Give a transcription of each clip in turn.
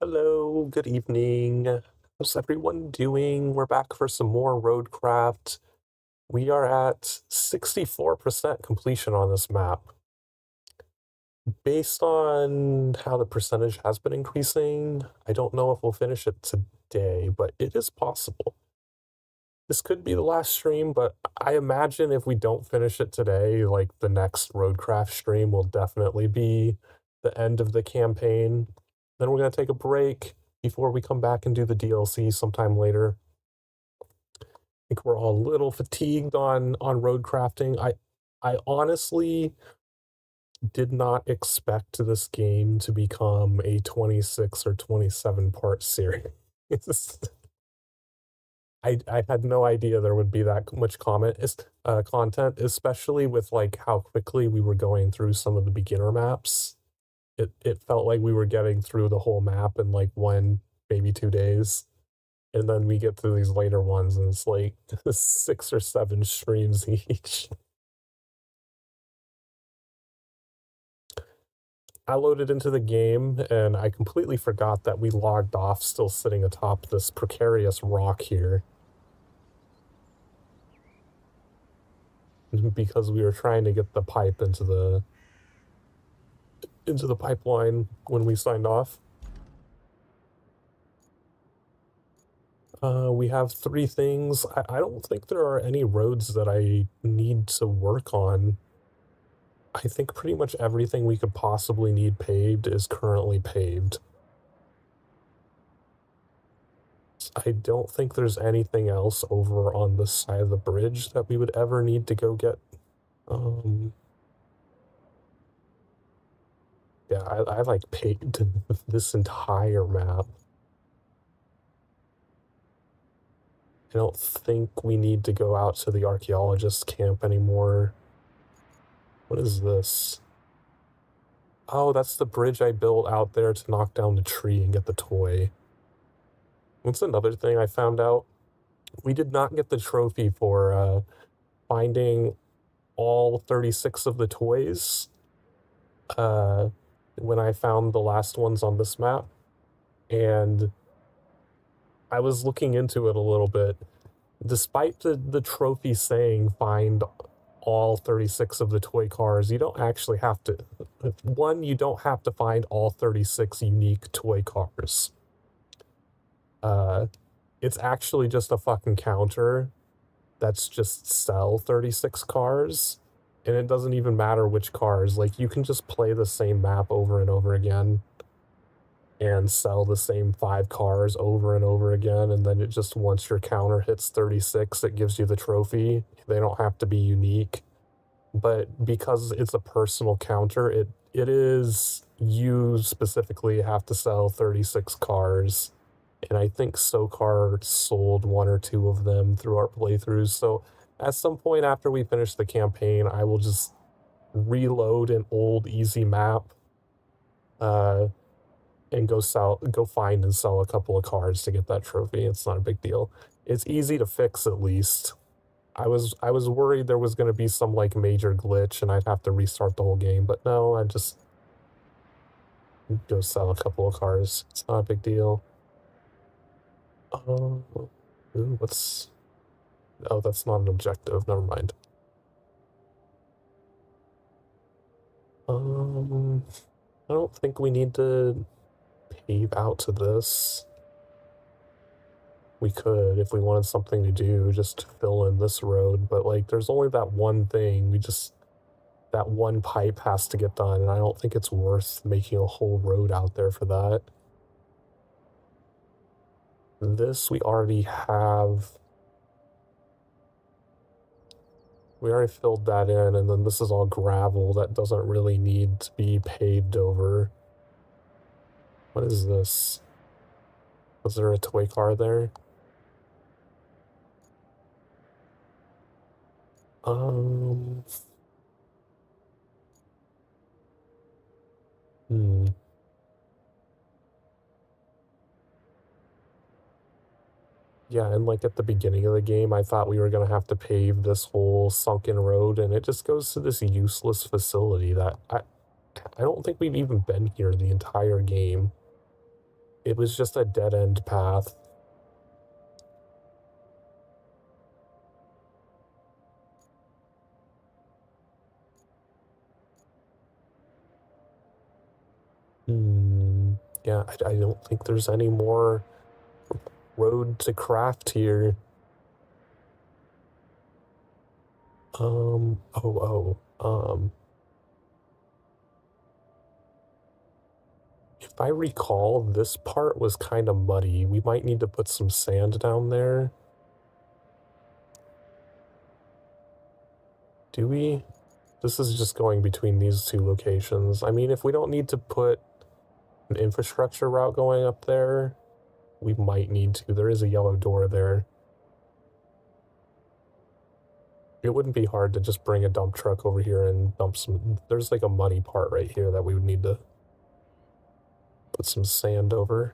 Hello, good evening. How's everyone doing? We're back for some more RoadCraft. We are at 64% completion on this map. Based on how the percentage has been increasing, I don't know if we'll finish it today, but it is possible. This could be the last stream, but I imagine if we don't finish it today, like the next RoadCraft stream will definitely be the end of the campaign. Then we're going to take a break before we come back and do the DLC sometime later. I think we're all a little fatigued on road crafting. I honestly did not expect this game to become a 26 or 27 part series. I had no idea there would be that much content, especially with like how quickly we were going through some of the beginner maps. It felt like we were getting through the whole map in like 1, maybe 2 days. And then we get through these later ones and it's like 6 or 7 streams each. I loaded into the game and I completely forgot that we logged off still sitting atop this precarious rock here. Because we were trying to get the pipe into the pipeline when we signed off. We have 3 things. I don't think there are any roads that I need to work on. I think pretty much everything we could possibly need paved is currently paved. I don't think there's anything else over on this side of the bridge that we would ever need to go get. Yeah, I like paved this entire map. I don't think we need to go out to the archaeologist camp anymore. What is this? Oh, that's the bridge I built out there to knock down the tree and get the toy. What's another thing I found out? We did not get the trophy for finding all 36 of the toys when I found the last ones on this map. And I was looking into it a little bit. Despite the trophy saying find all 36 of the toy cars, you don't actually have to. One, you don't have to find all 36 unique toy cars. It's actually just a fucking counter that's just sell 36 cars, and it doesn't even matter which cars. Like, you can just play the same map over and over again and sell the same 5 cars over and over again, and then it just, once your counter hits 36, it gives you the trophy. They don't have to be unique. But because it's a personal counter, it is, you specifically have to sell 36 cars. And I think SoCar sold 1 or 2 of them through our playthroughs. So at some point after we finish the campaign, I will just reload an old easy map and go find and sell a couple of cars to get that trophy. It's not a big deal. It's easy to fix, at least. I was worried there was going to be some like major glitch and I'd have to restart the whole game, but no, I just go sell a couple of cars. It's not a big deal. What's... Oh, that's not an objective. Never mind. I don't think we need to pave out to this. We could, if we wanted something to do, just fill in this road, but like, there's only that one thing. That one pipe has to get done, and I don't think it's worth making a whole road out there for that. This we already have. We already filled that in, and then this is all gravel that doesn't really need to be paved over. What is this? Was there a toy car there? Yeah, and like at the beginning of the game, I thought we were going to have to pave this whole sunken road, and it just goes to this useless facility that I don't think we've even been here the entire game. It was just a dead-end path. Yeah, I don't think there's any more road to craft here. If I recall, this part was kind of muddy. We might need to put some sand down there. Do we? This is just going between these two locations. I mean, if we don't need to put an infrastructure route going up there, we might need to. There is a yellow door there. It wouldn't be hard to just bring a dump truck over here and dump some... There's like a muddy part right here that we would need to put some sand over.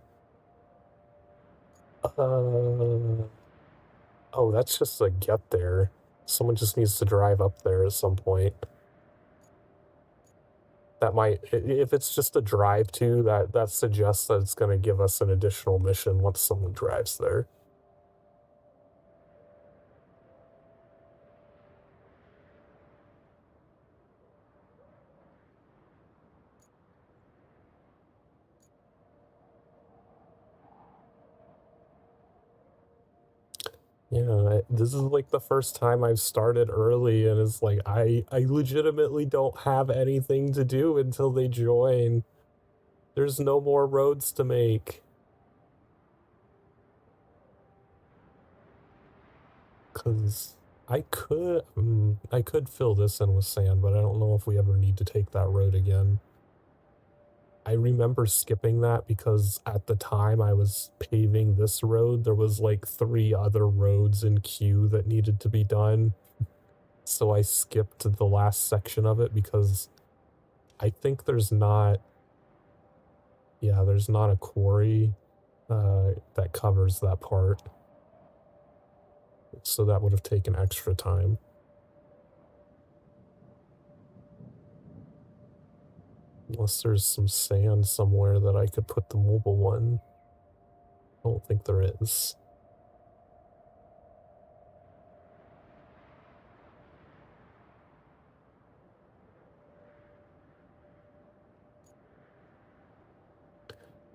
Oh, that's just a get there. Someone just needs to drive up there at some point. That might... If it's just a drive to, that suggests that it's going to give us an additional mission once someone drives there. Yeah, this is like the first time I've started early, and it's like I legitimately don't have anything to do until they join. There's no more roads to make. Cause I could fill this in with sand, but I don't know if we ever need to take that road again. I remember skipping that because at the time I was paving this road, there was like 3 other roads in queue that needed to be done. So I skipped the last section of it because I think there's not... Yeah, there's not a quarry that covers that part. So that would have taken extra time. Unless there's some sand somewhere that I could put the mobile one. I don't think there is.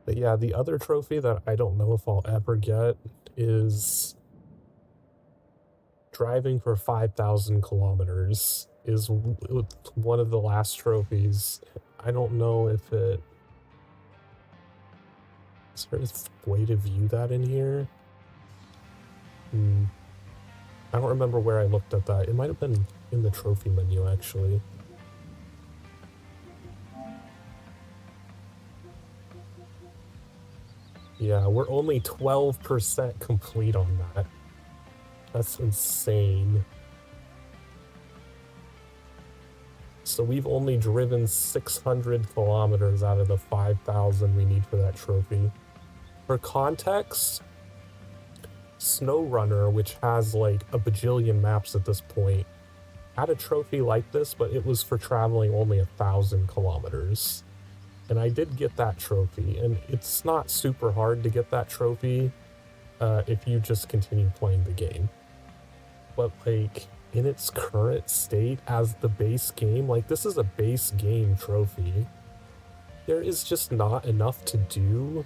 But yeah, the other trophy that I don't know if I'll ever get is driving for 5,000 kilometers is one of the last trophies. I don't know if it... Is there a way to view that in here? I don't remember where I looked at that. It might have been in the trophy menu, actually. Yeah, we're only 12% complete on that. That's insane. So we've only driven 600 kilometers out of the 5,000 we need for that trophy. For context, SnowRunner, which has like a bajillion maps at this point, had a trophy like this, but it was for traveling only 1,000 kilometers. And I did get that trophy, and it's not super hard to get that trophy if you just continue playing the game. But like, in its current state as the base game, like this is a base game trophy. There is just not enough to do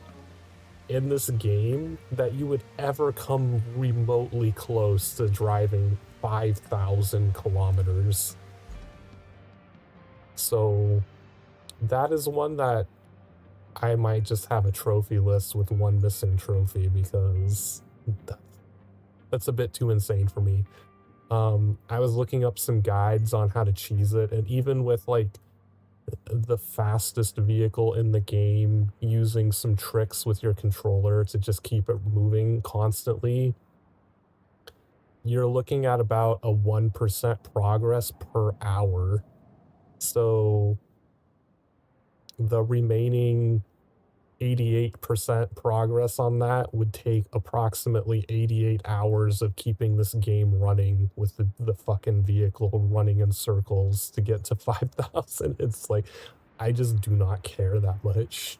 in this game that you would ever come remotely close to driving 5,000 kilometers. So that is one that I might just have a trophy list with one missing trophy because that's a bit too insane for me. I was looking up some guides on how to cheese it, and even with like the fastest vehicle in the game, using some tricks with your controller to just keep it moving constantly, you're looking at about a 1% progress per hour. So the remaining 88% progress on that would take approximately 88 hours of keeping this game running with the fucking vehicle running in circles to get to 5,000. It's like, I just do not care that much.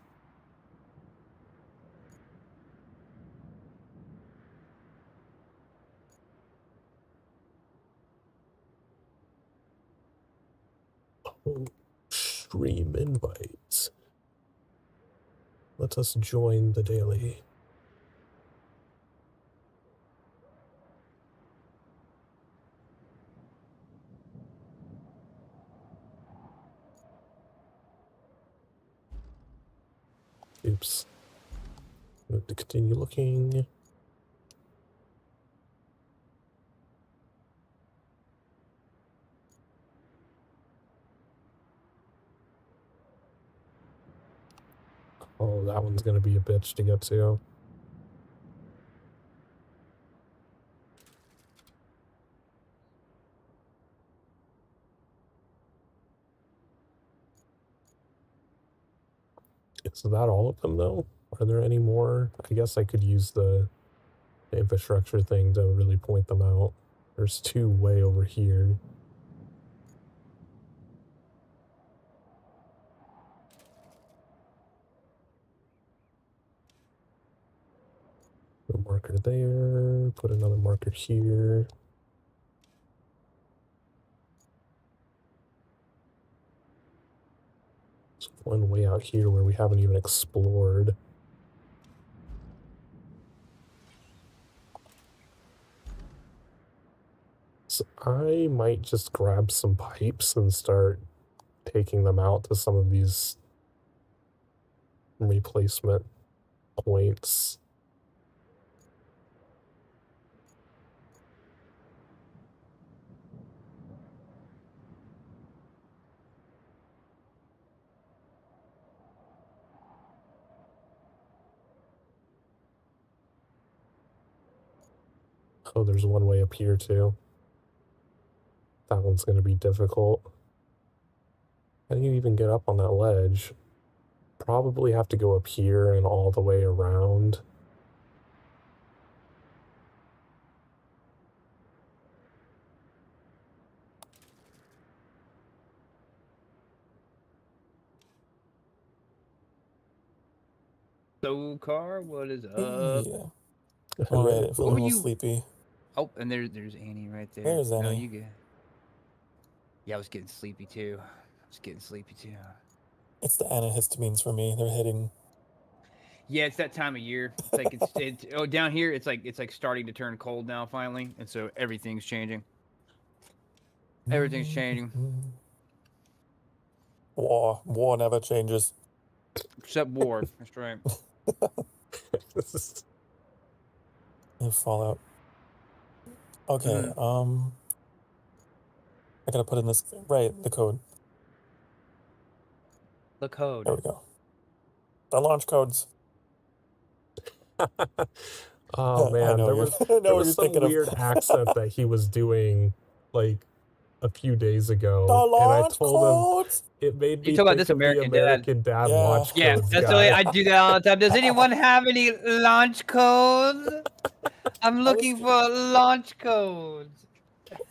Stream invite. Let us join the daily. Oops. I have to continue looking. Oh, that one's gonna be a bitch to get to. Is that all of them, though? Are there any more? I guess I could use the infrastructure thing to really point them out. There's two way over here. A marker there. Put another marker here. There's one way out here where we haven't even explored. So I might just grab some pipes and start taking them out to some of these replacement points. Oh, there's one way up here too. That one's going to be difficult. How do you even get up on that ledge? Probably have to go up here and all the way around. So, Car, what is up? Yeah. All right, feeling a little sleepy. Oh, and there's Annie right there. There's Annie. No, you good. Yeah, I was getting sleepy too. It's the antihistamines for me. They're hitting. Yeah, it's that time of year. It's like it's down here. It's like starting to turn cold now finally, and so everything's changing. Everything's changing. War never changes. Except war. That's right. And Fallout. Okay. I gotta put in this the code. The code. There we go. The launch codes. Oh man, there was some weird accent that he was doing like a few days ago, and I told him it made me think of the American Dad launch codes. Yeah, that's the way I do that all the time. Does anyone have any launch codes? I'm looking for launch codes.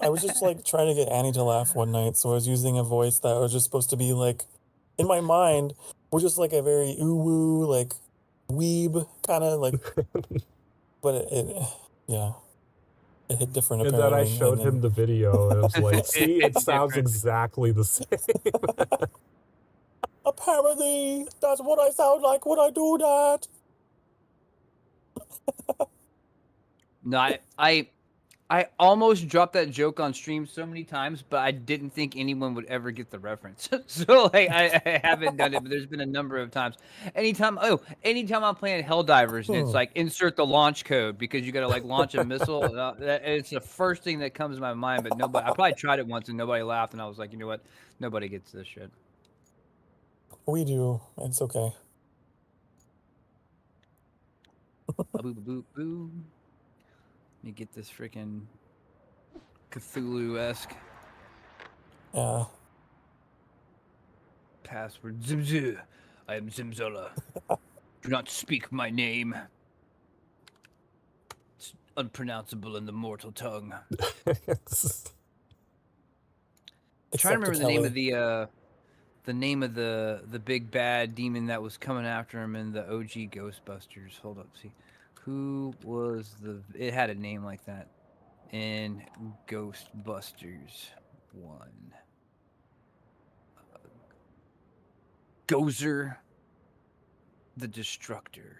I was just like trying to get Annie to laugh one night, so I was using a voice that was just supposed to be like, in my mind, was just like a very ooh-woo, like weeb kind of like, but it hit different and apparently. then I showed him the video, and it was like, see, it sounds exactly the same. Apparently, that's what I sound like when I do that. No, I almost dropped that joke on stream so many times, but I didn't think anyone would ever get the reference. So like I haven't done it, but there's been a number of times. Anytime I'm playing Helldivers and it's like insert the launch code because you got to like launch a missile. It's the first thing that comes to my mind, but nobody. I probably tried it once and nobody laughed, and I was like, you know what? Nobody gets this shit. We do. It's okay. Boo boo boo. Let me get this freaking Cthulhu-esque. Yeah. Password Zimzu. I am Zimzola. Do not speak my name. It's unpronounceable in the mortal tongue. Trying to remember the name of the big bad demon that was coming after him in the OG Ghostbusters. Hold up, see. Who was it had a name like that in Ghostbusters 1. Gozer the Destructor.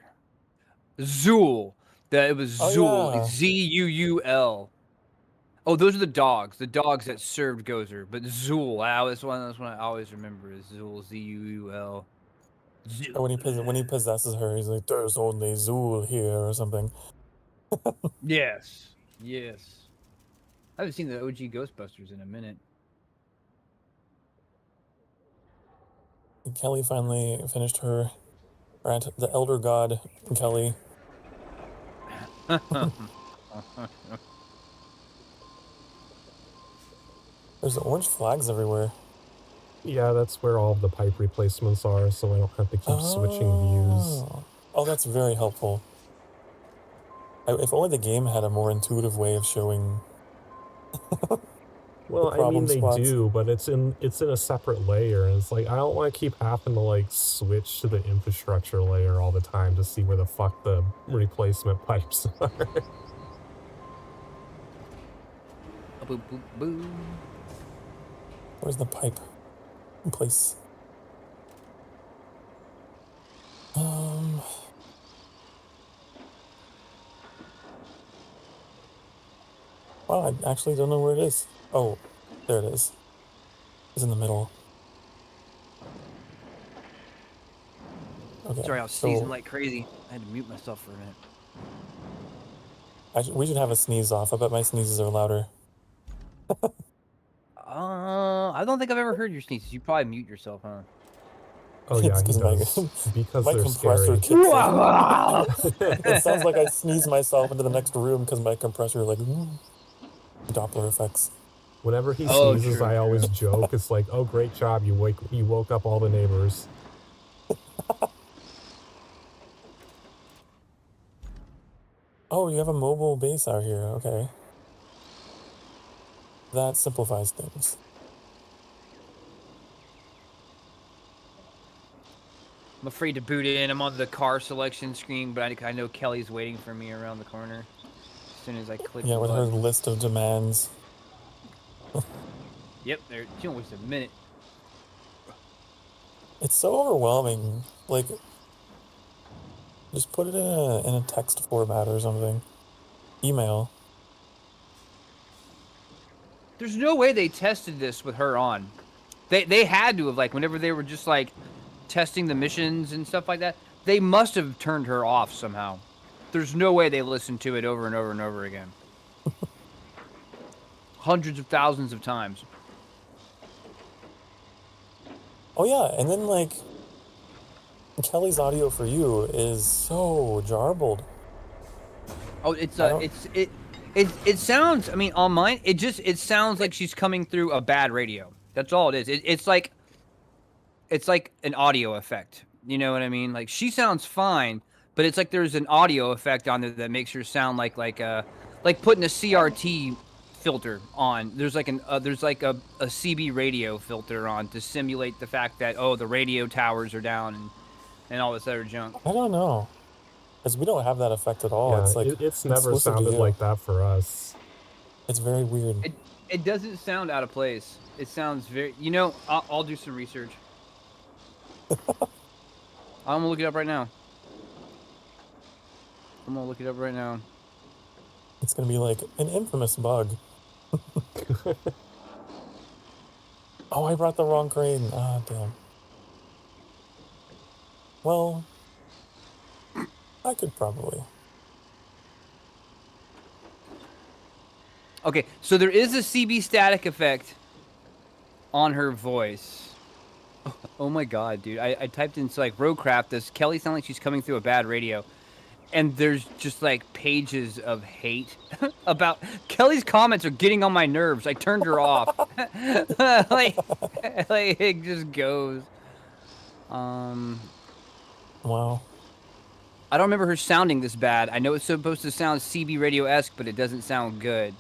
Zool. It was Oh, Zool. yeah. Zuul. Oh, those are the dogs. The dogs that served Gozer. But Zool. That's one I always remember is Zool. Zuul. Or when he possesses her, he's like, "There's only Zool here," or something. Yes. Yes. I haven't seen the OG Ghostbusters in a minute. Kelly finally finished her rant. The Elder God, Kelly. There's orange flags everywhere. Yeah, that's where all of the pipe replacements are, so I don't have to keep switching views. Oh, that's very helpful. If only the game had a more intuitive way of showing Well, I mean problem they spots. do, but it's in a separate layer, and it's like I don't want to keep having to like switch to the infrastructure layer all the time to see where the fuck the replacement pipes are. Boop, boop, boop. Where's the pipe in place? Wow, I actually don't know where it is. Oh, there it is. It's in the middle. Okay. Sorry, I was sneezing like crazy. I had to mute myself for a minute. We should have a sneeze off. I bet my sneezes are louder. I don't think I've ever heard your sneezes. You probably mute yourself, huh? Oh yeah, It's he 'cause does. Because my they're compressor scary. kicks in. It sounds like I sneeze myself into the next room because my compressor like Doppler effects. Whenever he Oh, sneezes, true, I always joke. It's like, "Oh, great job! You woke up all the neighbors." Oh, you have a mobile base out here. Okay. That simplifies things. I'm afraid to boot it in. I'm on the car selection screen, but I know Kelly's waiting for me around the corner. As soon as I click Yeah, the with her button. list of demands. Yep, she don't waste a minute. It's so overwhelming. Like, just put it in a text format or something. Email. There's no way they tested this with her on. They had to have, like, whenever they were just like testing the missions and stuff like that, they must have turned her off somehow. There's no way they listened to it over and over and over again. Hundreds of thousands of times. Oh yeah, and then like Kelly's audio for you is so jarbled. Oh, it sounds. I mean, on mine, it sounds like she's coming through a bad radio. That's all it is. It's like an audio effect. You know what I mean? Like she sounds fine, but it's like there's an audio effect on there that makes her sound like putting a CRT filter on. There's like a CB radio filter on to simulate the fact that the radio towers are down and all this other junk. I don't know. Because we don't have that effect at all. Yeah, it's like it's never exclusive to sounded you. like that for us. It's very weird. It doesn't sound out of place. It sounds very. You know, I'll do some research. I'm gonna look it up right now. It's gonna be like an infamous bug. Oh, I brought the wrong crane. Ah, damn. Well, I could probably. Okay, so there is a CB static effect on her voice. Oh my god, dude. I typed in, so like, RoadCraft, does Kelly sound like she's coming through a bad radio? And there's just like pages of hate about Kelly's comments are getting on my nerves. I turned her off. like it just goes. Wow. I don't remember her sounding this bad. I know it's supposed to sound CB radio-esque, but it doesn't sound good.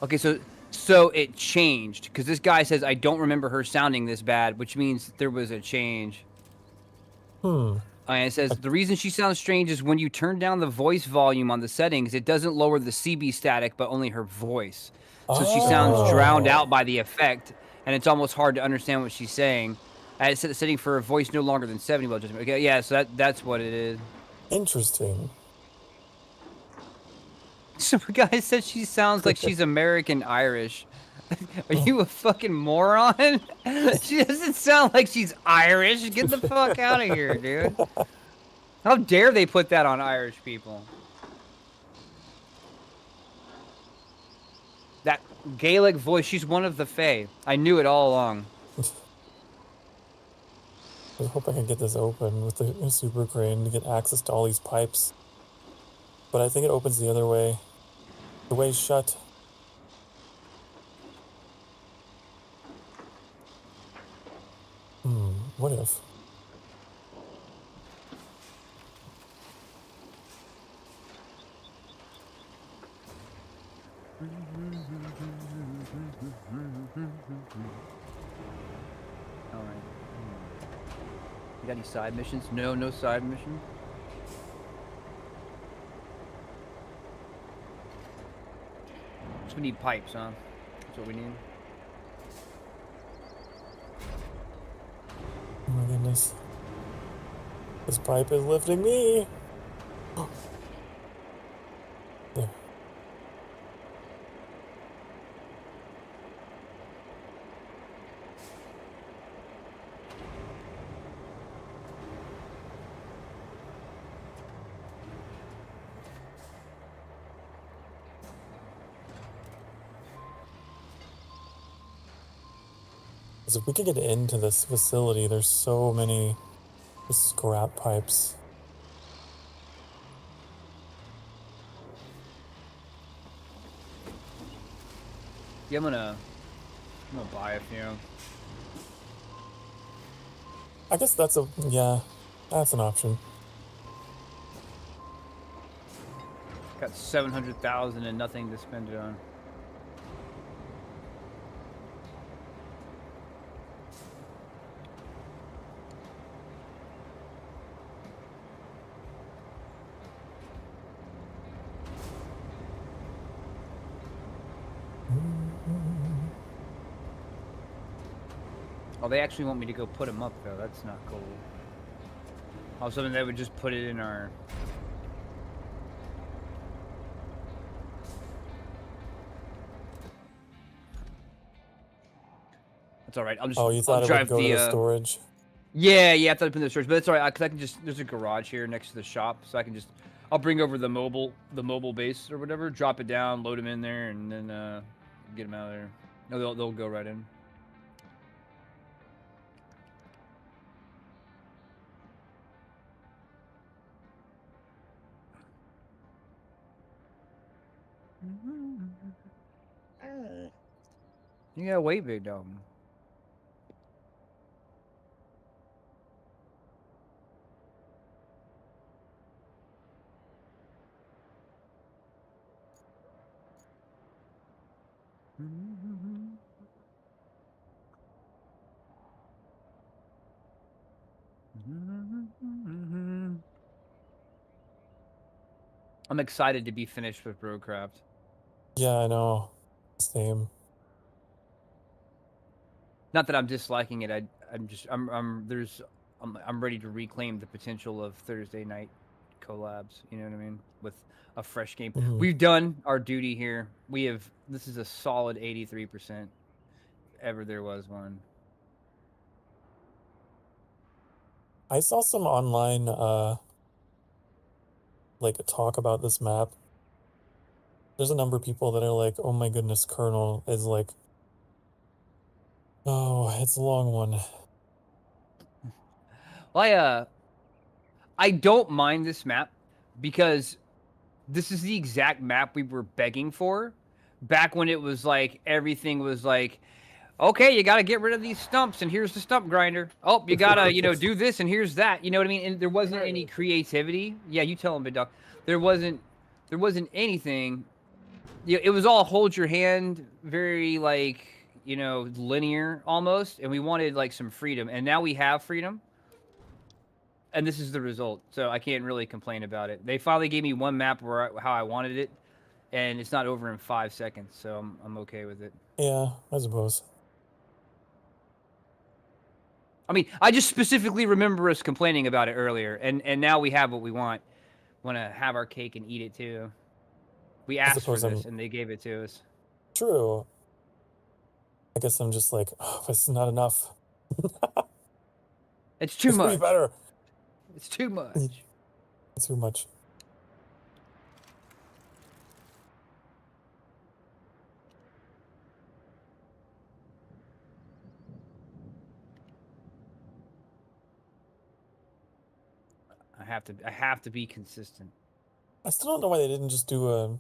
Okay, so it changed because this guy says I don't remember her sounding this bad, which means there was a change. And it says the reason she sounds strange is when you turn down the voice volume on the settings, it doesn't lower the CB static, but only her voice. So she sounds drowned out by the effect, and it's almost hard to understand what she's saying. It's setting for a voice no longer than 70 well judgment. Okay, yeah, so that's what it is. Interesting. Some guy said she sounds like she's American Irish. Are you a fucking moron? She doesn't sound like she's Irish. Get the fuck out of here, dude. How dare they put that on Irish people? That Gaelic voice, she's one of the Fae. I knew it all along. I hope I can get this open with the super crane to get access to all these pipes. But I think it opens the other way. The way's shut. What if? Alright. You got any side missions? No, no side mission. So we need pipes, huh? That's what we need. Oh my goodness. This pipe is lifting me. There. If we could get into this facility, there's so many scrap pipes. Yeah, I'm gonna buy a few. I guess that's an option. Got 700,000 and nothing to spend it on. Oh, they actually want me to go put them up, though. That's not cool. I was hoping they would just put it in our... That's all right. I'll just. Oh, you thought I'll it drive would go the to the storage? Yeah, I thought I'd put in the storage, but it's all right. Cause I can just. There's a garage here next to the shop, so I can just. I'll bring over the mobile base or whatever, drop it down, load them in there, and then get them out of there. No, they'll go right in. You gotta wait, big dog. I'm excited to be finished with RoadCraft. Yeah, I know. Same. Not that I'm disliking it. I'm ready to reclaim the potential of Thursday night collabs. You know what I mean? With a fresh game. We've done our duty here. This is a solid 83%. Ever there was one. I saw some online like a talk about this map. There's a number of people that are like, oh my goodness, Colonel is like, oh, it's a long one. Well, I don't mind this map because this is the exact map we were begging for back when it was like everything was like, okay, you got to get rid of these stumps and here's the stump grinder. Oh, you got to, do this and here's that. You know what I mean? And there wasn't any creativity. Yeah, you tell him, big dog. There wasn't anything. It was all hold your hand, very like, linear almost. And we wanted like some freedom. And now we have freedom. And this is the result, so I can't really complain about it. They finally gave me one map how I wanted it, and it's not over in 5 seconds, so I'm okay with it. Yeah, I suppose. I mean, I just specifically remember us complaining about it earlier, and now we have what we want. Want to have our cake and eat it too. We I asked for suppose this, I'm and they gave it to us. true. I guess I'm just like, oh, this is not enough. It's too It's much. better. It's too much. It's too much. I have to be consistent. I still don't know why they didn't just do a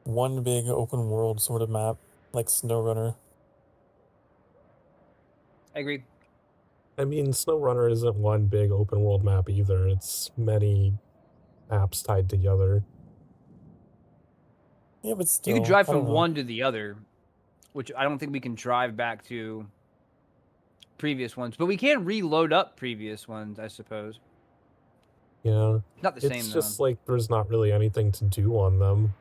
one big open world sort of map like SnowRunner. I agree. I mean, SnowRunner isn't one big open world map either. It's many maps tied together. Yeah, but still, You can drive I don't from know. one to the other, which I don't think we can drive back to previous ones, but we can reload up previous ones, I suppose. Yeah. Not the same It's though. just like there's not really anything to do on them.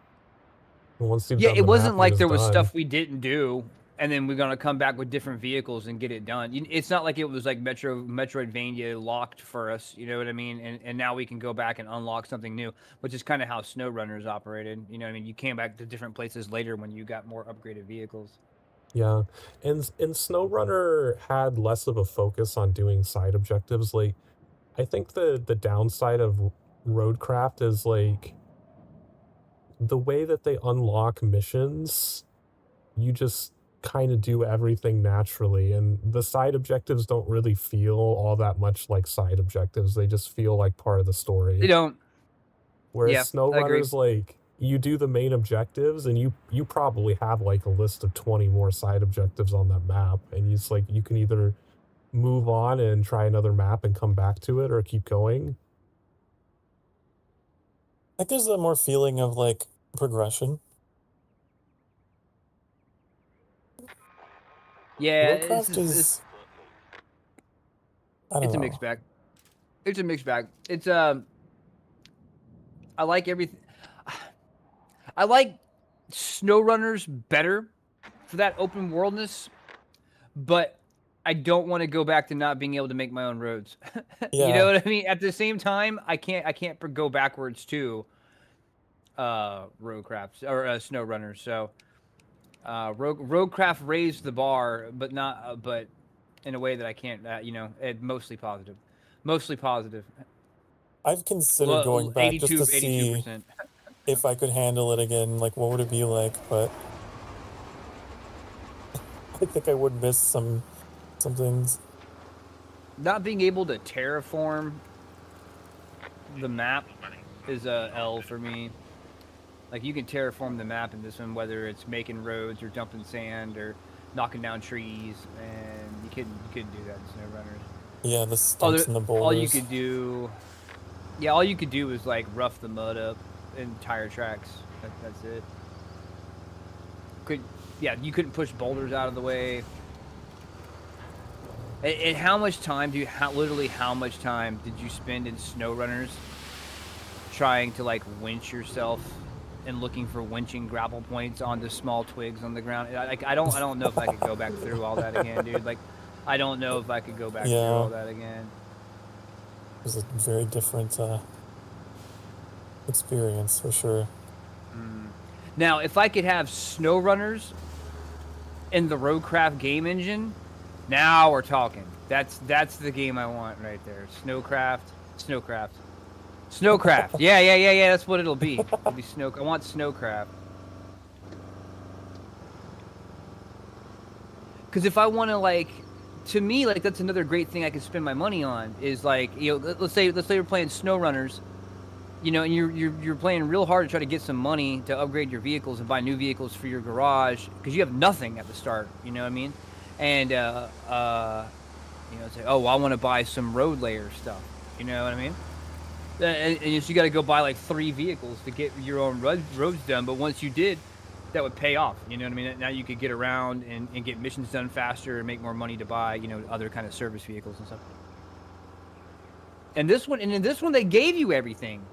Once you've Yeah, done it the wasn't mapping, like it's there was done. stuff we didn't do, and then we're gonna come back with different vehicles and get it done. It's not like it was like Metroidvania locked for us. You know what I mean? And now we can go back and unlock something new, which is kind of how SnowRunners operated. You know what I mean? You came back to different places later when you got more upgraded vehicles. Yeah. And SnowRunner had less of a focus on doing side objectives. Like, I think the downside of RoadCraft is like the way that they unlock missions, you just kind of do everything naturally, and the side objectives don't really feel all that much like side objectives. They just feel like part of the They story. don't. Whereas Yeah, I agree. SnowRunner's like you do the main objectives and you probably have like a list of 20 more side objectives on that map, and it's like you can either move on and try another map and come back to it or keep going. Like there's a more feeling of like progression. Yeah, RoadCraft is I don't it's a know. mixed bag. It's a mixed bag. It's I like everything. I like SnowRunners better for that open worldness, but I don't want to go back to not being able to make my own roads. You Yeah. know what I mean? At the same time, I can't go backwards to RoadCraft or SnowRunners. So RoadCraft raised the bar, but not but in a way that I can't. Mostly positive. Mostly positive. I've considered going back just to see 82%. if I could handle it again, like what would it be like, but I think I would miss some things. Not being able to terraform the map is a L for me. Like you can terraform the map in this one, whether it's making roads or dumping sand or knocking down trees, and you couldn't do that in SnowRunners. Yeah, the stumps and the boulders. All you could do is like rough the mud up and tire tracks. That's it. You couldn't push boulders out of the way. And how much time literally how much time did you spend in SnowRunners trying to like winch yourself and looking for winching grapple points onto small twigs on the ground? I don't know if I could go back through all that again, dude. Like I don't know if I could go back through all that again. It was a very different experience for sure. Now, if I could have SnowRunners in the RoadCraft game engine, now we're talking. That's the game I want right there. Snowcraft. Yeah. That's what it'll be. It'll be I want Snowcraft. Because if I want to to me, that's another great thing I could spend my money on is let's say we're playing SnowRunners, and you're playing real hard to try to get some money to upgrade your vehicles and buy new vehicles for your garage because you have nothing at the start. You know what I mean? And say, oh, well, I want to buy some road layer stuff. You know what I mean? And you got to go buy 3 vehicles to get your own roads done. But once you did, that would pay off. You know what I mean? Now you could get around and get missions done faster and make more money to buy, other kind of service vehicles and stuff. And in this one, they gave you everything.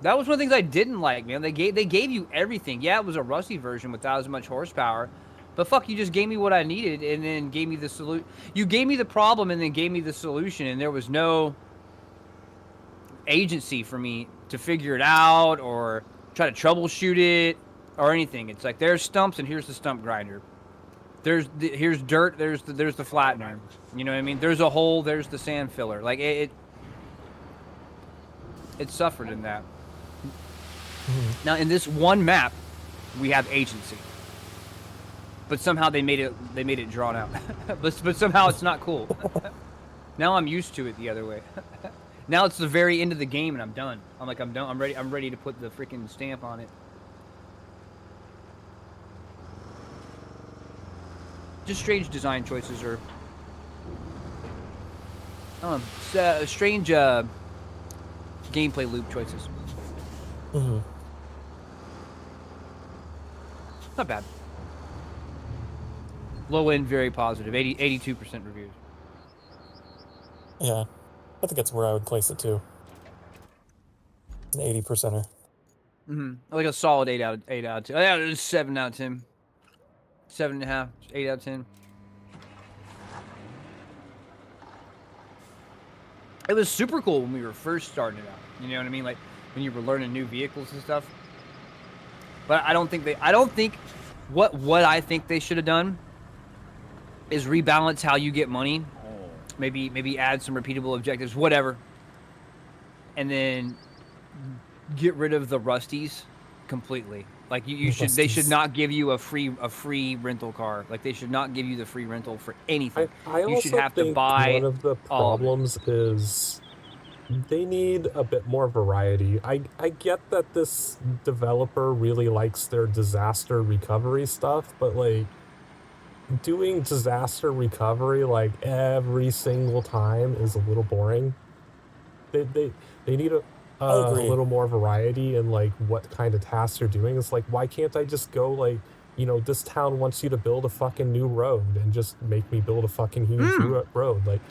That was one of the things I didn't like, man. They gave you everything. Yeah, it was a rusty version without as much horsepower, But fuck, you just gave me what I needed and then gave me the solution. You gave me the problem and then gave me the solution, and there was no agency for me to figure it out or try to troubleshoot it or anything. It's like, there's stumps and here's the stump grinder. Here's dirt, there's the flattener. You know what I mean? There's a hole, there's the sand filler. Like it suffered in that. Now in this one map, we have agency. But somehow they made it drawn out. but somehow it's not cool. Now I'm used to it the other way. Now it's the very end of the game and I'm done. I'm done. I'm ready to put the freaking stamp on it. Just strange design choices or strange gameplay loop choices. Not bad. Low end, very positive. 82% reviews. Yeah, I think that's where I would place it too. An 80%er. Like a solid 8 out of 10. Yeah, it's 7 out of 10. 7.5, 8 out of 10. It was super cool when we were first starting it out. You know what I mean? Like when you were learning new vehicles and stuff. But I don't think what I think they should have done is rebalance how you get money. Maybe add some repeatable objectives, whatever. And then get rid of the rusties completely. Like they should not give you a free rental car. Like they should not give you the free rental for anything. You should have to buy. One of the problems is they need a bit more variety. I get that this developer really likes their disaster recovery stuff, but like doing disaster recovery like every single time is a little boring. They need a little more variety in like what kind of tasks you're doing. It's like, why can't I just go like, you know, this town wants you to build a fucking new road and just make me build a fucking huge road? Like,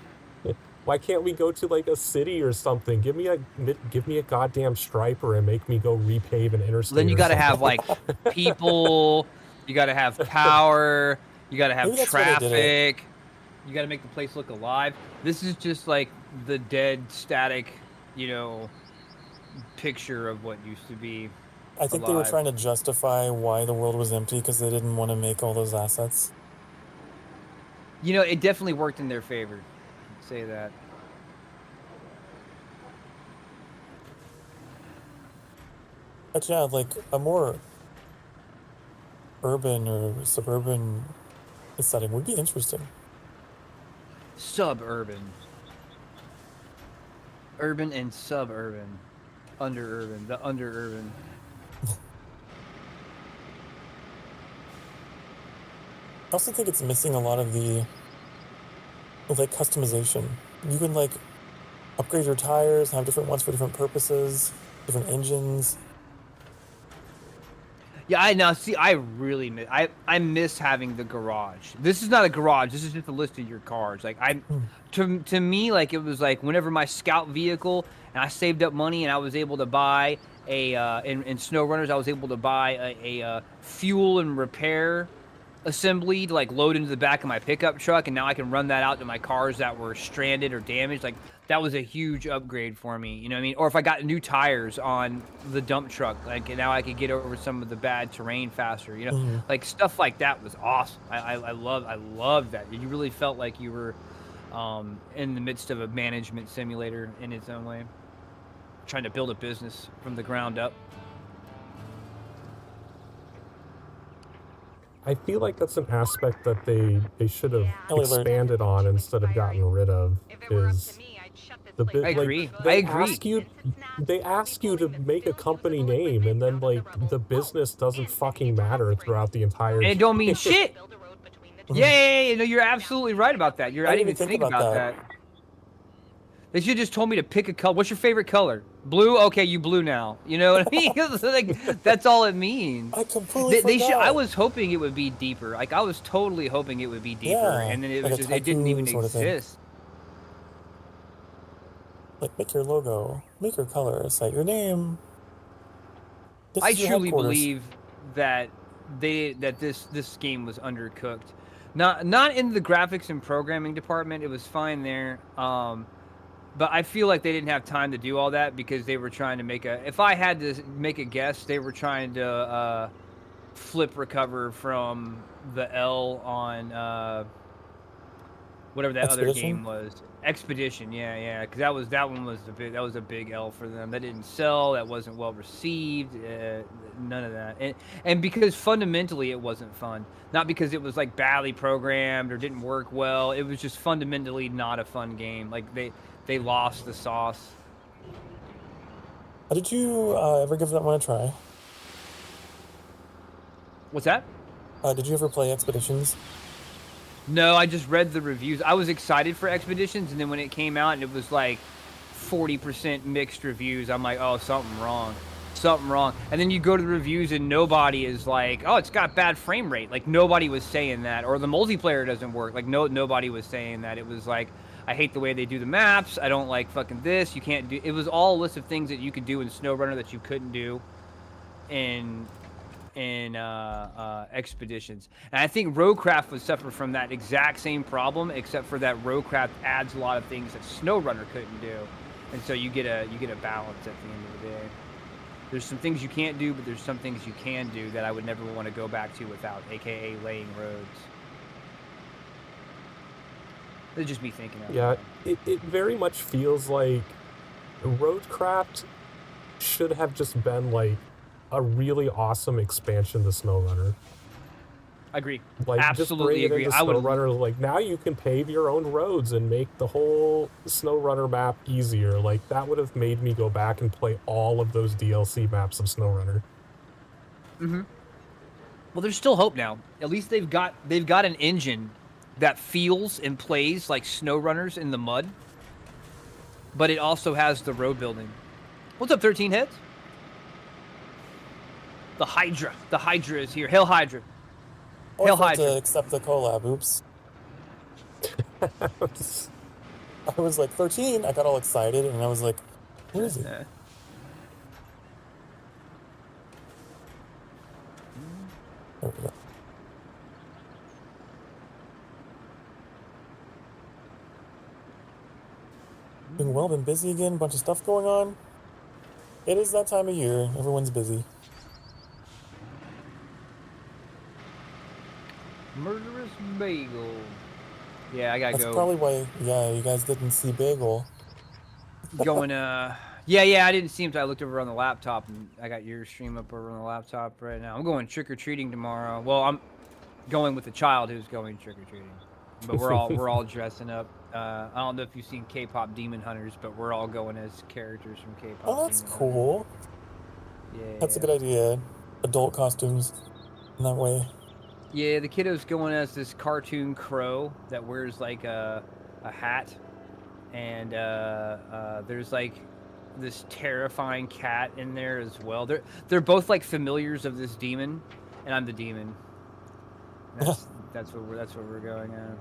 why can't we go to like a city or something? Give me a goddamn striper and make me go repave an interstate. Then you got to have like people, you got to have power, you got to have traffic, you got to make the place look alive. This is just like the dead, static, you know, picture of what used to be. I think they were trying to justify why the world was empty because they didn't want to make all those assets. You know, it definitely worked in their favor. Say that. But yeah, like a more urban or suburban setting would be interesting. Suburban. Urban and suburban. Under-urban. The under-urban. I also think it's missing a lot of the like customization. You can like upgrade your tires, have different ones for different purposes, different engines. Yeah, I really miss I miss having the garage. This is not a garage, this is just a list of your cars. Like to me, like it was like whenever my scout vehicle and I saved up money and I was able to buy a in SnowRunners, I was able to buy a fuel and repair assembly to like load into the back of my pickup truck, and now I can run that out to my cars that were stranded or damaged. Like that was a huge upgrade for me, you know what I mean? Or if I got new tires on the dump truck, like now I could get over some of the bad terrain faster, you know? Like stuff like that was awesome. I love that. You really felt like you were in the midst of a management simulator in its own way, trying to build a business from the ground up. I feel like that's an aspect that they should have expanded on instead of gotten rid of. Is the bit, I agree. They ask you to make a company name, and then like the business doesn't fucking matter throughout the entire. And it don't mean shit. Yeah. No, you're absolutely right about that. I didn't even think about that. They should have just told me to pick a color. What's your favorite color? Blue? Okay, you blue now. You know what I mean? Like, that's all it means. I completely forgot. I was hoping it would be deeper. Like, I was totally hoping it would be deeper. Yeah, and then it like was just, it didn't even exist. Like, make your logo. Make your color. Cite your name. I truly believe that this game was undercooked. Not in the graphics and programming department. It was fine there. But I feel like they didn't have time to do all that because they were trying to make a. If I had to make a guess, they were trying to flip recover from the L on whatever that other Expedition? game was. Expedition, yeah, because that one was a big L for them. That didn't sell. That wasn't well received. None of that, and because fundamentally it wasn't fun. Not because it was like badly programmed or didn't work well. It was just fundamentally not a fun game. Like they lost the sauce. Did you ever give that one a try? What's that? Did you ever play Expeditions? No, I just read the reviews. I was excited for Expeditions, and then when it came out and it was like 40% mixed reviews, I'm like, oh, something wrong. Something wrong. And then you go to the reviews and nobody is like, oh, it's got bad frame rate. Like nobody was saying that. Or the multiplayer doesn't work. Like nobody was saying that. It was like, I hate the way they do the maps. I don't like fucking this. You can't do. It was all a list of things that you could do in SnowRunner that you couldn't do in Expeditions. And I think RoadCraft would suffer from that exact same problem, except for that RoadCraft adds a lot of things that SnowRunner couldn't do, and so you get a balance at the end of the day. There's some things you can't do, but there's some things you can do that I would never want to go back to without, aka laying roads. It's just me thinking out loud. It very much feels like RoadCraft should have just been like a really awesome expansion to SnowRunner. Agree. Like, Absolutely just bring agree. it into SnowRunner. Like, now you can pave your own roads and make the whole SnowRunner map easier. Like, that would have made me go back and play all of those DLC maps of SnowRunner. Mm-hmm. Well, there's still hope now. At least they've got an engine that feels and plays like SnowRunners in the mud, but it also has the road building. What's up, 13 Heads? The Hydra is here. Hail Hydra. Oh, Hail I forgot Hydra. to accept the collab. Oops. I was like 13. I got all excited, and I was like, "Where is he?" Yeah. There we go. Doing well. Been busy again. Bunch of stuff going on. It is that time of year. Everyone's busy. Murderous Bagel. Yeah, I gotta That's go. probably why. Yeah, you guys didn't see Bagel. Going, yeah, I didn't see him until I looked over on the laptop, and I got your stream up over on the laptop right now. I'm going trick-or-treating tomorrow. Well, I'm going with the child who's going trick-or-treating. But we're all dressing up. I don't know if you've seen K-pop Demon Hunters, but we're all going as characters from K-pop. Oh, that's Demon cool. Hunters. Yeah. That's a good idea. Adult costumes in that way. Yeah, the kiddo's going as this cartoon crow that wears like a hat, and there's like this terrifying cat in there as well. They're both like familiars of this demon, and I'm the demon. And that's what we're going at.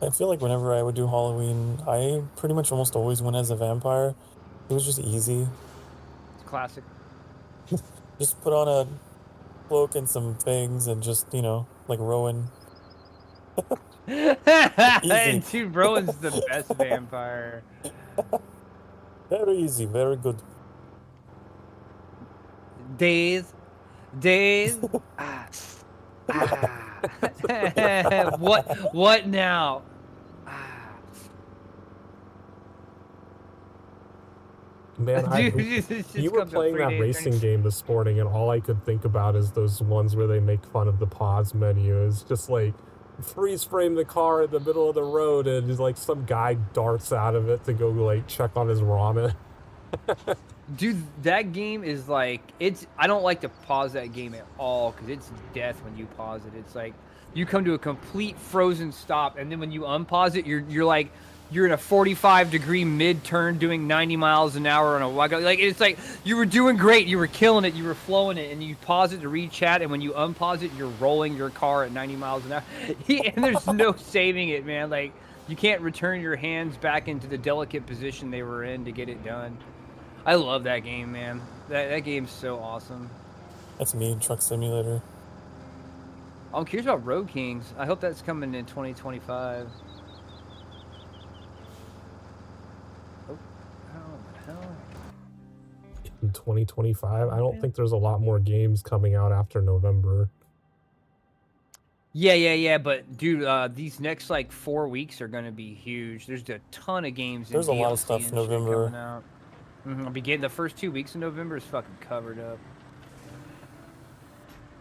I feel like whenever I would do Halloween, I pretty much almost always went as a vampire. It was just easy. It's classic. Just put on a cloak and some things and just, like Rowan. And dude, Rowan's the best vampire. Very easy, very good. Days. What now? Man, you were playing that racing game this morning, and all I could think about is those ones where they make fun of the pause menu. It's just like, freeze frame the car in the middle of the road, and just like some guy darts out of it to go like check on his ramen. Dude, that game is like, I don't like to pause that game at all, because it's death when you pause it. It's like, you come to a complete frozen stop, and then when you unpause it, you're you're in a 45-degree mid-turn doing 90 miles an hour on a walk. Like, it's like you were doing great. You were killing it. You were flowing it. And you pause it to read chat. And when you unpause it, you're rolling your car at 90 miles an hour. And there's no saving it, man. Like, you can't return your hands back into the delicate position they were in to get it done. I love that game, man. That game's so awesome. That's me, Truck Simulator. I'm curious about Road Kings. I hope that's coming in 2025. Oh, how the hell? In 2025, I don't think there's a lot more games coming out after November. Yeah. But dude, these next like 4 weeks are gonna be huge. There's a ton of games. There's and a lot of DLC stuff and in November. shit coming out. Begin the first 2 weeks of November is fucking covered up.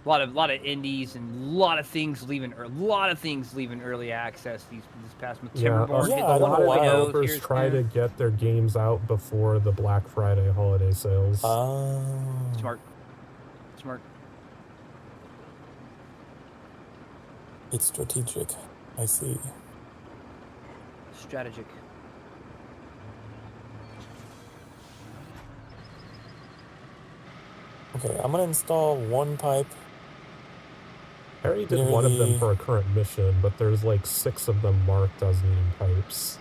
A lot of indies and a lot of things leaving early access this past month. Yeah, Timberborn yeah, hit I a the lot of 1.0 developers here's try to get their games out before the Black Friday holiday sales. Smart. It's strategic. I see. Strategic. Okay, I'm gonna install one pipe. Harry did one of them Nearly- for a current mission, but there's like 6 of them marked as needing pipes.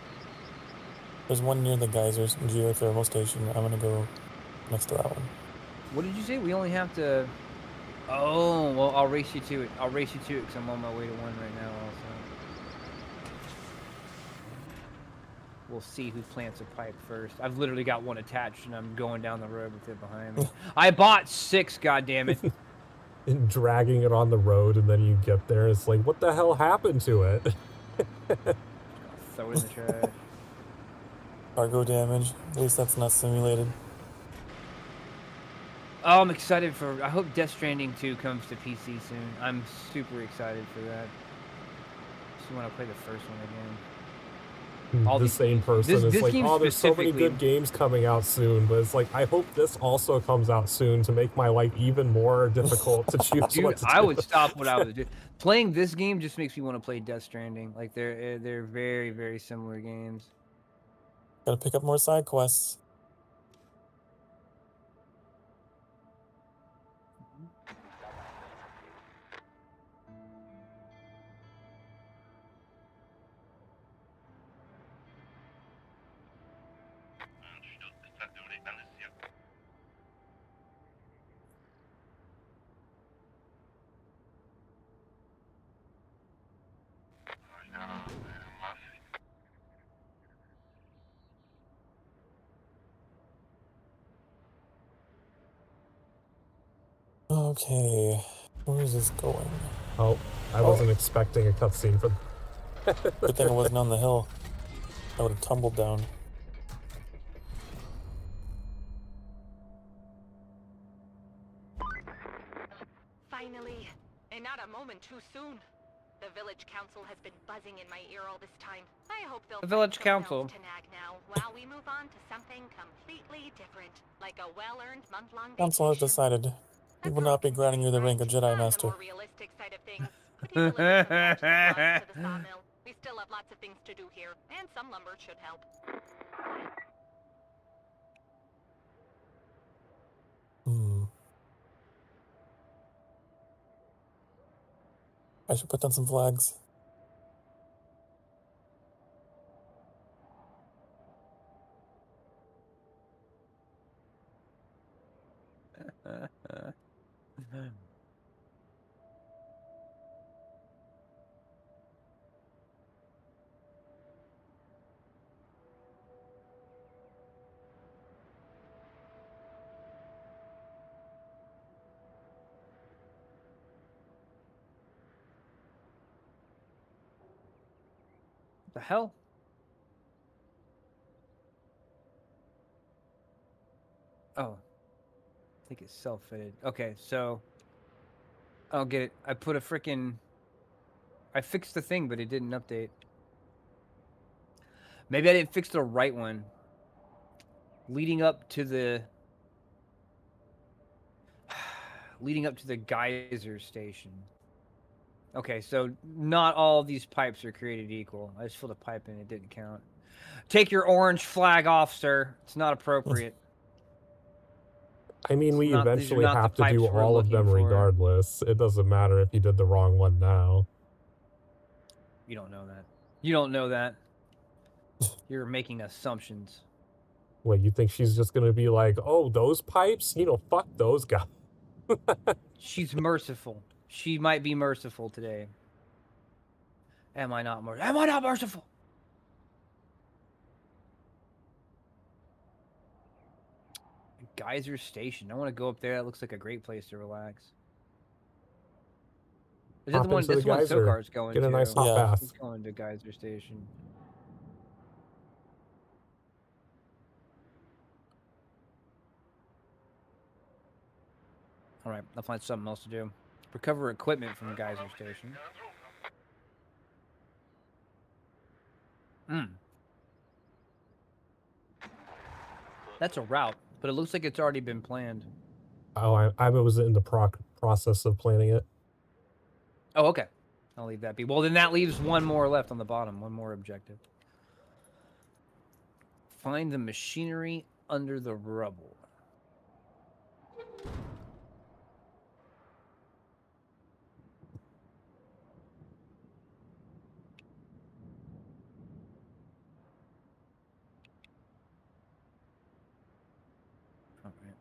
There's one near the geysers geothermal station. I'm gonna go next to that one. What did you say? We only have to. Oh well, I'll race you to it. Because I'm on my way to one right now. Also, we'll see who plants a pipe first. I've literally got one attached, and I'm going down the road with it behind me. I bought 6. Goddammit. And dragging it on the road, and then you get there, it's like, what the hell happened to it? Throw it in the trash. Cargo damage. At least that's not simulated. Oh, I'm excited for. I hope Death Stranding 2 comes to PC soon. I'm super excited for that. Just want to play the first one again. All The these same games. person This is like, game oh, there's so many specifically- good games coming out soon, but it's like, I hope this also comes out soon to make my life even more difficult to choose Dude, what to I do. would stop what I was doing. Playing this game just makes me want to play Death Stranding. Like they're very, very similar games. Gotta pick up more side quests. Okay, where is this going? Oh, I wasn't expecting a cutscene for Good thing I wasn't on the hill. I would have tumbled down. Finally, and not a moment too soon. The village council has been buzzing in my ear all this time. I hope they'll The find village something else council. to nag now, while we move on to something completely different, like a well-earned month-long Council has vacation. decided we will not be granting you the rank of Jedi On the Master. more realistic side of things, could you deliver some large supplies to the sawmill? We still have lots of things to do here, and some lumber should help. I should put down some flags. The hell? Oh. I think it's self-fitted. Okay, so I'll get it. I put a frickin' I fixed the thing, but it didn't update. Maybe I didn't fix the right one. Leading up to the geyser station. Okay, so not all these pipes are created equal. I just filled a pipe in, it didn't count. Take your orange flag off, sir. It's not appropriate. I mean, we These are eventually not the have to do pipes we're all of them looking for. regardless. It doesn't matter if you did the wrong one now. You don't know that. You don't know that. You're making assumptions. Wait, you think she's just gonna be like, oh, those pipes? You know, fuck those guys. She's merciful. She might be merciful today. Am I not merciful? Am I not merciful? Geyser Station. I want to go up there. That looks like a great place to relax. Is that Hop the one? into the That's the one geyser. Sokar's going Get a to. nice hot Yeah. bath. He's going to Geyser Station. All right, I'll find something else to do. Recover equipment from Geyser Station. That's a route, but it looks like it's already been planned. Oh, I was in the process of planning it. Oh, okay. I'll leave that be. Well, then that leaves one more left on the bottom. One more objective. Find the machinery under the rubble. Okay.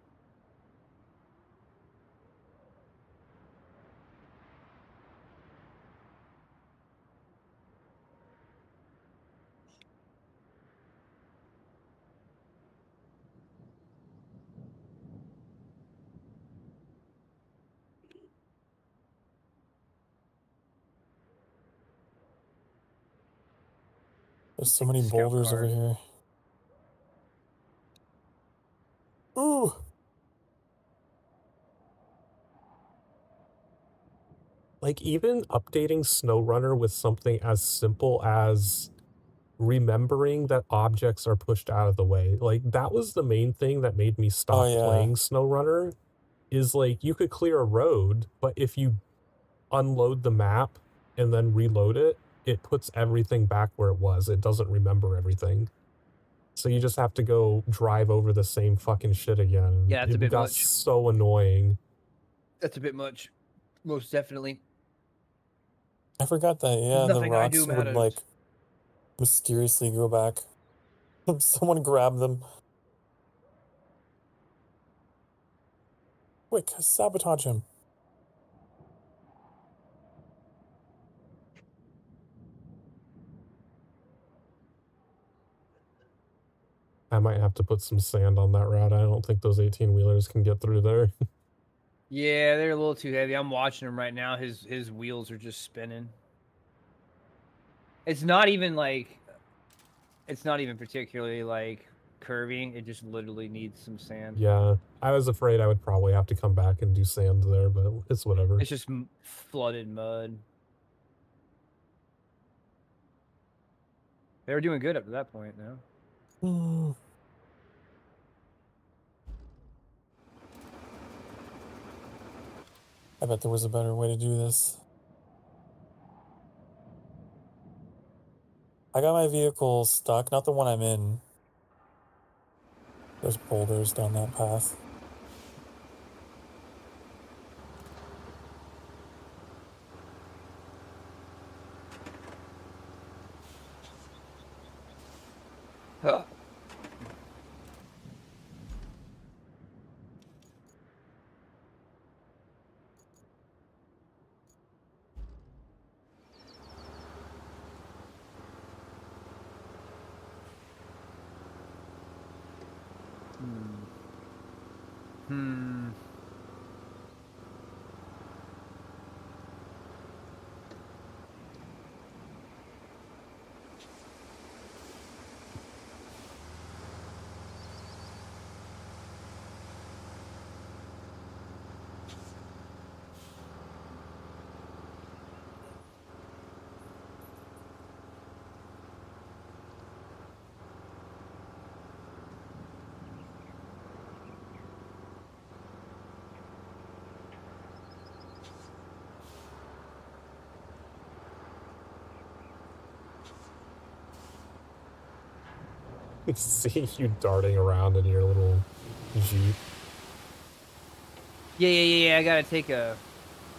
There's so many Scout boulders car. over here. Ooh. Like, even updating SnowRunner with something as simple as remembering that objects are pushed out of the way. Like, that was the main thing that made me stop yeah. playing SnowRunner, is like, you could clear a road, but if you unload the map and then reload it, it puts everything back where it was. It doesn't remember everything. So you just have to go drive over the same fucking shit again. Yeah, that's a It bit got much. so annoying. That's a bit much. Most definitely. I forgot that, yeah, the Nothing I rocks do would, matters. like, mysteriously go back. Someone grab them. Quick, sabotage him. I might have to put some sand on that route. I don't think those 18-wheelers can get through there. Yeah, they're a little too heavy. I'm watching him right now. His wheels are just spinning. It's not even like, it's not even particularly like curving. It just literally needs some sand. Yeah, I was afraid I would probably have to come back and do sand there, but it's whatever. It's just flooded mud. They were doing good up to that point, though. I bet there was a better way to do this. I got my vehicle stuck, not the one I'm in. There's boulders down that path. Huh. See you darting around in your little Jeep. Yeah. I gotta take a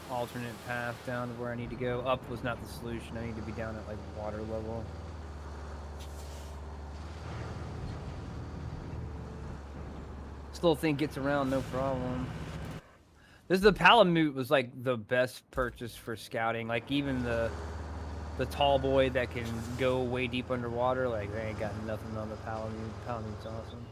alternate path down to where I need to go. Up was not the solution. I need to be down at like water level. This little thing gets around no problem. The Palamute was like the best purchase for scouting. Like even the tall boy that can go way deep underwater, like they ain't got nothing on the Palamute. Palamute's awesome.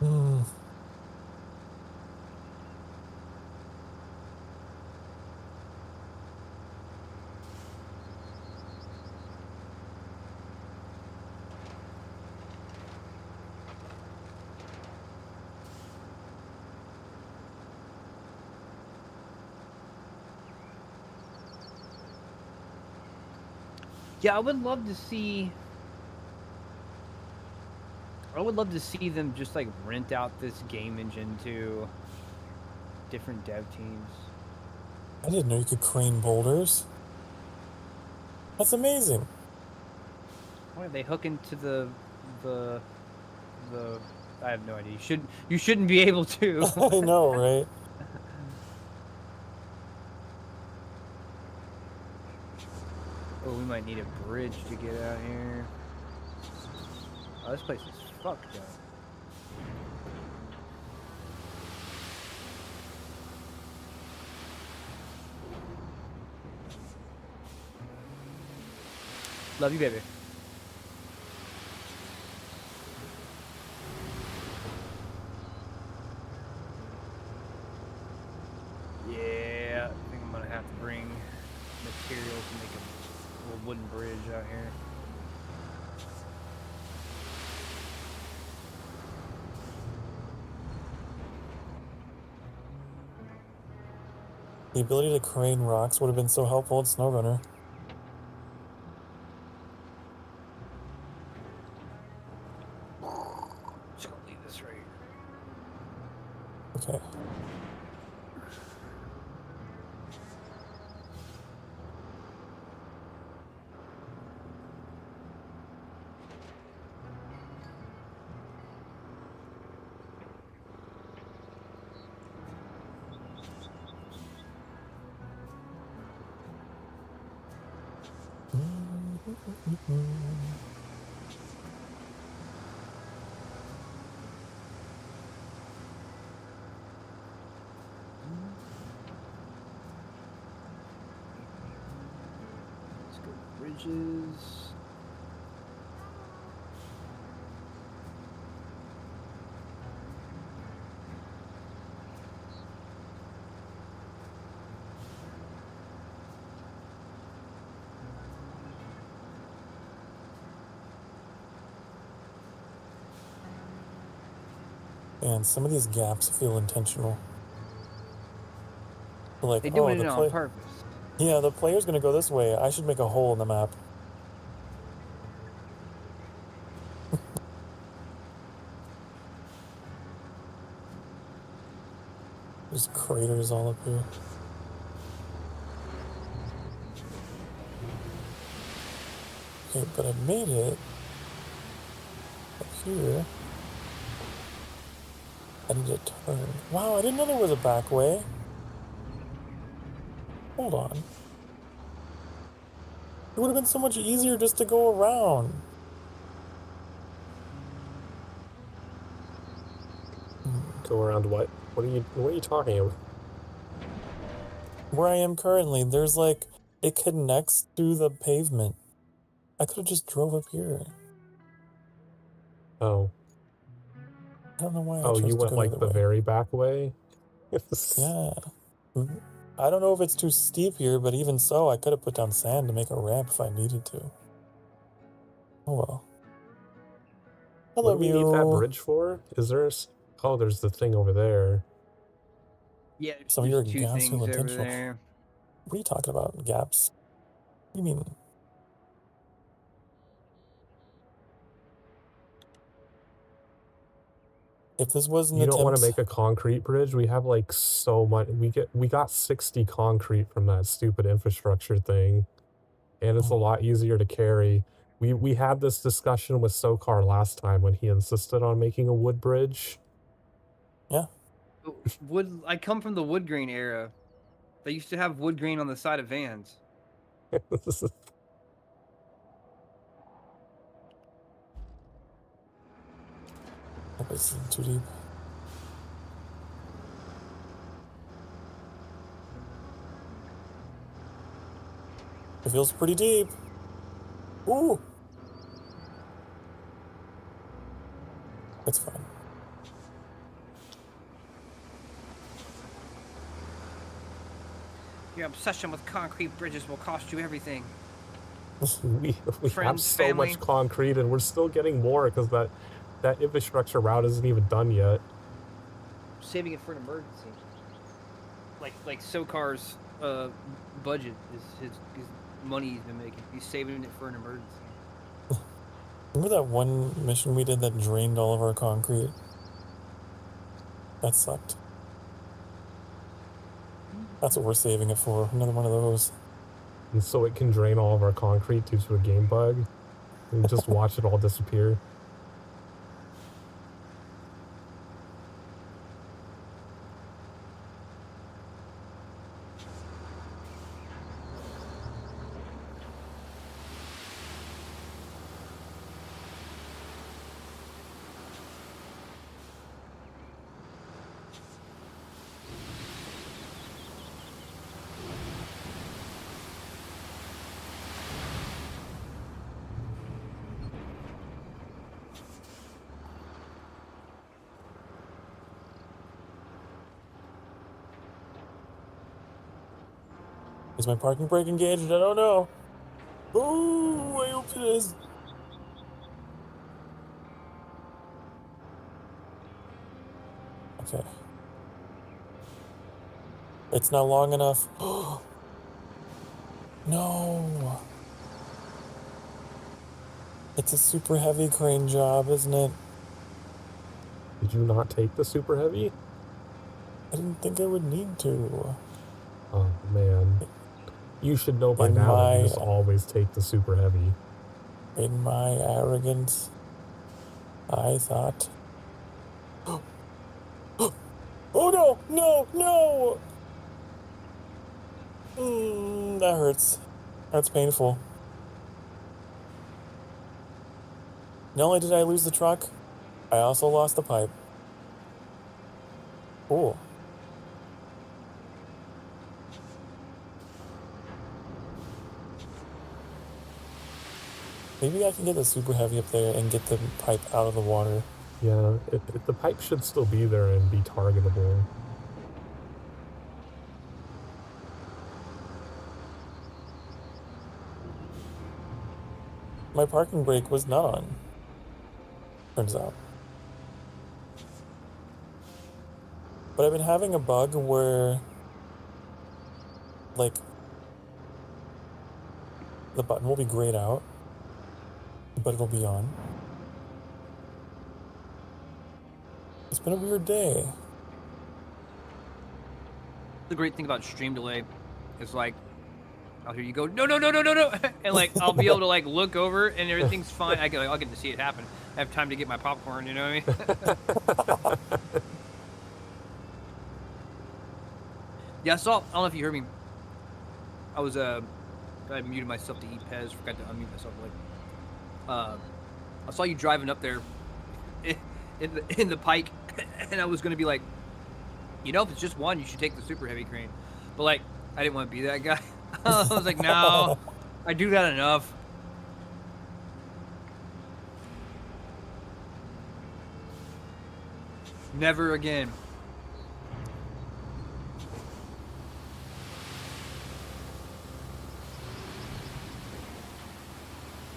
Hmm. Yeah, I would love to see them just like rent out this game engine to different dev teams. I didn't know you could crane boulders. That's amazing. Why are they hook into the I have no idea. You shouldn't be able to. I know, right? Oh, we might need a bridge to get out here. Oh, this place is fucked up. Love you, baby. Yeah, I think I'm gonna have to bring materials to make a little wooden bridge out here. The ability to crane rocks would have been so helpful in SnowRunner. Just gonna leave this right here. Okay. Let's go bridges. And some of these gaps feel intentional. Like, They oh, doing it on purpose. Yeah, the player's gonna go this way. I should make a hole in the map. There's craters all up here. Okay, but I made it up here. I need to turn. Wow, I didn't know there was a back way. Hold on. It would have been so much easier just to go around. Go around what? What are you talking about? Where I am currently, there's like, it connects to the pavement. I could have just drove up here. Oh. I don't know why I Oh, chose you to went go like the the other way. very back way? Yeah. I don't know if it's too steep here, but even so, I could have put down sand to make a ramp if I needed to. Oh well. I What love do we need that you. bridge for? Is there? Oh, there's the thing over there. Yeah, Some of there's your two gaps feel things over intentional. there. What are you talking about? Gaps? What do you mean? If this was an You don't want to attempt, make a concrete bridge? We have like so much. We got 60 concrete from that stupid infrastructure thing, and it's a lot easier to carry. We had this discussion with Sokar last time when he insisted on making a wood bridge. yeah. Wood. I come from the wood grain era. They used to have wood grain on the side of vans. This is- Hope this isn't too deep. It feels pretty deep. Ooh. It's fine. Your obsession with concrete bridges will cost you everything. we have Friends, so family. much concrete, and we're still getting more because that infrastructure route isn't even done yet. Saving it for an emergency. Like Sokar's budget is his money he's been making. He's saving it for an emergency. Remember that one mission we did that drained all of our concrete? That sucked. That's what we're saving it for. Another one of those. And so it can drain all of our concrete due to a game bug. And just watch it all disappear. Is my parking brake engaged? I don't know. Ooh, I hope it is. Okay. It's not long enough. No. It's a super heavy crane job, isn't it? Did you not take the super heavy? I didn't think I would need to. Oh man. You should know by In now that you my- just always take the super heavy. In my arrogance, I thought. Oh no! No! No! That hurts. That's painful. Not only did I lose the truck, I also lost the pipe. Cool. Maybe I can get the super heavy up there and get the pipe out of the water. Yeah, the pipe should still be there and be targetable. My parking brake was not on. Turns out. But I've been having a bug where, like, the button will be grayed out, but it'll be on. It's been a weird day. The great thing about stream delay is like, I'll hear you go, no, no, no, no, no, no, and like I'll be able to like look over and everything's fine. I'll get to see it happen. I have time to get my popcorn. You know what I mean? Yeah, I saw. I don't know if you heard me. I was I muted myself to eat Pez. Forgot to unmute myself. I saw you driving up there in the Pike, and I was gonna be like, you know, if it's just one, you should take the super heavy crane. But like, I didn't want to be that guy. I was like, no, I do that enough. Never again.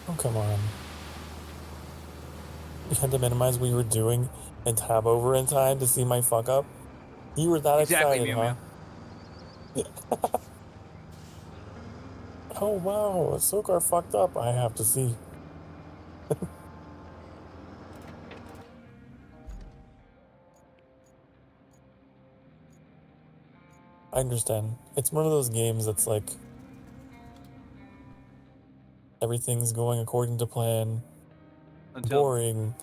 Oh, come on. you had to minimize what you were doing and tab over in time to see my fuck up. You were that Exactly, excited, meow, huh? Oh wow, Sokar fucked up. I have to see. I understand. It's one of those games that's like everything's going according to plan. Until Boring.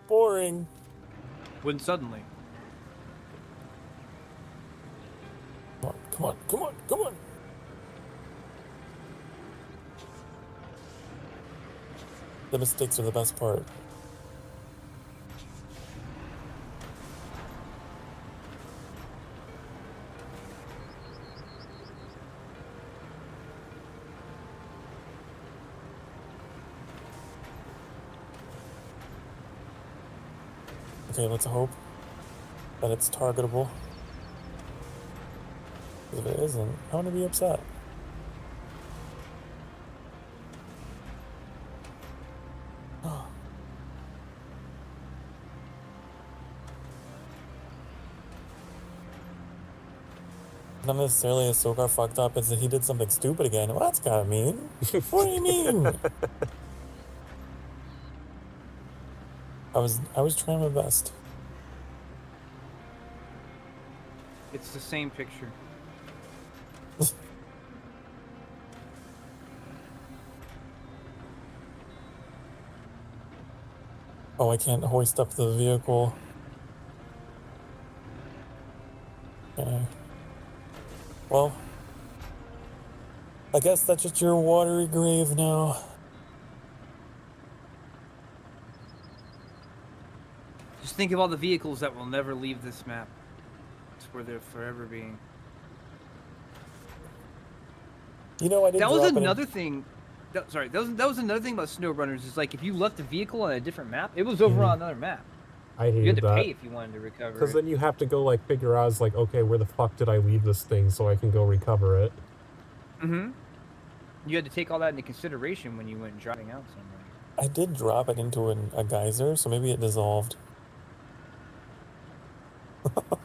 Boring. when suddenly. Come on, come on, come on, come on. The mistakes are the best part. Okay, let's hope that it's targetable. If it isn't, I'm gonna be upset. Not necessarily a Sokar fucked up, it's that he did something stupid again. Well, that's gotta mean. What do you mean? I was trying my best. It's the same picture. Oh, I can't hoist up the vehicle. Okay. Well, I guess that's just your watery grave now. Just think of all the vehicles that will never leave this map. It's where they're forever being. You know, I did That was drop it in- another thing. Sorry, that was another thing about SnowRunners. Is like if you left a vehicle on a different map, it was over on another map. I You had hated to that. pay if you wanted to recover Because it. then you have to go, like, figure out, it's like, okay, where the fuck did I leave this thing so I can go recover it? Mm-hmm. You had to take all that into consideration when you went driving out somewhere. I did drop it into a geyser, so maybe it dissolved. But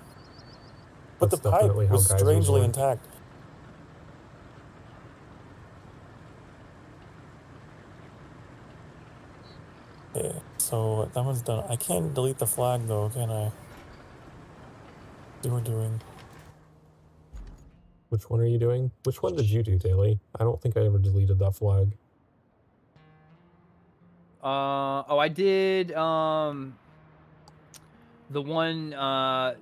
That's the pipe definitely how was geysers strangely work. intact. Okay, so that one's done. I can't delete the flag though, can I? See what we're doing. Which one are you doing? Which one did you do, Daily? I don't think I ever deleted that flag. Oh, I did. The one, the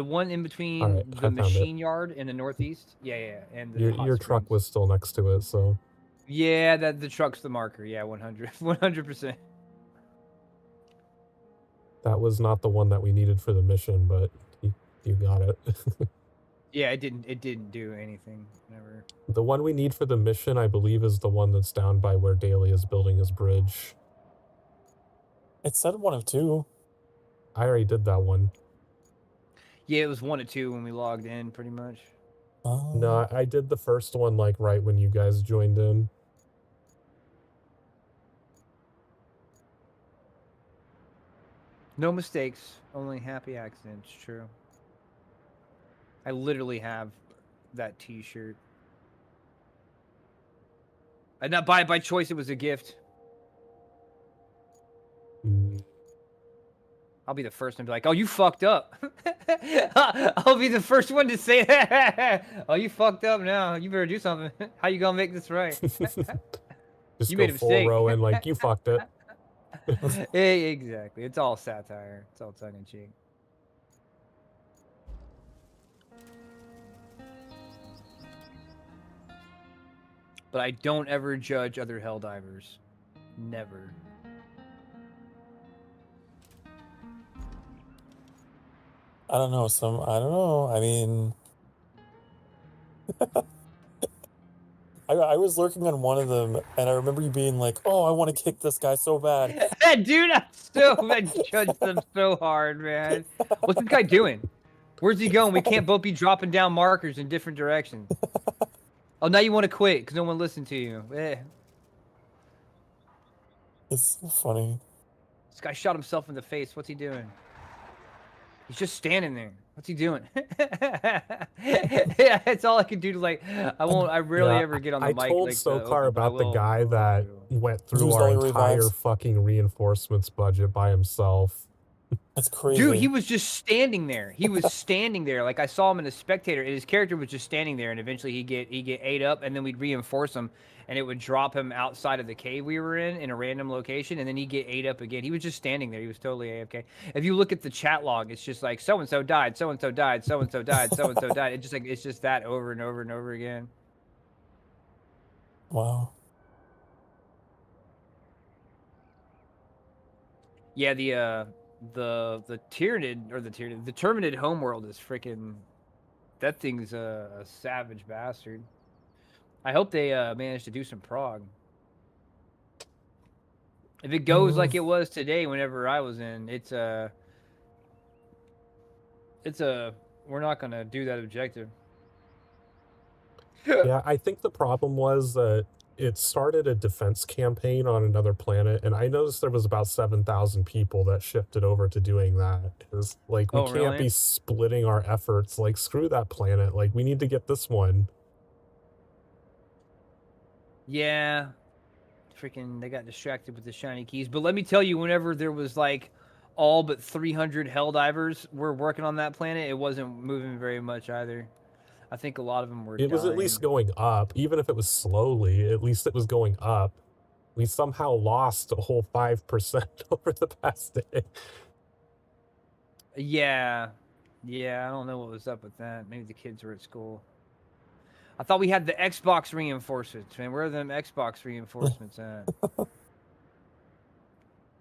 one in between Alright, I the found it. machine yard in the northeast. Yeah, and the hot Your truck springs. was still next to it, so... Yeah, that the truck's the marker. Yeah, 100%. That was not the one that we needed for the mission, but you got it. Yeah, it didn't do anything. Never. The one we need for the mission, I believe, is the one that's down by where Daly is building his bridge. It said one of two. I already did that one. Yeah, it was 1 or 2 when we logged in, pretty much. No, I did the first one, like, right when you guys joined in. No mistakes, only happy accidents. True. I literally have that T-shirt. And not by choice. It was a gift. I'll be the first one to be like, "Oh, you fucked up." I'll be the first one to say that. "Oh, you fucked up now. You better do something. How you gonna make this right?" Just You go made a full mistake. row in, like, you fucked it. Hey, exactly. It's all satire. It's all tongue in cheek. But I don't ever judge other Helldivers. Never. I don't know. I don't know. I mean, I was lurking on one of them, and I remember you being like, "Oh, I want to kick this guy so bad." Dude, I judge them so hard, man. What's this guy doing? Where's he going? We can't both be dropping down markers in different directions. Oh, now you want to quit because no one listened to you. Eh. It's so funny. This guy shot himself in the face. What's he doing? He's just standing there. What's he doing? Yeah, it's all I can do to like. I rarely Yeah, ever get on the I mic. told Like Sokar about the guy that went through Used our all your entire revives. fucking reinforcements budget by himself. That's crazy. Dude, he was just standing there. He was standing there. Like I saw him in a spectator, and his character was just standing there. And eventually, he get ate up, and then we'd reinforce him, and it would drop him outside of the cave we were in a random location, and then he'd get ate up again. He was just standing there. He was totally AFK. If you look at the chat log, it's just like so and so died, so and so died, so and so died, so and so died. It's just like it's just that over and over and over again. Wow. Yeah, the Tyranid or the Terminid homeworld is freaking. That thing's a savage bastard. I hope they manage to do some prog. If it goes like it was today, whenever I was in, it's a. We're not gonna do that objective. Yeah, I think the problem was that it started a defense campaign on another planet, and I noticed there was about 7,000 people that shifted over to doing that. It's like, we Oh, can't really? be splitting our efforts. Like, screw that planet. Like, we need to get this one. Yeah. Freaking, they got distracted with the shiny keys. But let me tell you, whenever there was like all but 300 Helldivers were working on that planet, it wasn't moving very much either. I think a lot of them were It was at least dying. going up. Even if it was slowly, at least it was going up. We somehow lost a whole 5% over the past day. Yeah. Yeah, I don't know what was up with that. Maybe the kids were at school. I thought we had the Xbox reinforcements, man. Where are them Xbox reinforcements at?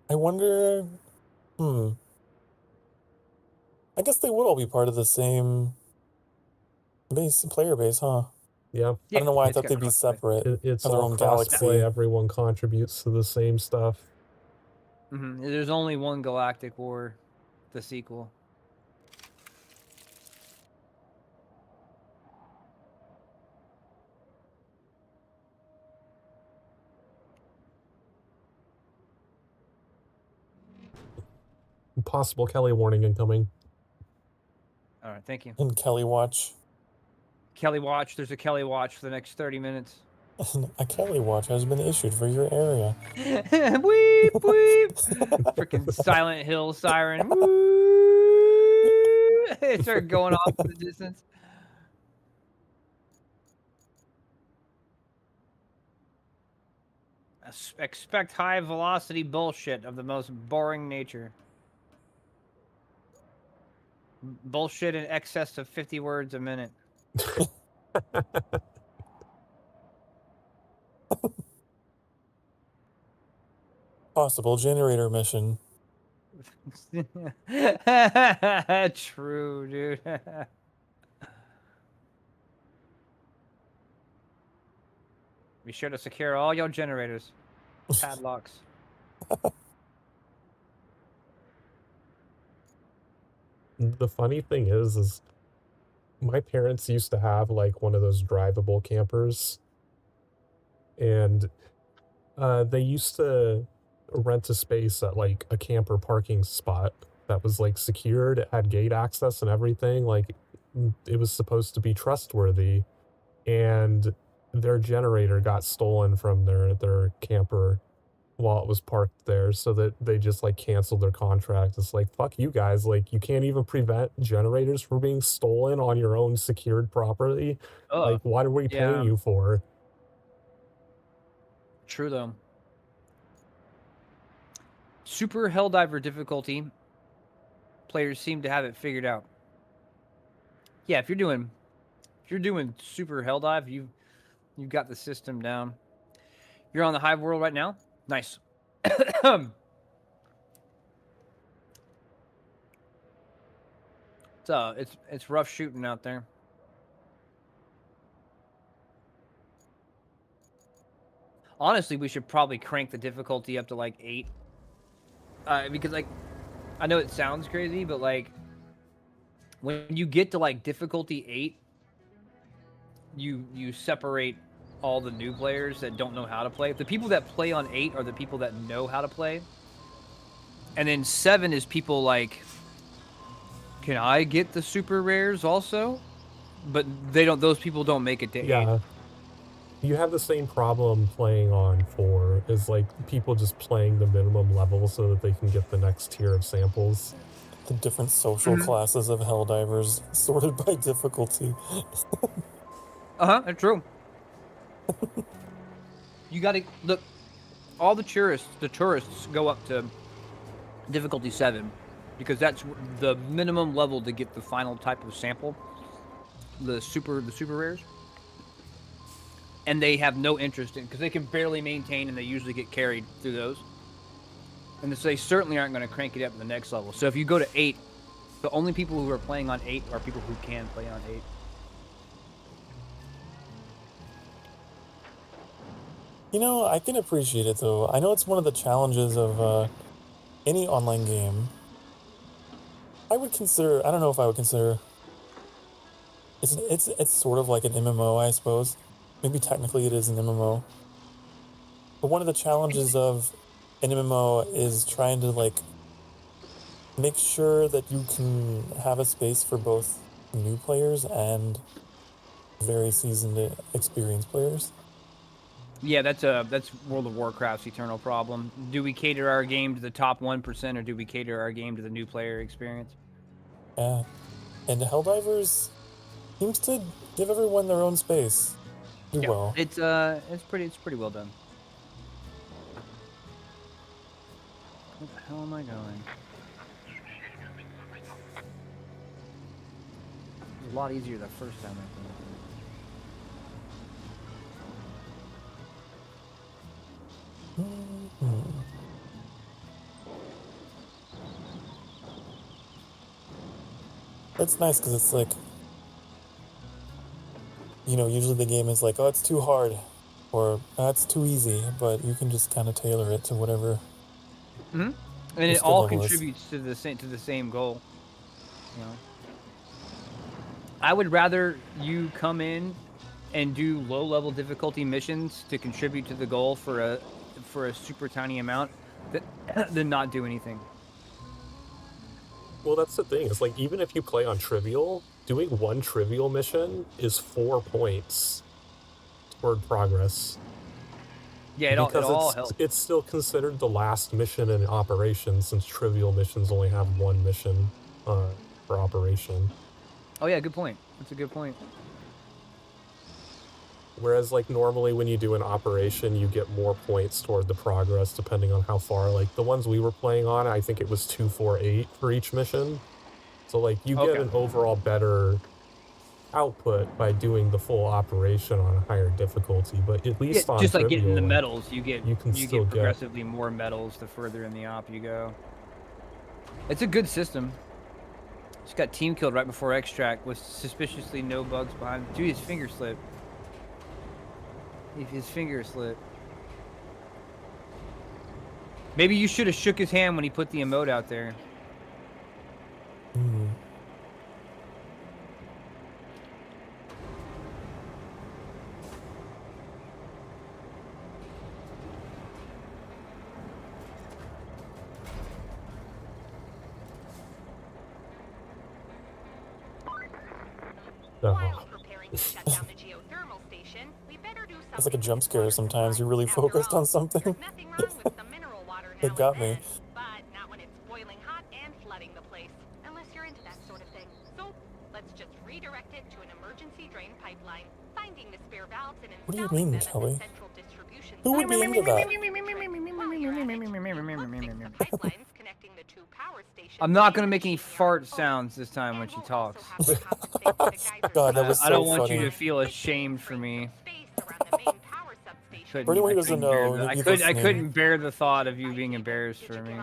I wonder. I guess they would all be part of the same player base, huh? Yeah. I don't know why I it's thought got they'd be crossplay. separate. It's of their all own crossplay. galaxy. Everyone contributes to the same stuff. There's only one Galactic War, the sequel. Possible Kelly warning incoming. All right, thank you. And Kelly Watch. Kelly Watch. There's a Kelly Watch for the next 30 minutes. A Kelly Watch has been issued for your area. Weep, weep. Freaking Silent Hill siren. Woo! It started going off in the distance. Expect high velocity bullshit of the most boring nature. Bullshit in excess of 50 words a minute. Possible generator mission. True, dude. Be sure to secure all your generators. Padlocks. The funny thing is my parents used to have like one of those drivable campers, and they used to rent a space at like a camper parking spot that was like secured. It had gate access and everything. Like, it was supposed to be trustworthy, and their generator got stolen from their camper while it was parked there, so that they just like canceled their contract. It's like, fuck you guys, like, you can't even prevent generators from being stolen on your own secured property. Like, what are we paying you for? True though. Super Helldiver difficulty. Players seem to have it figured out. Yeah, if you're doing Super Helldive, you've got the system down. You're on the Hive world right now? Nice. It's rough shooting out there. Honestly, we should probably crank the difficulty up to like 8. Because like, I know it sounds crazy, but like, when you get to like difficulty 8, you separate all the new players that don't know how to play. The people that play on 8 are the people that know how to play. And then 7 is people like, can I get the super rares also? But they don't. Those people don't make it to 8. Yeah. You have the same problem playing on 4 is like people just playing the minimum level so that they can get the next tier of samples. The different social classes of Helldivers sorted by difficulty. That's true. You gotta look. All the tourists go up to difficulty 7 because that's the minimum level to get the final type of sample, the super rares. And they have no interest in because they can barely maintain and they usually get carried through those. And they certainly aren't going to crank it up to the next level. So if you go to 8, the only people who are playing on 8 are people who can play on 8. You know, I can appreciate it though. I know it's one of the challenges of any online game. I don't know if I would consider it's sort of like an MMO, I suppose. Maybe technically it is an MMO. But one of the challenges of an MMO is trying to like make sure that you can have a space for both new players and very seasoned, experienced players. Yeah, that's World of Warcraft's eternal problem. Do we cater our game to the top 1% or do we cater our game to the new player experience? Yeah. And Helldivers seems to give everyone their own space. Do well. It's pretty well done. Where the hell am I going? It was a lot easier the first time, I think. It's nice because it's like, you know, usually the game is like, oh, it's too hard, or it's too easy, but you can just kind of tailor it to whatever. And it all contributes to the same goal. You know, I would rather you come in and do low-level difficulty missions to contribute to the goal for a super tiny amount than not do anything. Well, that's the thing. It's like, even if you play on trivial, doing one trivial mission is 4 points toward progress. Yeah, it all helps. It's still considered the last mission in operation since trivial missions only have one mission for operation. Oh yeah, good point. That's a good point. Whereas, like, normally when you do an operation, you get more points toward the progress depending on how far. Like, the ones we were playing on, I think it was 2, 4, 8 for each mission. So, like, you get an overall better output by doing the full operation on a higher difficulty. But at least on just like trivial, getting the medals, you get progressively get more medals the further in the op you go. It's a good system. Just got team killed right before extract with suspiciously no bugs behind. Dude, his finger slipped. His finger slipped. Maybe you should have shook his hand when he put the emote out there. While preparing to shut down the geothermal station, we better do something. It's like a jump scare sometimes. You're really focused on something. There's nothing wrong with some mineral water now It got and me. then, but not when it's boiling hot and flooding the place, unless you're into that sort of thing. So let's just redirect it to an emergency drain pipeline, finding the spare valves and What do you installing mean, them Kelly? at the central distribution Who would be into that? pipelines connecting the two power stations. I'm not gonna make any fart sounds this time when she talks. God, that was so I don't want funny. you to feel ashamed for me. For anyone who doesn't know, I if you're listening, couldn't bear the thought of you being embarrassed for me.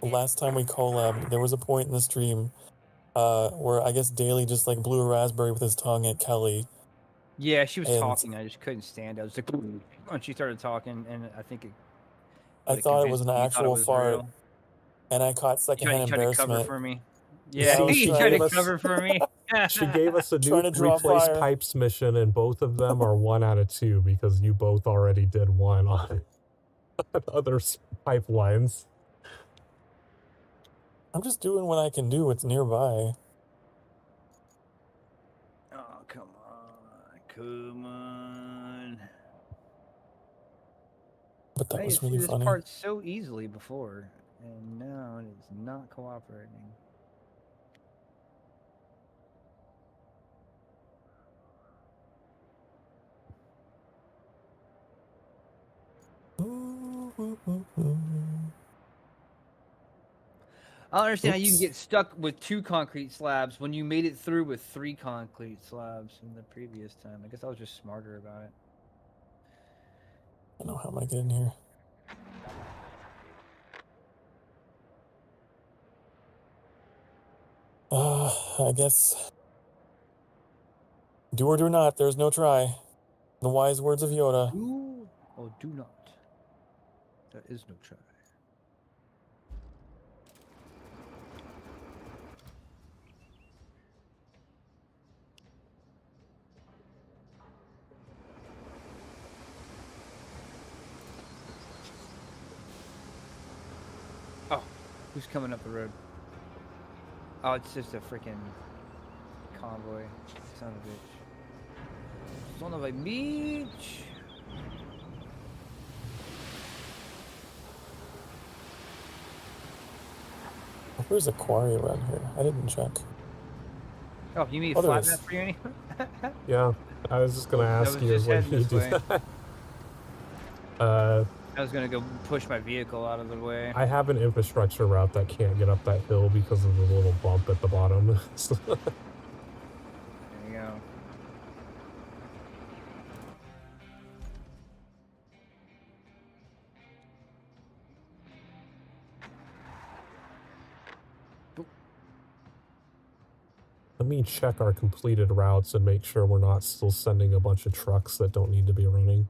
last time we collabed, there was a point in the stream where I guess Daly just like blew a raspberry with his tongue at Kelly. Yeah, she was And- talking. I just couldn't stand it. I was like, when she started talking, and I think it. I thought it was an actual fart, and I caught He secondhand tried to cover embarrassment. for me. Yeah, Yeah, I was he trying tried to to let's- cover for me. She gave us a Trying new to draw replace fire. pipes mission, and both of them are 1 out of 2 because you both already did one on other pipelines. I'm just doing what I can do. It's nearby. Oh, come on. Come on. But that I used was to really do this funny. part so easily before, and now it is not cooperating. I don't understand how you can Oops. get stuck with 2 concrete slabs when you made it through with 3 concrete slabs in the previous time. I guess I was just smarter about it. I know how am I getting here. I guess do or do not. There's no try. The wise words of Yoda. Do or do not. There is no try. Oh, who's coming up the road? Oh, it's just a freaking convoy. Son of a bitch. Son of a bitch. Where's a quarry around here? I didn't check. Oh, you need Oh, there flat is. map for you? Yeah, I was just gonna I ask was you just when heading you this do way. that. I was gonna go push my vehicle out of the way. I have an infrastructure route that can't get up that hill because of the little bump at the bottom. So- There you go. Let me check our completed routes and make sure we're not still sending a bunch of trucks that don't need to be running.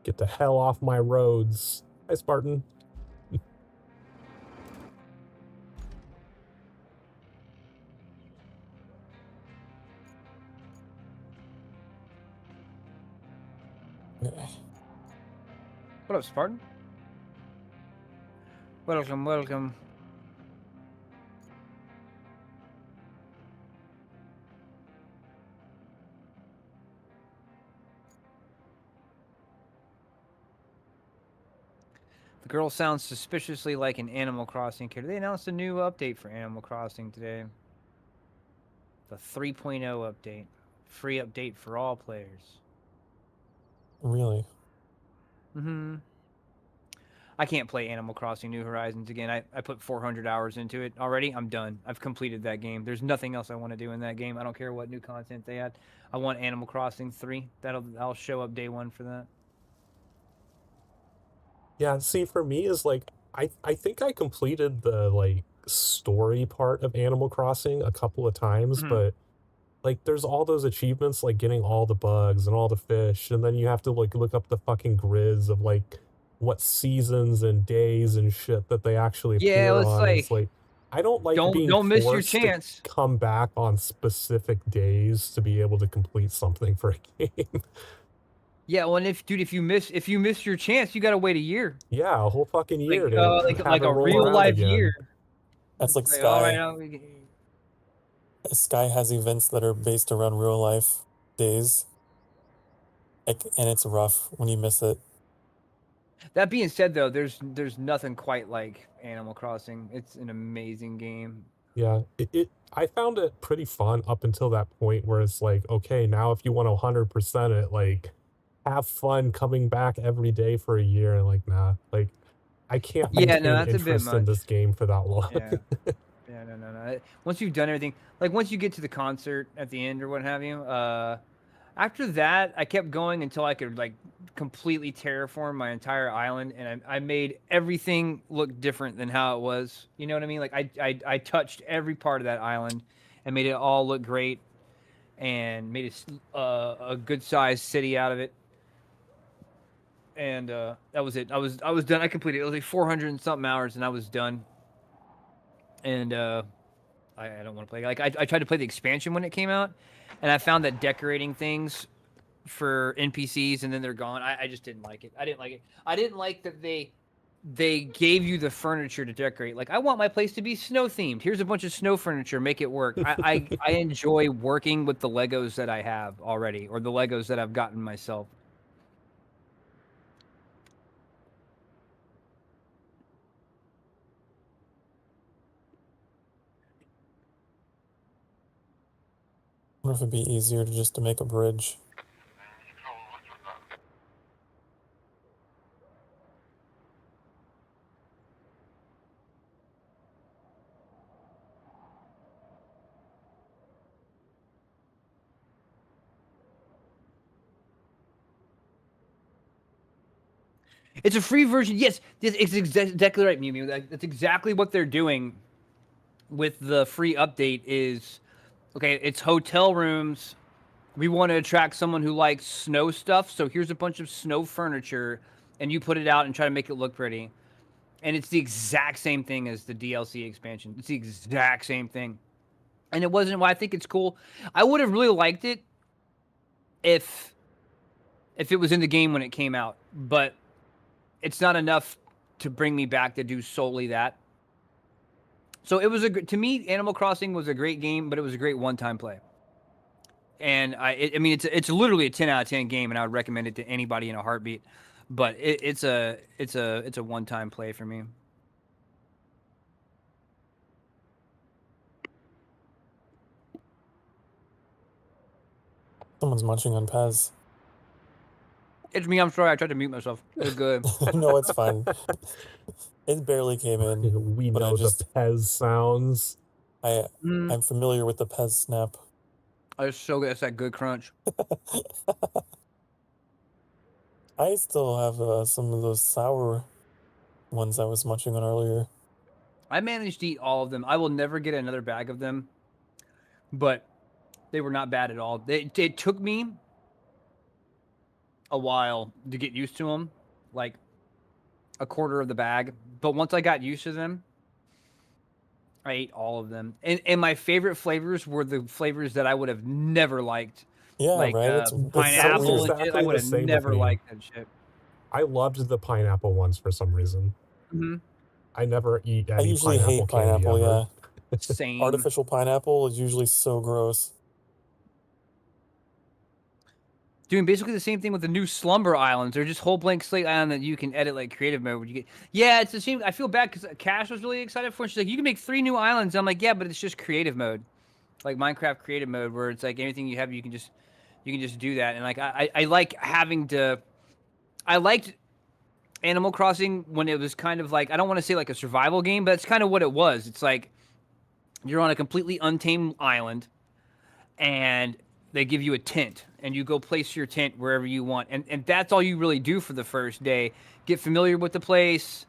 Get the hell off my roads. Hi, Spartan. Okay. What up, Spartan? Welcome, welcome. The girl sounds suspiciously like an Animal Crossing character. They announced a new update for Animal Crossing today. The 3.0 update. Free update for all players. Really? Mm-hmm. I can't play Animal Crossing New Horizons again. I put 400 hours into it already. I'm done. I've completed that game. There's nothing else I want to do in that game. I don't care what new content they add. I want Animal Crossing 3. I'll show up day 1 for that. Yeah, see, for me is like, I think I completed the, like, story part of Animal Crossing a couple of times, Mhm. but, like, there's all those achievements, like getting all the bugs and all the fish, and then you have to, like, look up the fucking grids of, like, what seasons and days and shit that they actually Yeah, appear it's on. It's like like, I don't like being don't miss your forced to chance. come back on specific days to be able to complete something for a game. Yeah, well, and if you miss your chance, you gotta wait a year. Yeah, a whole fucking Like year to have like it a roll real around life again. year. That's like Like, all right, Sky. Sky has events that are based around real life days. Like, and it's rough when you miss it. That being said, though, there's nothing quite like Animal Crossing. It's an amazing game. Yeah, I found it pretty fun up until that point where it's like, okay, now if you want to 100% it, like, have fun coming back every day for a year, and like, nah, like, I can't Yeah, no, maintain that's a bit interest in much. this game for that long. Yeah. Yeah, no. Once you've done everything, like once you get to the concert at the end or what have you, after that, I kept going until I could like completely terraform my entire island, and I made everything look different than how it was. You know what I mean? Like I touched every part of that island and made it all look great, and made a good sized city out of it. And that was it. I was done. I completed it. It was like 400 and something hours, and I was done. and I don't want to play. Like I tried to play the expansion when it came out, and I found that decorating things for NPCs and then they're gone. I just didn't like it. I didn't like it. I didn't like that they gave you the furniture to decorate. Like, I want my place to be snow themed. Here's a bunch of snow furniture. Make it work. I enjoy working with the Legos that I have already, or the Legos that I've gotten myself. I wonder if it'd be easier to make a bridge. It's a free version. Yes, it's exactly right, Mew Mew. That's exactly what they're doing with the free update is, okay, it's hotel rooms. We want to attract someone who likes snow stuff, so here's a bunch of snow furniture, and you put it out and try to make it look pretty. And it's the exact same thing as the DLC expansion. It's the exact same thing. And it wasn't why I think it's cool. I would have really liked it if it was in the game when it came out, but it's not enough to bring me back to do solely that. So it was to me, Animal Crossing was a great game, but it was a great one-time play. And I mean, it's literally a 10 out of 10 game, and I would recommend it to anybody in a heartbeat. But it's a one-time play for me. Someone's munching on Pez. It's me. I'm sorry. I tried to mute myself. It's good. No, it's fine. It barely came in. We but know the Pez sounds. I'm familiar with the Pez snap. It's so good. It's that good crunch. I still have some of those sour ones I was munching on earlier. I managed to eat all of them. I will never get another bag of them, but they were not bad at all. It took me a while to get used to them, like a quarter of the bag. But once I got used to them, I ate all of them. And my favorite flavors were the flavors that I would have never liked. Yeah, like, right. It's pineapple. Exactly I would have never liked that shit. I loved the pineapple ones for some reason. Mm-hmm. I never eat any I usually hate pineapple, yeah. Same. Artificial pineapple is usually so gross. Doing basically the same thing with the new Slumber Islands. They're just whole blank slate island that you can edit like creative mode. Where you get, yeah, it's the same. I feel bad because Cash was really excited for it. She's like, you can make 3 new islands. I'm like, yeah, but it's just creative mode, like Minecraft creative mode, where it's like anything you have, you can just do that. And like I like having to. I liked Animal Crossing when it was kind of like, I don't want to say like a survival game, but it's kind of what it was. It's like you're on a completely untamed island, and they give you a tent, and you go place your tent wherever you want. And that's all you really do for the first day. Get familiar with the place,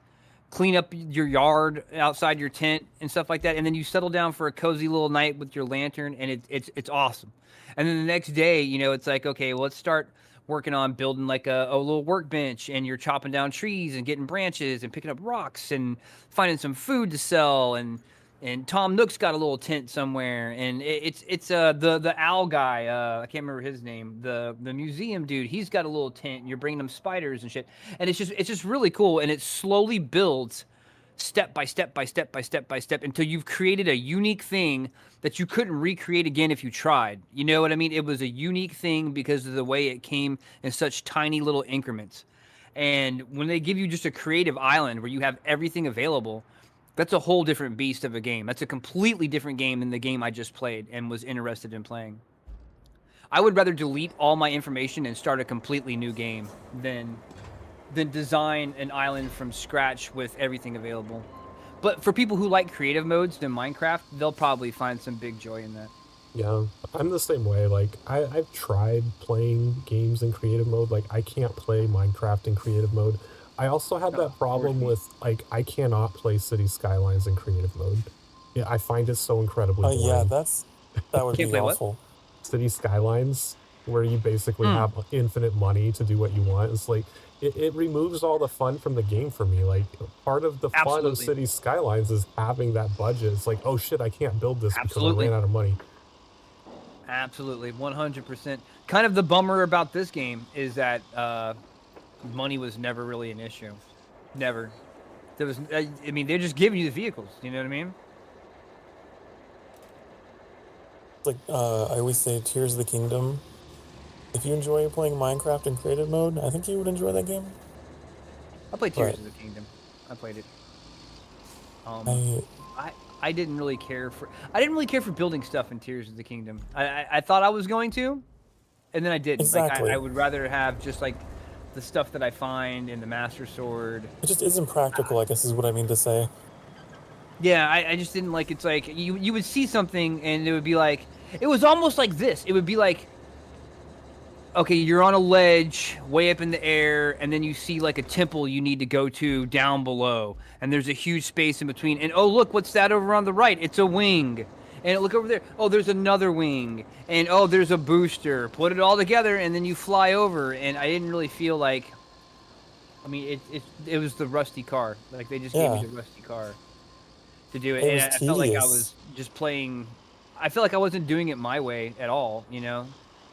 clean up your yard outside your tent and stuff like that. And then you settle down for a cozy little night with your lantern, and it's awesome. And then the next day, you know, it's like, okay, well, let's start working on building like a little workbench, and you're chopping down trees and getting branches and picking up rocks and finding some food to sell. And Tom Nook's got a little tent somewhere, and it's the owl guy. I can't remember his name. The museum dude. He's got a little tent. And you're bringing them spiders and shit, and it's just really cool. And it slowly builds, step by step by step by step by step, until you've created a unique thing that you couldn't recreate again if you tried. You know what I mean? It was a unique thing because of the way it came in such tiny little increments. And when they give you just a creative island where you have everything available, that's a whole different beast of a game. That's a completely different game than the game I just played and was interested in playing. I would rather delete all my information and start a completely new game than design an island from scratch with everything available. But for people who like creative modes in Minecraft, they'll probably find some big joy in that. Yeah, I'm the same way. Like, I've tried playing games in creative mode. Like, I can't play Minecraft in creative mode. I also had that problem with, like, I cannot play City Skylines in creative mode. Yeah, I find it so incredibly boring. Yeah, that would be awful. City Skylines, where you basically have infinite money to do what you want. It's like, it removes all the fun from the game for me. Like, part of the fun of Absolutely. Cities Skylines is having that budget. It's like, oh shit, I can't build this because I Absolutely. ran out of money. Absolutely, 100%. Kind of the bummer about this game is that money was never really an issue. Never. There was. I mean, they're just giving you the vehicles. You know what I mean? It's like I always say, Tears of the Kingdom. If you enjoy playing Minecraft in creative mode, I think you would enjoy that game. I played Tears Right. of the Kingdom. I played it. I I didn't really care for. I didn't really care for building stuff in Tears of the Kingdom. I thought I was going to, and then I didn't. Exactly. Like I would rather have just like the stuff that I find in the Master Sword. It just isn't practical, I guess is what I mean to say. Yeah, I just didn't like. It's like you would see something and it would be like it was almost like this. It would be like, okay, you're on a ledge way up in the air, and then you see like a temple you need to go to down below, and there's a huge space in between. And oh, look, what's that over on the right? It's a wing. And look over there. Oh, there's another wing. And oh, there's a booster. Put it all together, and then you fly over. And I didn't really feel like. I mean, it was the rusty car. Like they just gave me the rusty car to do it, It and was I felt like I tedious. was just playing. I felt like I wasn't doing it my way at all. You know.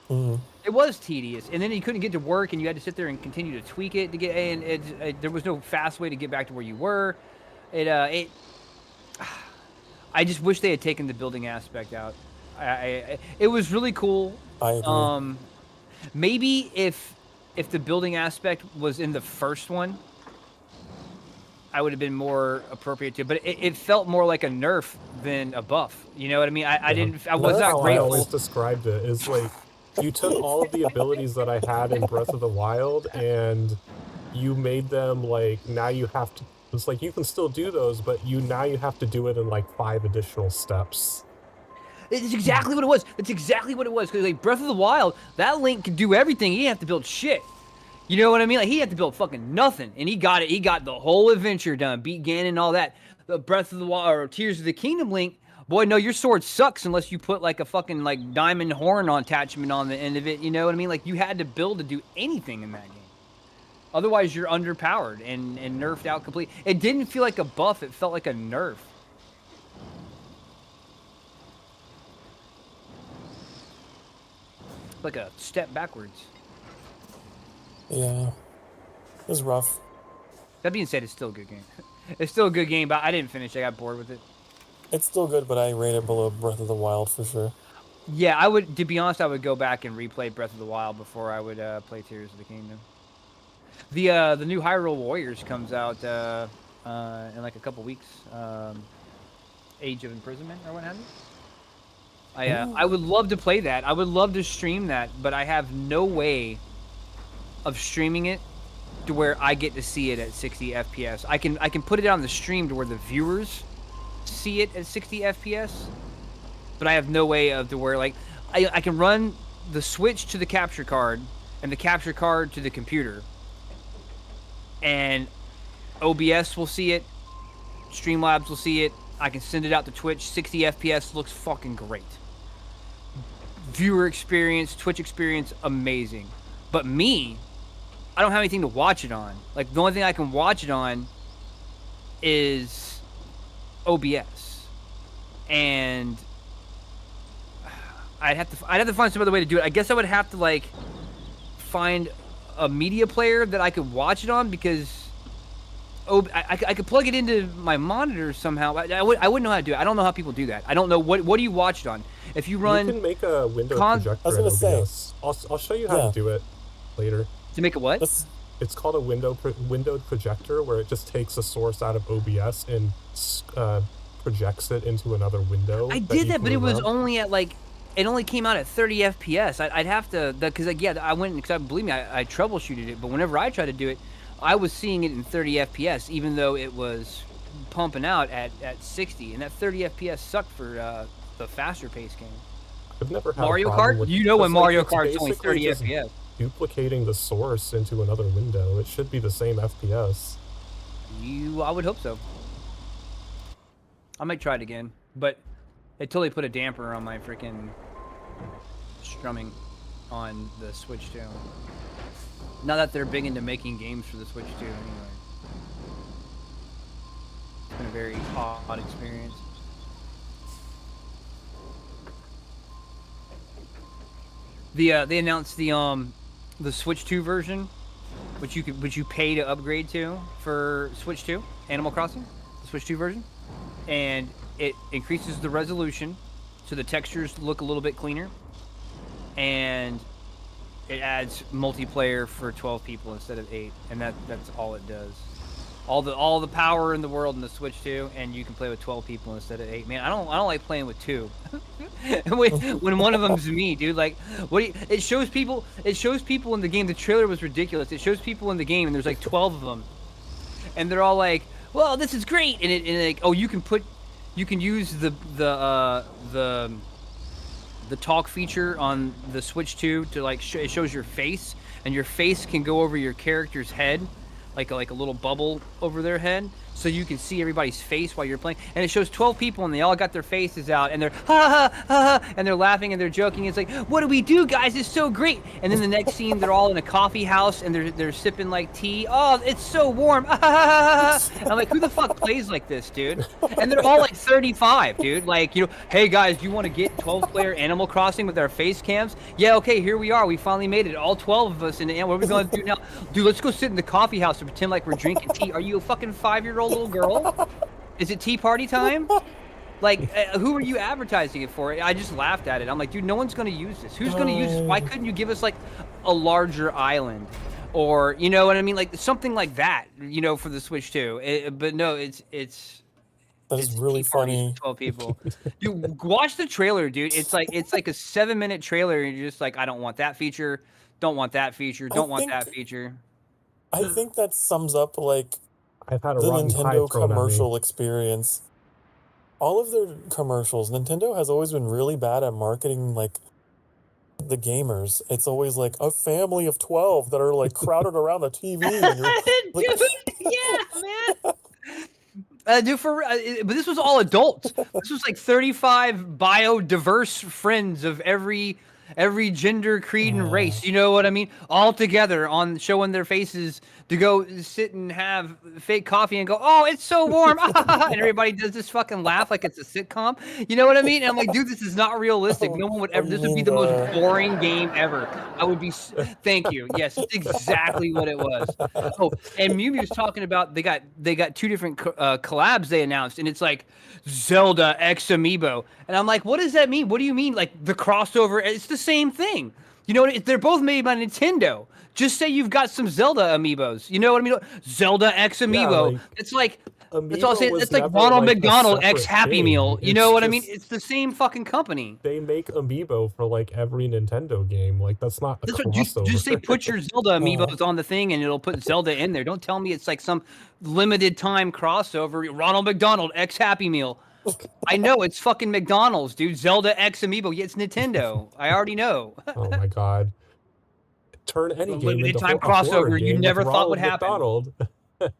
Mhm. It was tedious, and then you couldn't get to work, and you had to sit there and continue to tweak it to get. And there was no fast way to get back to where you were. It. I just wish they had taken the building aspect out. It was really cool. I agree. Maybe if the building aspect was in the first one, I would have been more appropriate to. But it felt more like a nerf than a buff. You know what I mean? I didn't. I was That's not how I grateful. always described it. Is like, you took all of the abilities that I had in Breath of the Wild and you made them like, now you have to. It's like you can still do those, but now you have to do it in like 5 additional steps. It's exactly what it was. That's exactly what it was. Because like Breath of the Wild, that Link could do everything. He didn't have to build shit. You know what I mean? Like he had to build fucking nothing, and he got it. He got the whole adventure done, beat Ganon and all that. The Breath of the Wild or Tears of the Kingdom Link, boy, no, your sword sucks unless you put like a fucking like diamond horn on attachment on the end of it. You know what I mean? Like you had to build to do anything in that game. Otherwise, you're underpowered and nerfed out completely. It didn't feel like a buff. It felt like a nerf. Like a step backwards. Yeah. It was rough. That being said, it's still a good game. It's still a good game, but I didn't finish. I got bored with it. It's still good, but I rate it below Breath of the Wild for sure. Yeah, I would. To be honest, I would go back and replay Breath of the Wild before I would play Tears of the Kingdom. The new Hyrule Warriors comes out in like a couple weeks. Age of Imprisonment or what have you. I would love to play that. I would love to stream that, but I have no way of streaming it to where I get to see it at 60 FPS. I can put it on the stream to where the viewers see it at 60 FPS, but I have no way of to where like I can run the Switch to the capture card and the capture card to the computer, and OBS will see it, Streamlabs will see it. I can send it out to Twitch. 60 FPS looks fucking great. Viewer experience, Twitch experience, amazing. But me, I don't have anything to watch it on. Like the only thing I can watch it on is OBS, and I'd have to find some other way to do it. I guess I would have to like find a media player that I could watch it on because I could plug it into my monitor somehow. I wouldn't know how to do it. I don't know how people do that. I don't know what do you watch it on? If you run You can make a window I projector was in gonna say. OBS. I'll show you how Yeah. to do it later. to make a what? It's called a windowed projector, where it just takes a source out of OBS and projects it into another window. I you did that, can but it move was around. only at like it only came out at 30 FPS. I'd have to because like yeah, I went because believe me, I troubleshooted it, but whenever I tried to do it, I was seeing it in 30 FPS, even though it was pumping out at 60, and that 30 FPS sucked for the faster paced game. I've never had Mario a problem Kart? with, You know when it's like, Mario it's Kart's only basically 30 just FPS. duplicating the source into another window. It should be the same FPS. I would hope so. I might try it again, but they totally put a damper on my freaking strumming on the Switch too. Not that they're big into making games for the Switch too. Anyway, it's been a very odd experience. They announced the Switch 2 version, which you pay to upgrade to for Switch 2, Animal Crossing, the Switch 2 version, and it increases the resolution, so the textures look a little bit cleaner, and it adds multiplayer for 12 people instead of 8, and that's all it does. All the power in the world in the Switch 2, and you can play with 12 people instead of 8. Man, I don't like playing with 2. when one of them's me, dude. Like, it shows people in the game. The trailer was ridiculous. It shows people in the game, and there's like 12 of them, and they're all like, "Well, this is great," and like, oh, you can use the talk feature on the Switch 2 to like it shows your face, and your face can go over your character's head, like a little bubble over their head, so you can see everybody's face while you're playing. And it shows 12 people, and they all got their faces out, and they're ha ha ha ha, and they're laughing and they're joking. It's like, what do we do, guys? It's so great. And then the next scene, they're all in a coffee house, and they're sipping like tea. Oh, it's so warm. I'm like, who the fuck plays like this, dude? And they're all like 35, dude. Like, you know, hey guys, do you want to get 12-player Animal Crossing with our face cams? Yeah, okay, here we are. We finally made it. All 12 of us. And what are we going to do now? Dude, let's go sit in the coffee house and pretend like we're drinking tea. Are you a fucking 5-year-old little girl? Is it tea party time? Like, who are you advertising it for? I just laughed at it. I'm like, dude, no one's going to use this. Who's going to use this? Why couldn't you give us like a larger island? Or, you know what I mean? Like something like that, you know, for the Switch 2. But no, it's That is really funny. 12 people. Dude, watch the trailer, dude. It's like a 7-minute trailer, and you're just like, I don't want that feature. Don't want that feature. Don't want that feature. I think that sums up like I've had a the rotten pie Nintendo thrown at me. commercial experience. All of their commercials, Nintendo has always been really bad at marketing like the gamers. It's always like a family of 12 that are like crowded around the TV. And you're, like, Dude, yeah, man. Dude, but this was all adults. This was like 35 biodiverse friends of every gender, creed, and race. You know what I mean? All together on showing their faces to go sit and have fake coffee and go, oh, it's so warm. And everybody does this fucking laugh like it's a sitcom. You know what I mean? And I'm like, dude, this is not realistic. No one would ever. This would be the most boring game ever. I would be. Thank you. Yes, it's exactly what it was. Oh, and Mew Mew's talking about they got 2 different collabs they announced, and it's like Zelda X Amiibo, and I'm like, what does that mean? What do you mean? Like the crossover? It's the same thing. You know what? They're both made by Nintendo. Just say you've got some Zelda amiibos. You know what I mean? Zelda X Amiibo. Yeah, like, it's like that's all I'm saying. It's like Ronald McDonald X Happy Meal. You know what I mean? It's the same fucking company. They make amiibo for like every Nintendo game. Like that's not a crossover. Just say put your Zelda amiibos on the thing and it'll put Zelda in there. Don't tell me it's like some limited time crossover. Ronald McDonald X Happy Meal. I know it's fucking McDonald's, dude. Zelda X Amiibo. Yeah, it's Nintendo. I already know. Oh my god. Turn any game limited into time a horror crossover game you never with thought would Ronald happen.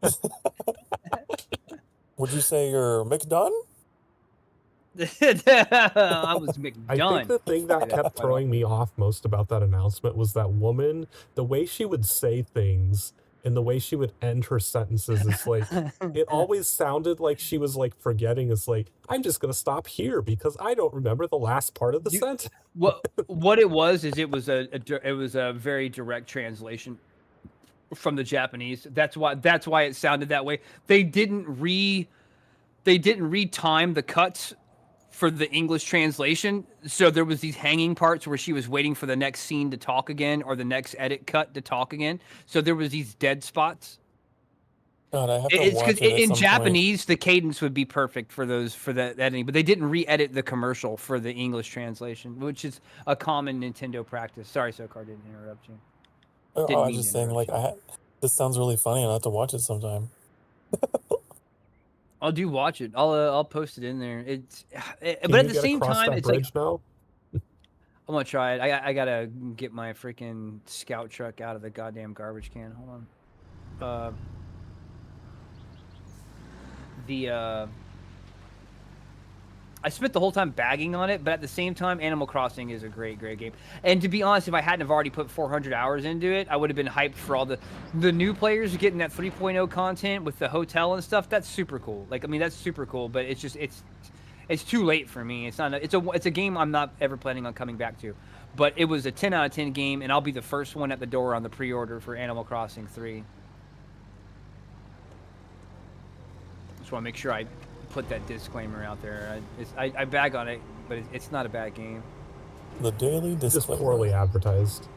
Would you say you're McDone? I was McDone. I think the thing that kept throwing me off most about that announcement was that woman, the way she would say things and the way she would end her sentences. It's like, it always sounded like she was like forgetting. It's like, I'm just going to stop here because I don't remember the last part of the sentence. What it was is it was a very direct translation from the Japanese. That's why it sounded that way. They didn't retime the cuts for the English translation, so there was these hanging parts where she was waiting for the next scene to talk again or the next edit cut to talk again. So there was these dead spots. God, I have to watch it in Japanese, the cadence would be perfect for that editing, but they didn't re-edit the commercial for the English translation, which is a common Nintendo practice. Sorry, Sokar, didn't interrupt you. I was just saying, like, this sounds really funny, and I have to watch it sometime. I'll watch it. I'll post it in there. But at the same time, it's like now? I'm gonna try it. I gotta get my freaking scout truck out of the goddamn garbage can. Hold on. I spent the whole time bagging on it, but at the same time, Animal Crossing is a great, great game. And to be honest, if I hadn't have already put 400 hours into it, I would have been hyped for all the new players getting that 3.0 content with the hotel and stuff. That's super cool. Like, I mean, that's super cool, but it's just it's too late for me. It's not. It's a game I'm not ever planning on coming back to. But it was a 10 out of 10 game, and I'll be the first one at the door on the pre-order for Animal Crossing 3. Just want to make sure I put that disclaimer out there. I bag on it, but it's not a bad game. The daily Just disclaimer. poorly advertised.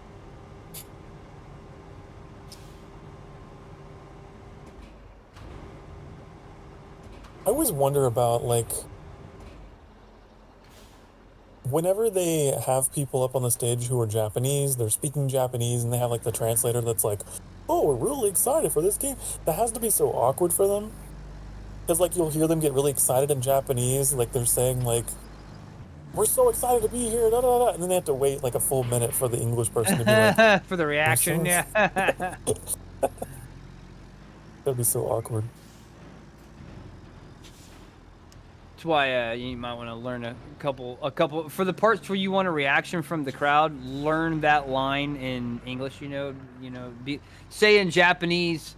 I always wonder about, like, whenever they have people up on the stage who are Japanese, they're speaking Japanese, and they have, like, the translator that's like, oh, we're really excited for this game. That has to be so awkward for them. Because, like, you'll hear them get really excited in Japanese, like, they're saying, like, we're so excited to be here, da da da, and then they have to wait, like, a full minute for the English person to be like, for the reaction, so yeah. that'd be so awkward. That's why you might want to learn a couple for the parts where you want a reaction from the crowd. Learn that line in English. Say in Japanese,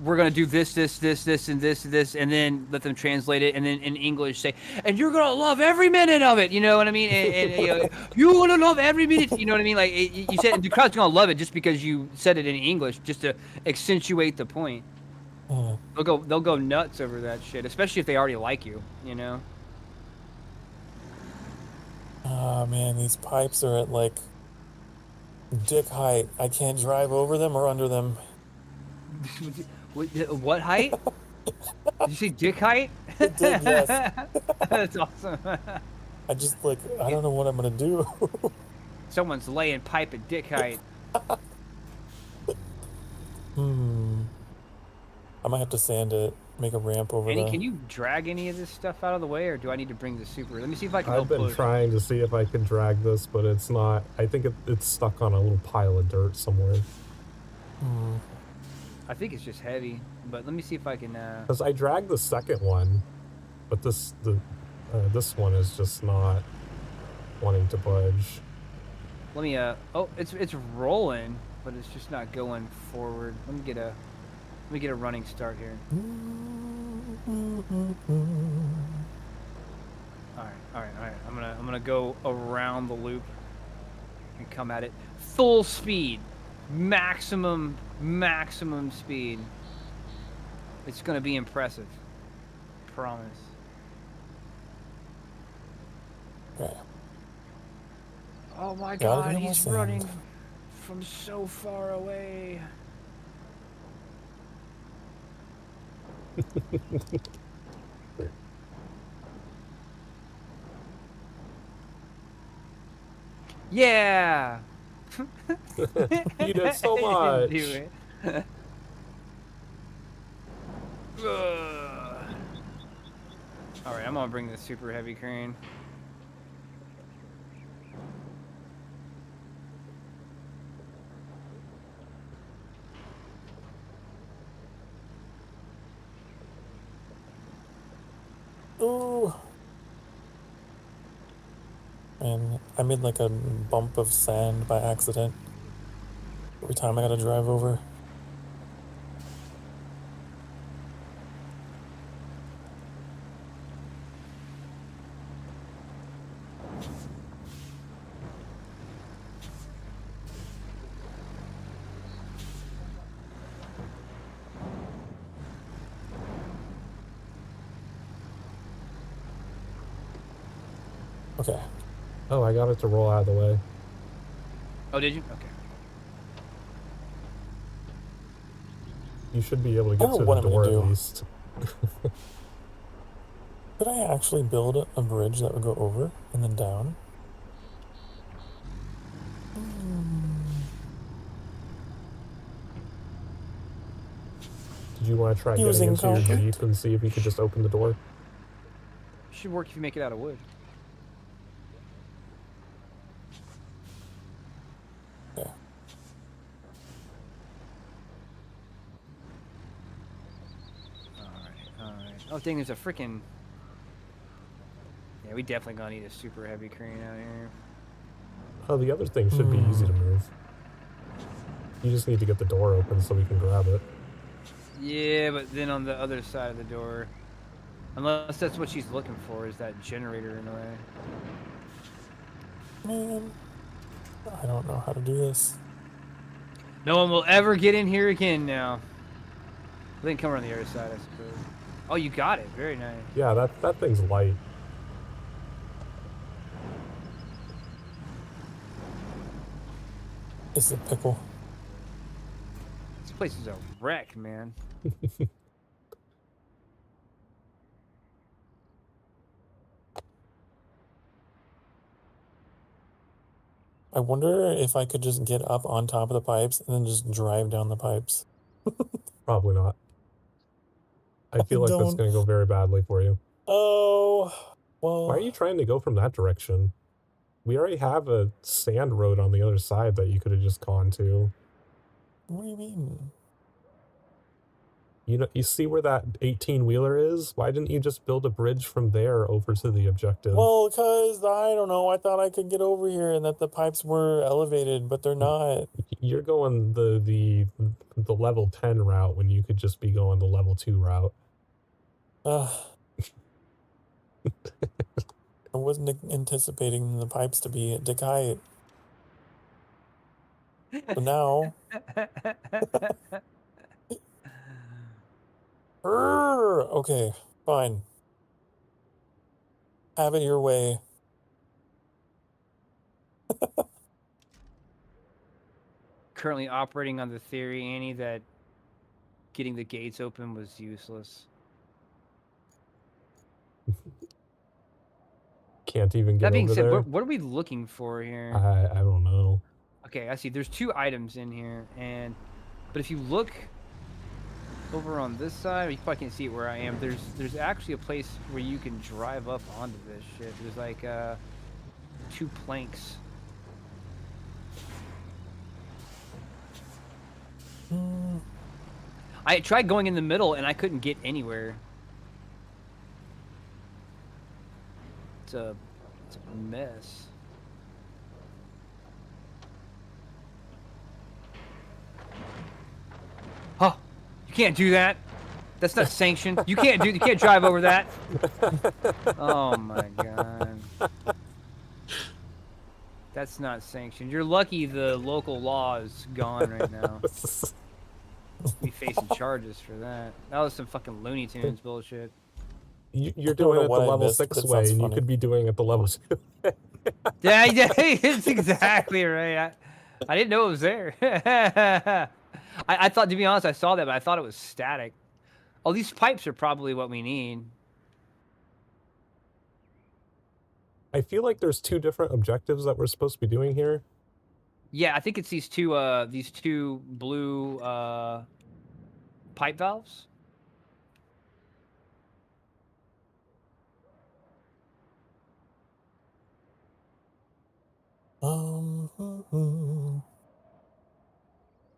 we're gonna do this, and this, and then let them translate it, and then in English say, and you're gonna love every minute of it. You know what I mean? And you wanna love every minute. You know what I mean? Like you said, and the crowd's gonna love it just because you said it in English, just to accentuate the point. They'll go nuts over that shit, especially if they already like you, Ah, man, these pipes are at, like, dick height. I can't drive over them or under them. What height? Did you say dick height? Dick, yes. That's awesome. I just, like, I don't know what I'm gonna do. Someone's laying pipe at dick height. I might have to sand it, make a ramp over there. Can you drag any of this stuff out of the way, or do I need to bring the super? Let me see if I can I've help been push. trying to see if I can drag this, but it's not. I think it's stuck on a little pile of dirt somewhere. I think it's just heavy, but let me see if I can. Because I dragged the second one, but this one is just not wanting to budge. Let me. Oh, it's rolling, but it's just not going forward. Let me get a running start here. All right. I'm gonna go around the loop and come at it full speed, maximum speed. It's gonna be impressive. Promise. Okay. Oh my Gotta God, get he's my running sand. from so far away. Yeah. You did so I much. didn't do it. All right, I'm gonna bring the super heavy crane. Ooh. And I made, like, a bump of sand by accident every time I gotta drive over. Okay. Oh, I got it to roll out of the way. Oh, did you? Okay. You should be able to I get don't to know what the I'm door gonna at do. least. Could I actually build a bridge that would go over and then down? Did you want to try getting Using into your concrete. Jeep and see if you could just open the door? Should work if you make it out of wood. Yeah. All right. Oh, dang! There's a freaking Yeah, we definitely gonna need a super heavy crane out here. Oh, the other thing should be easy to move. You just need to get the door open so we can grab it. Yeah, but then on the other side of the door, unless that's what she's looking for, is that generator in the way. Man, I don't know how to do this. No one will ever get in here again now. Then come around the other side, I suppose. Oh, you got it. Very nice. Yeah, that thing's light. It's a pickle. This place is a wreck, man. I wonder if I could just get up on top of the pipes and then just drive down the pipes. Probably not. I feel like that's don't. going to go very badly for you. Oh, well. Why are you trying to go from that direction? We already have a sand road on the other side that you could have just gone to. What do you mean? You know, you see where that 18-wheeler is? Why didn't you just build a bridge from there over to the objective? Well, because, I don't know, I thought I could get over here and that the pipes were elevated, but they're not. You're going the level 10 route when you could just be going the level 2 route. I wasn't anticipating the pipes to be decayed. But now... Okay, fine. Have it your way. Currently operating on the theory, Annie, that getting the gates open was useless. Can't even get That being over said, there. what are we looking for here? I don't know. Okay, I see. There's 2 items in here, but if you look over on this side, you probably can't see it where I am. There's actually a place where you can drive up onto this shit. There's like 2 planks. I tried going in the middle and I couldn't get anywhere. It's a mess. Oh, you can't do that. That's not sanctioned. You can't drive over that. Oh my god. That's not sanctioned. You're lucky the local law is gone right now. Be facing charges for that. That was some fucking Looney Tunes bullshit. You're doing it the what I level missed, 6 but it way, sounds and you funny. could be doing it the level 2. Yeah, it's exactly right. I didn't know it was there. I thought, to be honest, I saw that, but I thought it was static. Oh, these pipes are probably what we need. I feel like there's 2 different objectives that we're supposed to be doing here. Yeah, I think it's these two blue pipe valves.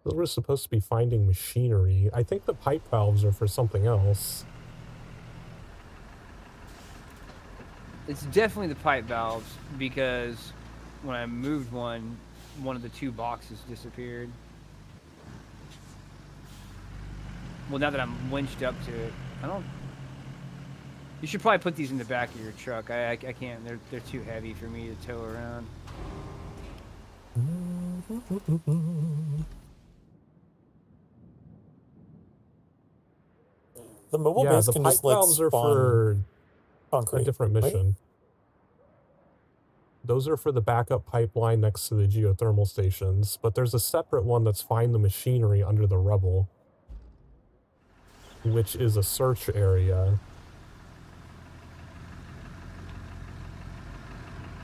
Those were supposed to be finding machinery. I think the pipe valves are for something else. It's definitely the pipe valves, because when I moved one of the 2 boxes disappeared. Well, now that I'm winched up to it, you should probably put these in the back of your truck. I can't. They're too heavy for me to tow around. The mobile base the can pipe just like valves are spawn for concrete, a different right? mission. Those are for the backup pipeline next to the geothermal stations, but there's a separate one that's find the machinery under the rubble, which is a search area.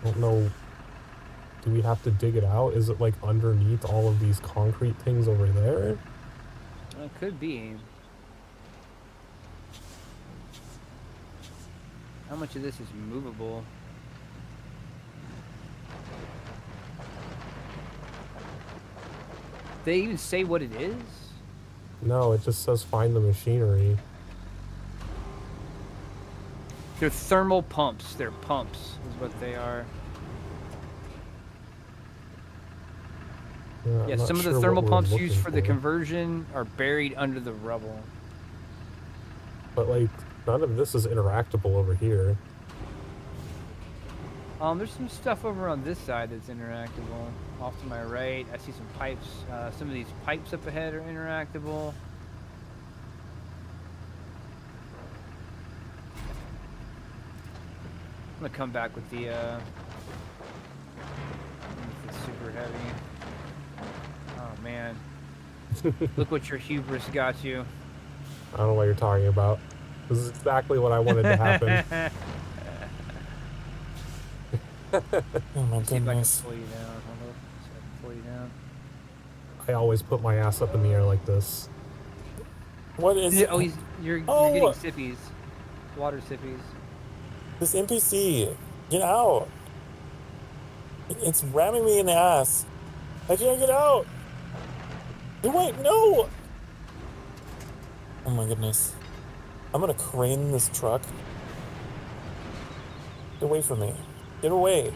I don't know. Do we have to dig it out? Is it like underneath all of these concrete things over there? It could be. How much of this is movable? They even say what it is? No, it just says find the machinery. They're thermal pumps. They're pumps, is what they are. I'm Yeah, not some of the sure what thermal we're pumps used looking for the conversion are buried under the rubble. But like, none of this is interactable over here. There's some stuff over on this side that's interactable. Off to my right, I see some pipes. Some of these pipes up ahead are interactable. I'm gonna come back with the super heavy. Oh man, look what your hubris got you. I don't know what you're talking about. This is exactly what I wanted to happen. Oh my See if I can goodness. pull you down. Hold up. See if I can pull you down. I always put my ass up in the air like this. What is Yeah, it? oh, you're Oh! getting sippies, water sippies. This NPC? Get out! It's ramming me in the ass. I can't get out! No, wait, no! Oh my goodness. I'm gonna crane this truck. Get away from me. Get away.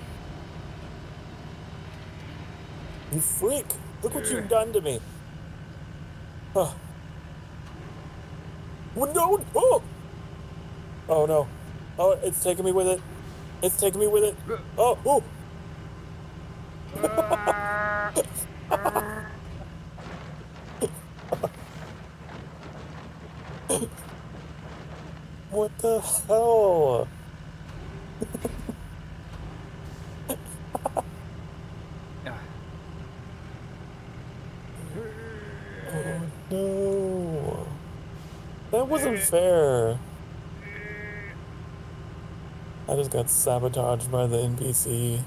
You freak! Look what you've done to me. Oh. What? No! Oh! Oh no. Oh, it's taking me with it. It's taking me with it. Oh! Oh! What the hell? Oh no. That wasn't fair. I just got sabotaged by the NPC.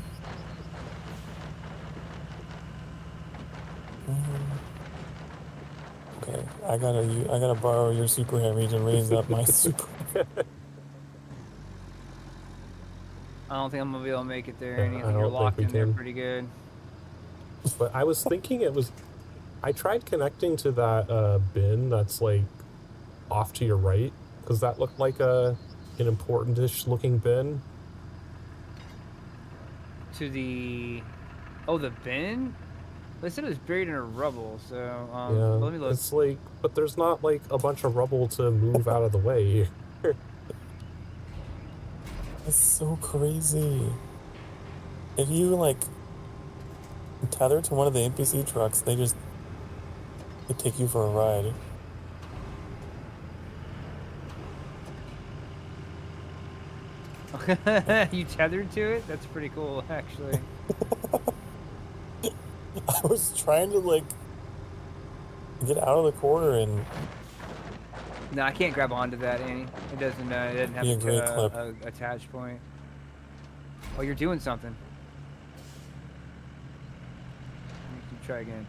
Okay, I gotta borrow your super heavy to raise up my super. I don't think I'm gonna be able to make it there. Yeah, Annie. I I think you're don't think locked we in there can. pretty good. But I was thinking it was... I tried connecting to that bin that's like off to your right, because that looked like an important-ish looking bin. To the... Oh, the bin? They said it was buried in a rubble, so... Yeah, let me look. it's like... But there's not like a bunch of rubble to move out of the way. It's so crazy. If you like tether to one of the NPC trucks, they take you for a ride. You tethered to it? That's pretty cool, actually. I was trying to like get out of the corner and No, I can't grab onto that, Annie. It doesn't have Be a great clip. a attach point. Oh, you're doing something. You can try again.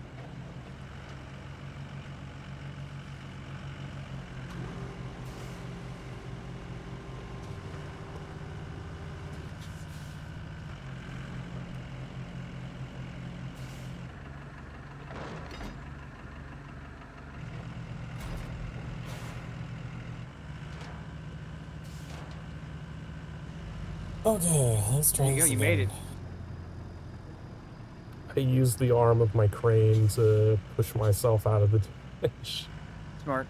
okay, let's try There you this go, you made again. I used the arm of my crane to push myself out of the ditch. Smart.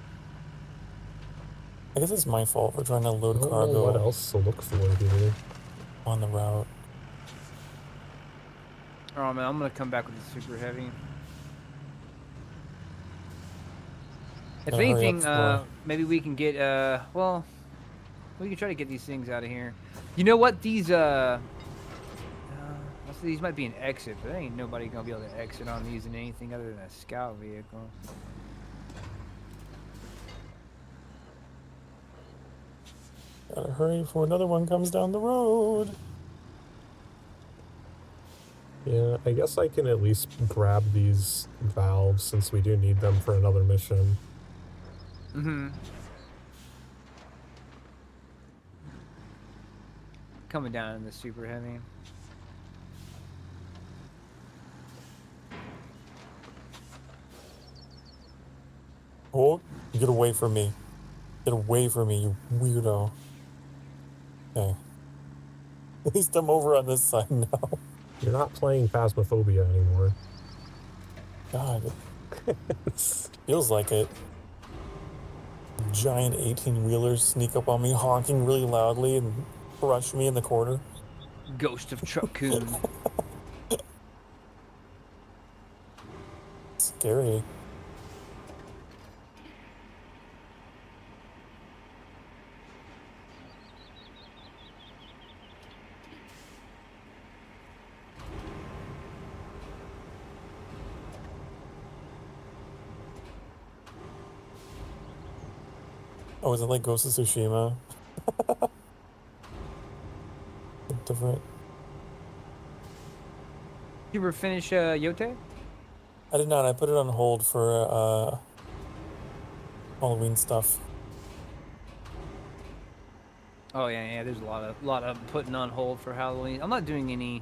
I guess it's my fault for trying to load I don't know what cargo else to look for here. on the route. Oh man, I'm gonna come back with the super heavy. If Gotta hurry up anything, for- maybe we can get well, we can try to get these things out of here. You know what? These these might be an exit, but ain't nobody gonna be able to exit on these in anything other than a scout vehicle. Gotta hurry before another one comes down the road. Yeah, I guess I can at least grab these valves since we do need them for another mission. Mm-hmm. Coming down in the super heavy. Oh, get away from me. Get away from me, you weirdo. Okay. At least I'm over on this side now. You're not playing Phasmophobia anymore. God, feels like it. Giant 18-wheelers sneak up on me, honking really loudly and crush me in the corner. Ghost of Truckcoon. Scary. Oh, is it like Ghost of Tsushima? Different. You ever finish Yote? I did not. I put it on hold for Halloween stuff. Oh yeah. There's a lot of putting on hold for Halloween. I'm not doing any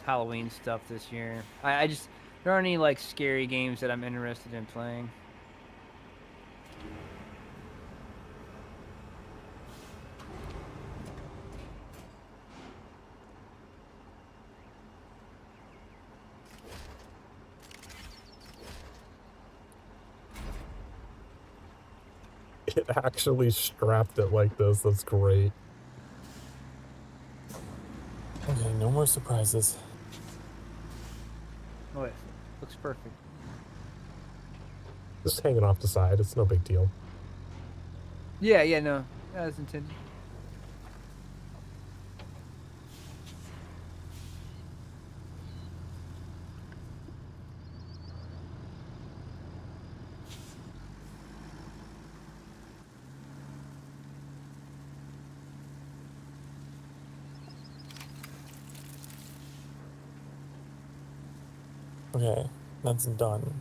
Halloween stuff this year. I just there aren't any like scary games that I'm interested in playing. It actually strapped it like this. That's great. Okay, no more surprises. Oh, it looks perfect. Just hanging off the side. It's no big deal. Yeah, no, as intended. Okay, that's done.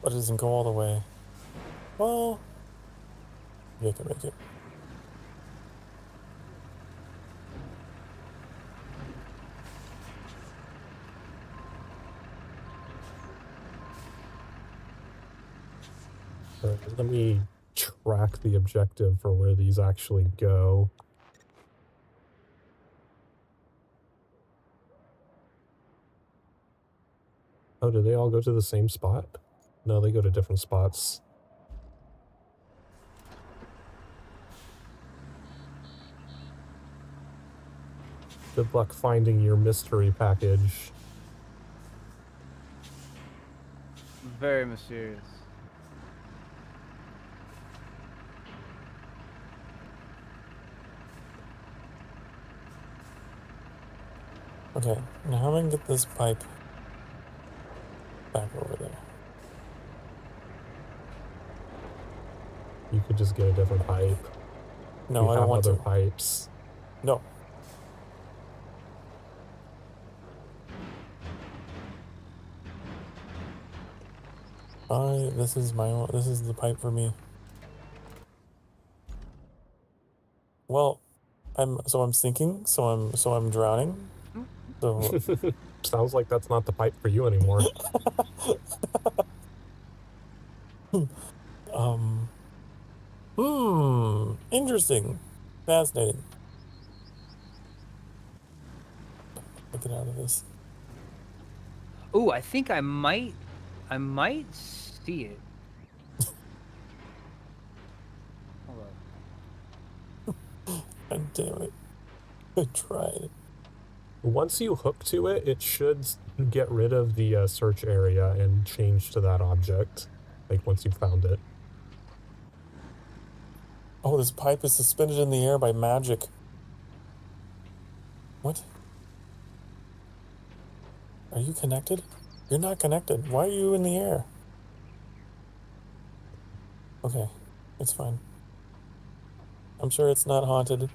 But it doesn't go all the way. Well, you can make it. Let me track the objective for where these actually go. Oh, do they all go to the same spot? No, they go to different spots. Good luck finding your mystery package. Very mysterious. Okay, now how am I gonna get this pipe back over there? You could just get a different pipe. No, We I have don't want other to. pipes. No. This is my own, this is the pipe for me. Well, I'm sinking, so I'm drowning. So Sounds like that's not the pipe for you anymore. Interesting. Fascinating. I'll get out of this. Ooh, I think I might see it. Hold on. God damn it. I tried. Once you hook to it, it should get rid of the search area and change to that object. Like once you've found it. Oh, this pipe is suspended in the air by magic. What? Are you connected? You're not connected. Why are you in the air? Okay, it's fine. I'm sure it's not haunted.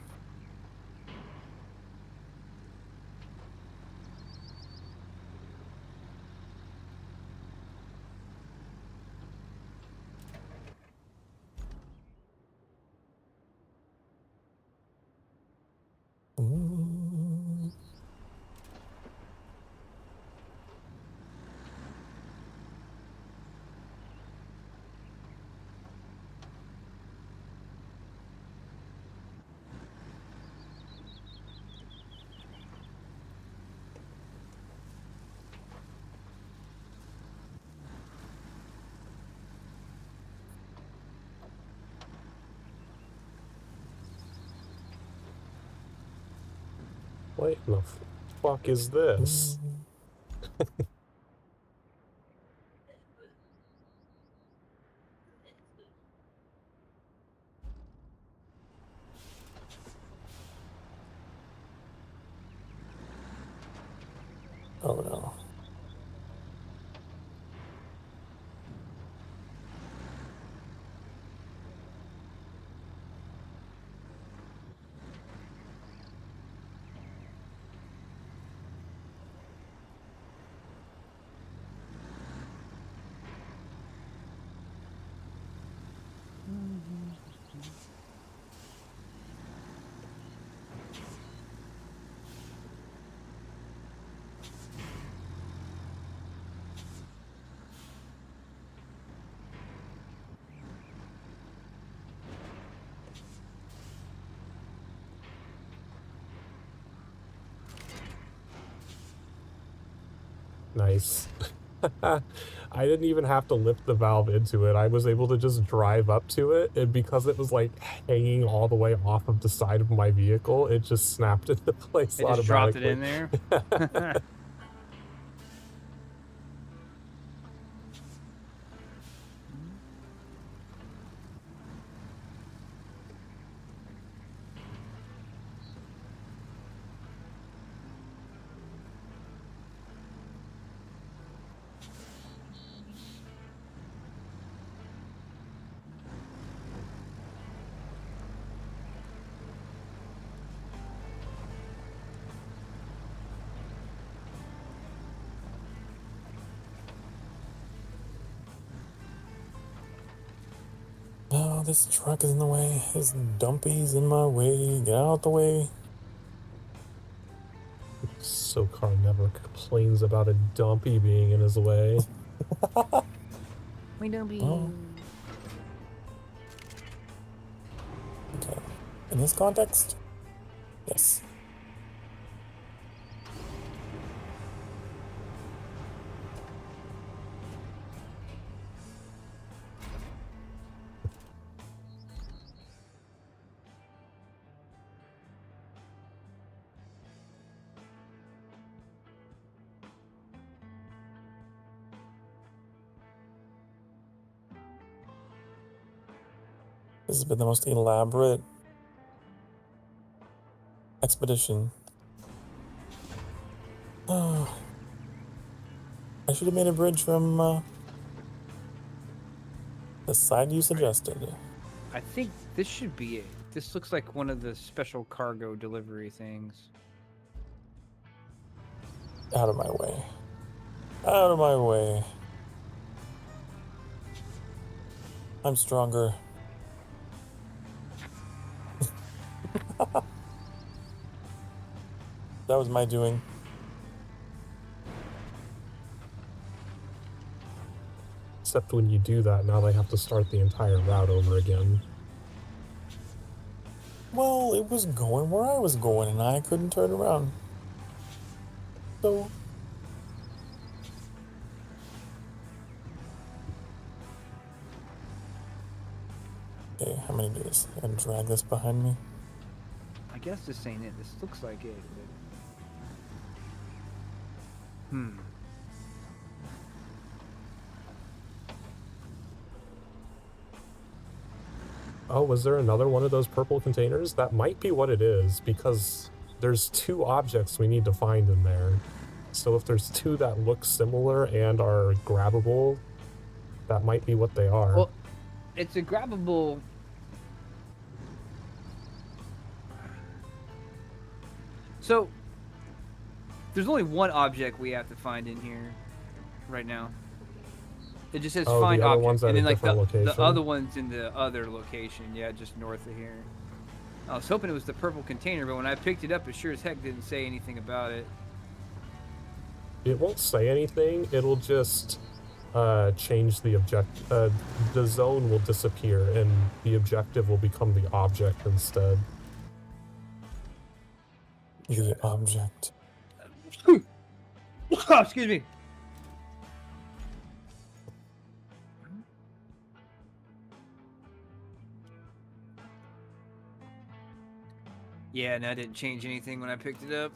What in the fuck is this? Oh no. Nice. I didn't even have to lift the valve into it. I was able to just drive up to it, and because it was like hanging all the way off of the side of my vehicle, it just snapped into place It just dropped automatically. it in there. No, this truck is in the way. This dumpy's in my way. Get out the way. SoCar never complains about a dumpy being in his way. We don't be. Oh. Okay. In this context? Yes. This has been the most elaborate expedition. I should have made a bridge from the side you suggested. I think this should be it. This looks like one of the special cargo delivery things. Out of my way. Out of my way. I'm stronger. That was my doing. Except when you do that, now they have to start the entire route over again. Well, it was going where I was going and I couldn't turn around. So... Okay, how many do this? I'm gonna drag this behind me. I guess this ain't it. This looks like it. But... Oh, was there another one of those purple containers? That might be what it is, because there's 2 objects we need to find in there. So if there's 2 that look similar and are grabbable, that might be what they are. Well, it's a grabbable... So, there's only one object we have to find in here right now. It just says find the other object, one's at and a then like different the location? other one's in the other location, yeah, just north of here. I was hoping it was the purple container, but when I picked it up, it sure as heck didn't say anything about it. It won't say anything, it'll just change the object. The zone will disappear and the objective will become the object instead. The object. Excuse me. Yeah, and I didn't change anything when I picked it up.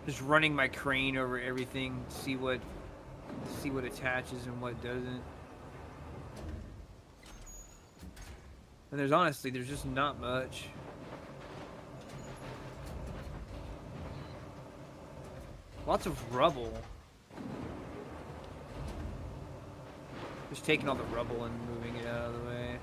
Just running my crane over everything, see what attaches and what doesn't. And there's just not much. Lots of rubble. Just taking all the rubble and moving it out of the way.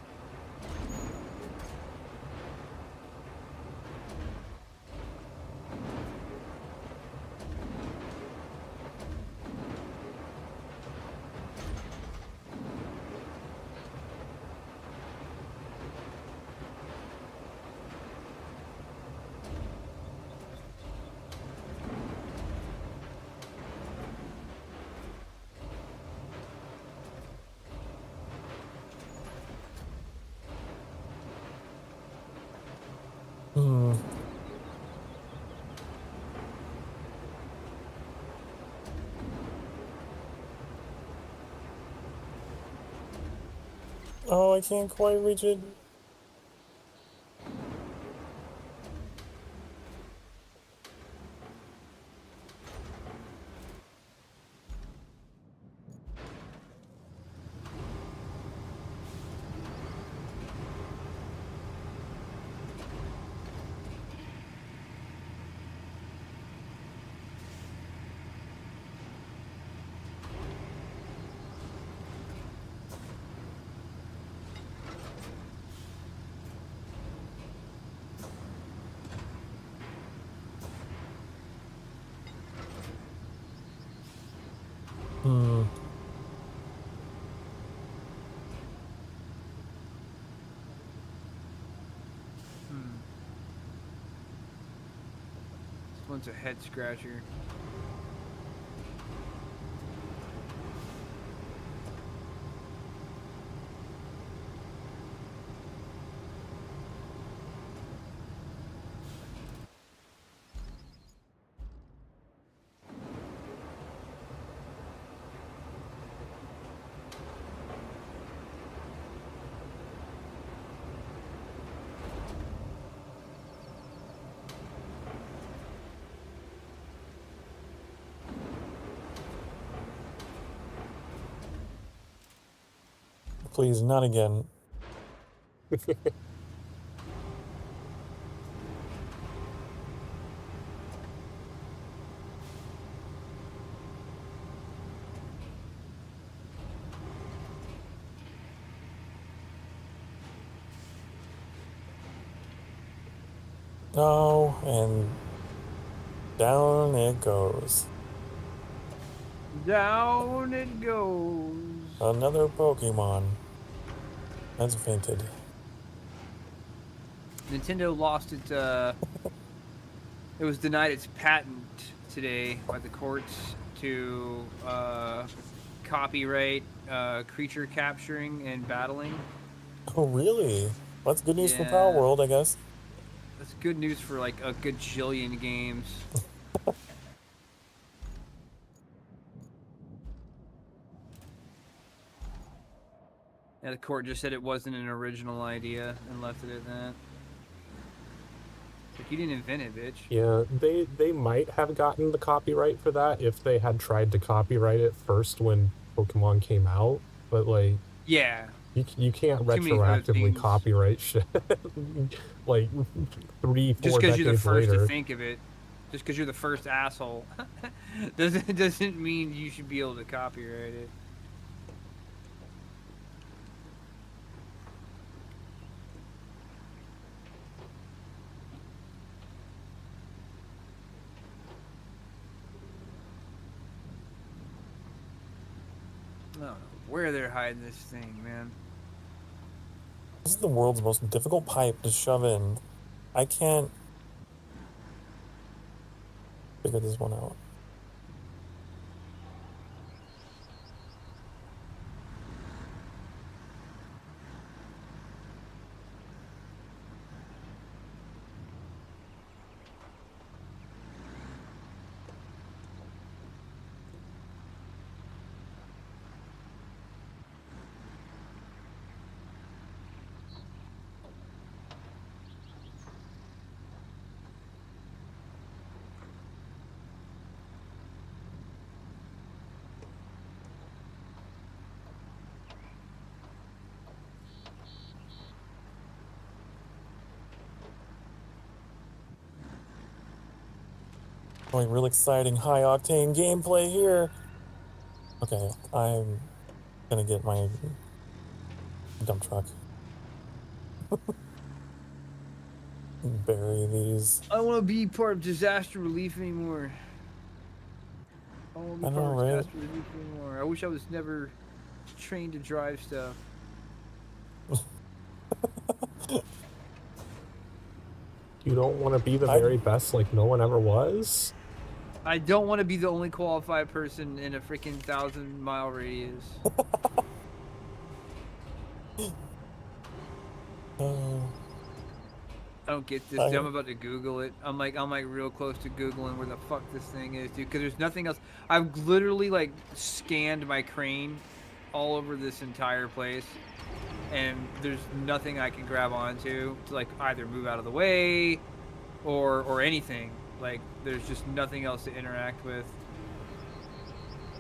Hmm. Oh, I can't quite reach it. Hmm. This one's a head scratcher. Please, not again. Oh, and down it goes. Down it goes. Another Pokemon has fainted. Nintendo lost its it was denied its patent today by the courts to copyright creature capturing and battling. Oh, really? That's good news for Power Yeah. World, I guess. That's good news for like a gajillion games. Yeah, the court just said it wasn't an original idea and left it at that. Like, you didn't invent it, bitch. Yeah, they might have gotten the copyright for that if they had tried to copyright it first when Pokemon came out, but like Yeah. you can't Too many other retroactively things. copyright shit like 3-4 Just because you're the decades first later. to think of it, just because you're the first asshole, doesn't mean you should be able to copyright it. I don't know where they're hiding this thing, man. This is the world's most difficult pipe to shove in. I can't... figure this one out. Like real exciting high octane gameplay here. Okay, I'm gonna get my dump truck. Bury these. I don't want to be part of disaster relief anymore. I don't want to I be know, part of right? disaster relief anymore. I wish I was never trained to drive stuff. You don't want to be the I- very best like no one ever was? I don't want to be the only qualified person in a freaking 1,000-mile radius. I don't get this. Dude. I'm about to Google it. I'm like real close to Googling where the fuck this thing is, dude. Because there's nothing else. I've literally like scanned my crane all over this entire place, and there's nothing I can grab onto to like either move out of the way, or anything. Like there's just nothing else to interact with.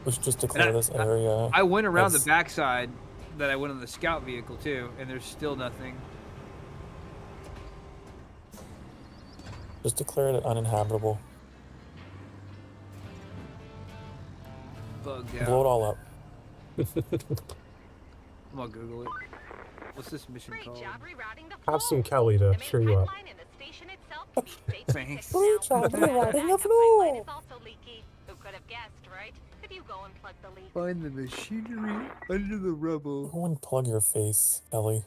We should just declare this area. I went around as- the backside that I went on the scout vehicle too, and there's still nothing. Just declare it uninhabitable. Bugged out. Blow it all up. I'm gonna Google it. What's this mission Great called? job rerouting the Have flow. some Kelly to The main cheer you up. pipeline and the station itself can be safely Thanks. fixed now. Great job rerouting the Backup flow. pipeline is also leaky. Who could have guessed, right? Could you go and plug the leak? Find the machinery under the rubble. Go and plug your face, Ellie.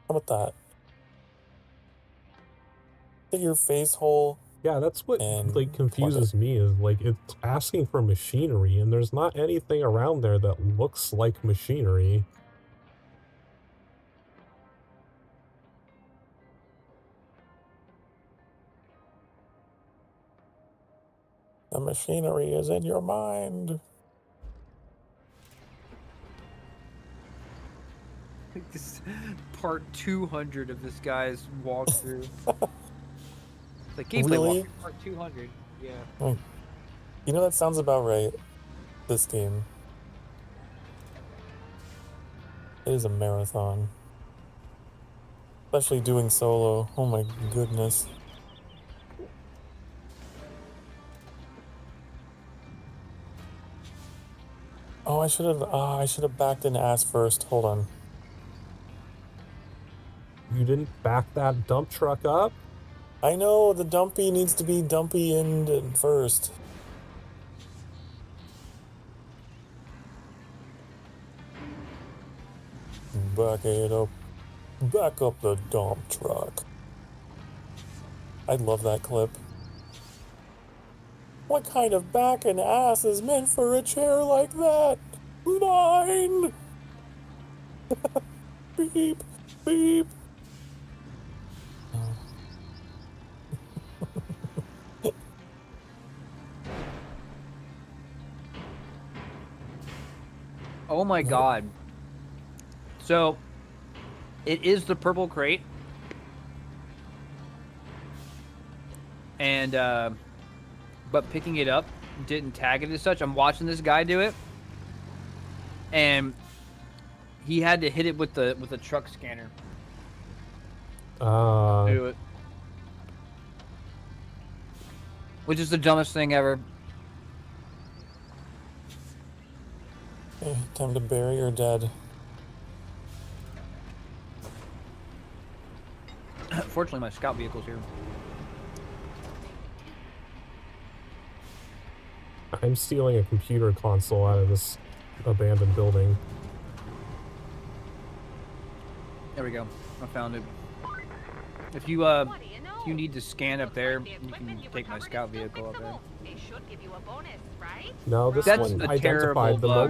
How about that? Get your face hole. Yeah, that's what And like confuses me is like it's asking for machinery and there's not anything around there that looks like machinery. The machinery is in your mind. This is part 200 of this guy's walkthrough. It's like gameplay Really? walkthrough part 200. Yeah. You know, that sounds about right. This game. It is a marathon. Especially doing solo. Oh my goodness. Oh, I should have backed in ass first. Hold on. You didn't back that dump truck up? I know the dumpy needs to be dumpy in first. Back it up. Back up the dump truck. I love that clip. What kind of back and ass is meant for a chair like that? Mine! Beep, beep. Oh my god. So, it is the purple crate. And, but picking it up didn't tag it as such. I'm watching this guy do it. And he had to hit it with the truck scanner. Do it. Which is the dumbest thing ever. Okay, time to bury your dead. Fortunately, my scout vehicle's here. I'm stealing a computer console out of this abandoned building. There we go. I found it. If you What do you know? if you need to scan up Looks there, like the you equipment can take my recovered is scout still vehicle up there. fixable. It should give you a bonus, right? No, this That's one a identified terrible the bug.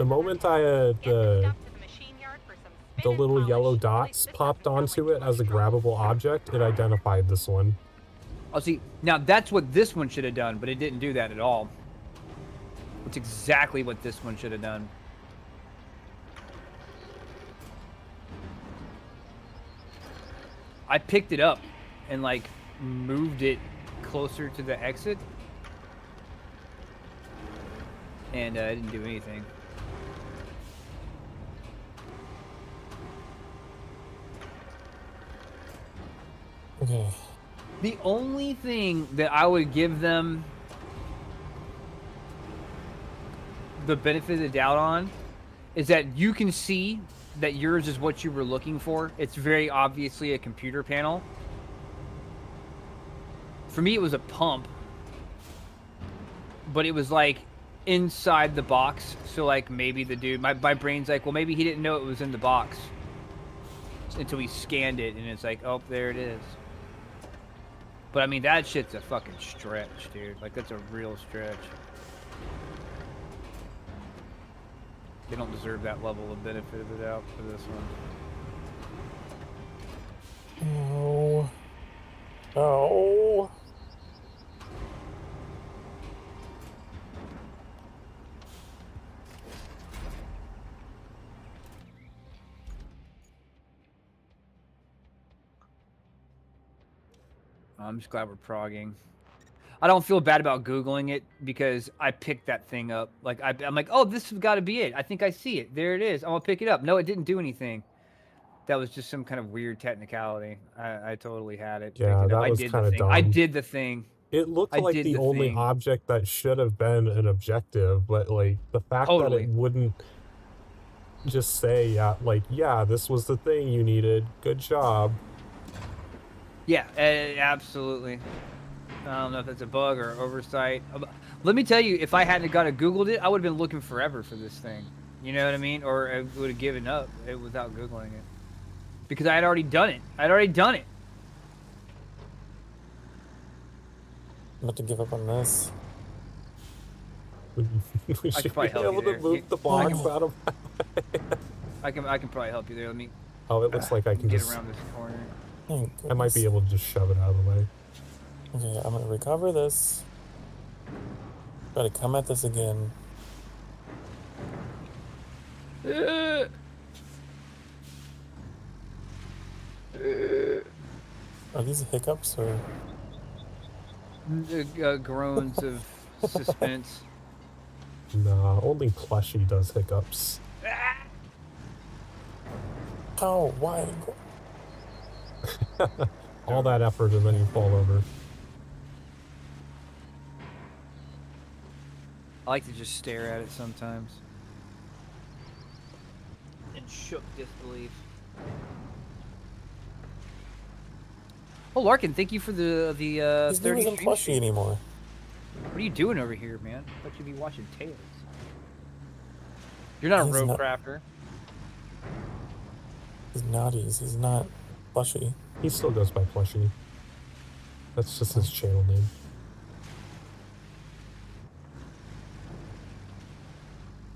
moment I had Get the stuff to the machine yard for some spin the and little yellow polish. At least dots this popped doesn't onto sound like it too as a much trouble. grabbable object. It identified this one. Oh, see, now that's what this one should have done, but it didn't do that at all. It's exactly what this one should have done. I picked it up and like moved it closer to the exit, and it didn't do anything. Okay. The only thing that I would give them the benefit of the doubt on is that you can see that yours is what you were looking for. It's very obviously a computer panel. For me, it was a pump, but it was like inside the box. So like maybe the dude, my brain's like, well, maybe he didn't know it was in the box until he scanned it, and it's like, oh, there it is. But I mean, that shit's a fucking stretch, dude. Like, that's a real stretch. They don't deserve that level of benefit of the doubt for this one. Oh. Oh. I'm just glad we're progging. I don't feel bad about Googling it because I picked that thing up. Like, I'm like, oh, this has got to be it. I think I see it. There it is. I'm going to pick it up. No, it didn't do anything. That was just some kind of weird technicality. I totally had it. Yeah, Picked it up. that I was did kind the of thing. dumb. I did the thing. It looked I like did the the only thing. object that should have been an objective, but like the fact that Totally. it wouldn't just say, yeah, like, yeah, this was the thing you needed. Good job. Yeah, absolutely. I don't know if that's a bug or oversight. Let me tell you, if I hadn't got Googled it, I would have been looking forever for this thing. You know what I mean? Or I would have given up without Googling it. Because I had already done it. I'd already done it. I'm about to give up on this. We should be probably help you able to there. move the box out of. I can probably help you there. Let me Oh, it looks like I can get just. around this corner. Thank I might be goodness. able to just shove it out of the way. Okay, I'm gonna recover this. Try to come at this again. Are these hiccups or? Groans of suspense. Nah, only Plushie does hiccups. How? Why? All that effort and then you fall over. I like to just stare at it sometimes. In shook disbelief. Oh, Larkin, thank you for the His name 30 isn't stream Plushie stream. anymore. What are you doing over here, man? I thought you'd be watching Tales. You're not a He's not- RoadCrafter. He's Naughties. He's not Plushie. He still goes by Plushie. That's just his channel name.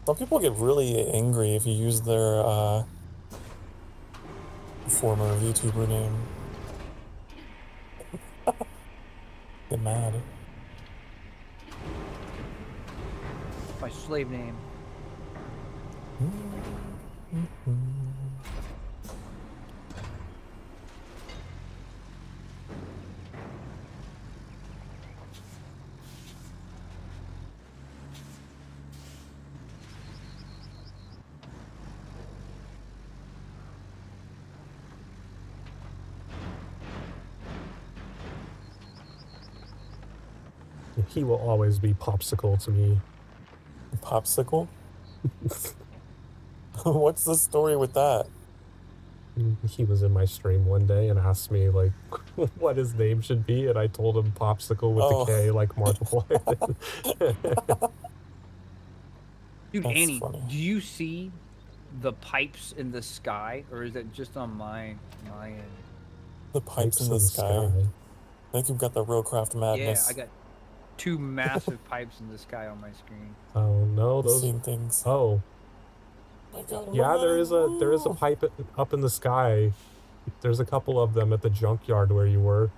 Some people get really angry if you use their former VTuber name. Get mad. My slave name. He will always be Popsicle to me. Popsicle? What's the story with that? He was in my stream one day and asked me like what his name should be, and I told him Popsicle with Oh. the K, like Markiplier. Dude, That's Annie, funny. do you see the pipes in the sky, or is that just on my end? The pipes in the sky. I think you've got the RoadCraft madness. Yeah, I got 2 massive pipes in the sky on my screen. Oh no, I'm those. seeing things. Oh. My God, Yeah, there is a pipe up in the sky. There's a couple of them at the junkyard where you were.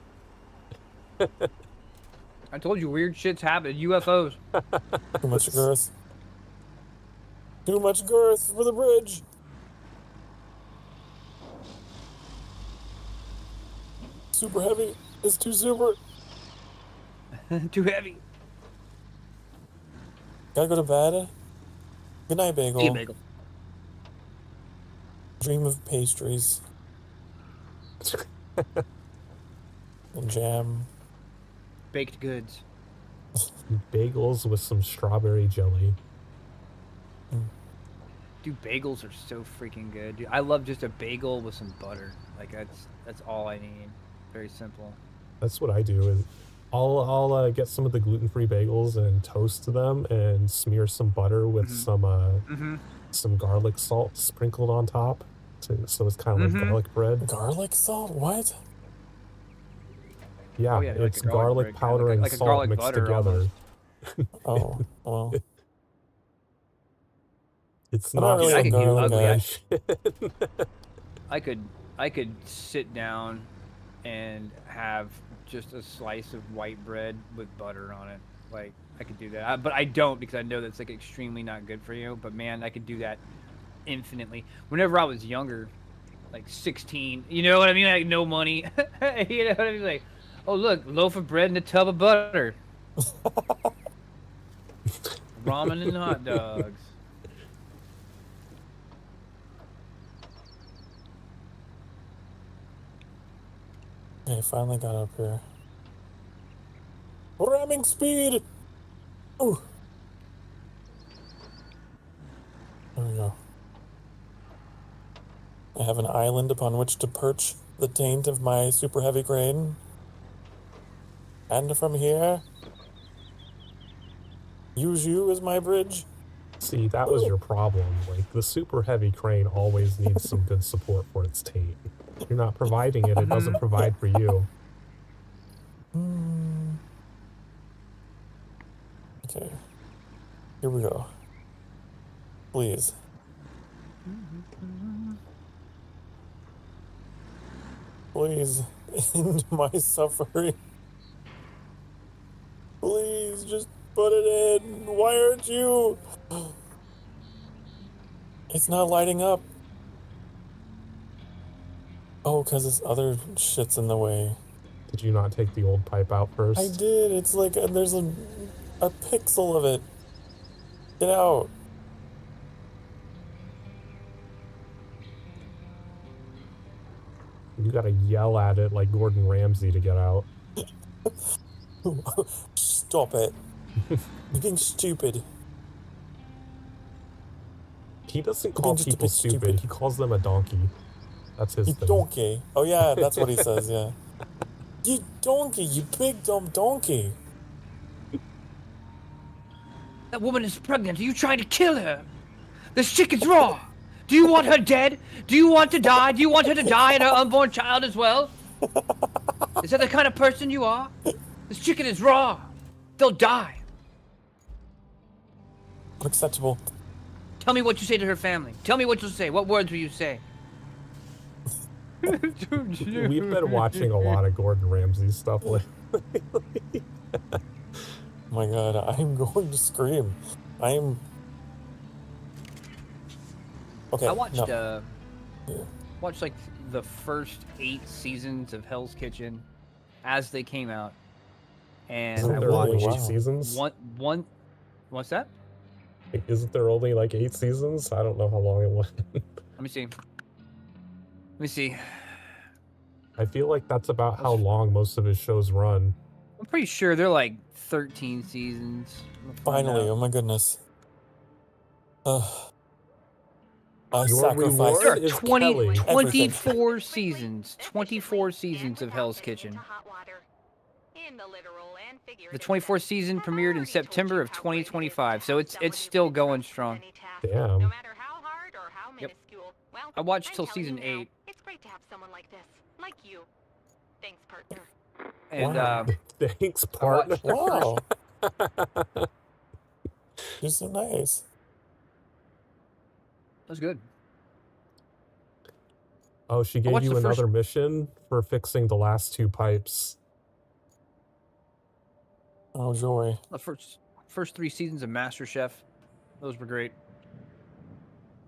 I told you, weird shit's happening. UFOs. Too much girth. Too much girth for the bridge. Super heavy. It's too super. Too heavy. Gotta go to bed. Good night, Bagel. Hey, Bagel. Dream of pastries. And jam. Baked goods. Bagels with some strawberry jelly. Dude, bagels are so freaking good. Dude, I love just a bagel with some butter. Like that's all I need. Very simple. That's what I do. Is I'll get some of the gluten-free bagels and toast them and smear some butter with some garlic salt sprinkled on top, so it's kind of like garlic bread. Garlic salt? What? Yeah, Oh, yeah, it's like garlic powder and salt mixed together. Oh, well. It's I'm not not really I could a get garlic ugly. guy. I could sit down and have just a slice of white bread with butter on it. Like, I could do that. But I don't, because I know that's like extremely not good for you. But man, I could do that infinitely. Whenever I was younger, like 16, you know what I mean? Like, no money. You know what I mean? Like, oh look, loaf of bread and a tub of butter. Ramen and hot dogs. Okay, finally got up here. Ramming speed! Ooh. There we go. I have an island upon which to perch the taint of my super heavy crane. And from here, use you as my bridge. See, that was your problem. Like, the super heavy crane always needs some good support for its taint. You're not providing it, it doesn't provide for you. Okay. Here we go. Please. Please end my suffering. Please just put it in. Why aren't you? It's not lighting up. Oh, because this other shit's in the way. Did you not take the old pipe out first? I did. It's like there's a pixel of it. Get out. You gotta yell at it like Gordon Ramsay to get out. Stop it. You're being stupid. He doesn't call people stupid. He calls them a donkey. That's his thing. Donkey. Oh yeah, that's what he says, yeah. You donkey, you big dumb donkey. That woman is pregnant. Are you trying to kill her? This chicken's raw. Do you want her dead? Do you want to die? Do you want her to die and her unborn child as well? Is that the kind of person you are? This chicken is raw. They'll die. Unacceptable. Tell me what you say to her family. Tell me what you say. What words will you say? We've been watching a lot of Gordon Ramsay stuff lately. Oh my god, I'm going to scream. I'm... Okay, I watched, no. watched like the first 8 seasons of Hell's Kitchen as they came out. And Isn't I there only watched 8 seasons? What's that? Isn't there only like 8 seasons? I don't know how long it was. Let me see. Let me see. I feel like that's about how long most of his shows run. I'm pretty sure they're like 13 seasons. Finally, oh my goodness. I Your sacrificed reward There are is 24 everything. seasons. 24 seasons of Hell's Kitchen. The 24th season premiered in September of 2025, so it's still going strong. Damn. Yep. I watched till season 8. It's great to have someone like this, like you. Thanks, partner. And Wow. Thanks, I partner. watched the first. Wow. You're so nice. That's good. Oh, she gave watched you the first- another mission for fixing the last 2 pipes. Oh, joy. The first 3 seasons of MasterChef, those were great.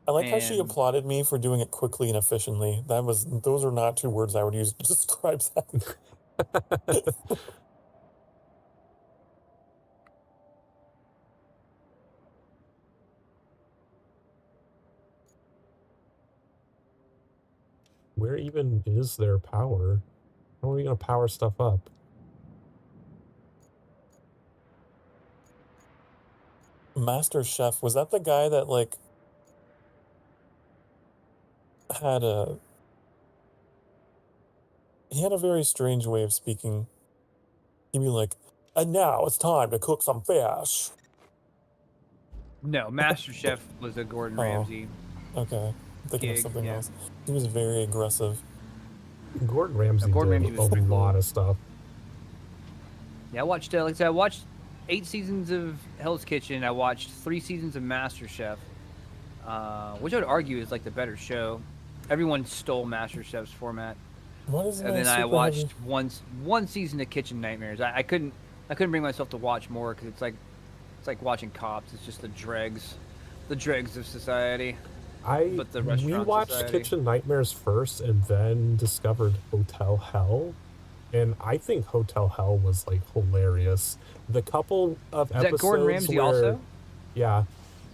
I like how she And- applauded me for doing it quickly and efficiently. Those are not 2 words I would use to describe that. Where even is their power? How are we gonna power stuff up? Master Chef, was that the guy that like had a very strange way of speaking. He'd be like, and now it's time to cook some fish. No, MasterChef was a Gordon Oh. Ramsay. Okay. I'm thinking of Gig, something yeah. else. He was very aggressive. Gordon Ramsay Gordon did Ramsay was a pretty lot cool. of stuff. Yeah, I watched. Like I said, I watched 8 seasons of Hell's Kitchen. I watched 3 seasons of MasterChef, which I would argue is like the better show. Everyone stole MasterChef's format. What is And then I watched one season of Kitchen Nightmares. I couldn't bring myself to watch more because it's like watching Cops. It's just the dregs of society. But the We restaurant watched society. Kitchen Nightmares first and then discovered Hotel Hell. And I think Hotel Hell was like hilarious. The couple of Is episodes that Gordon Ramsay where, also? Yeah.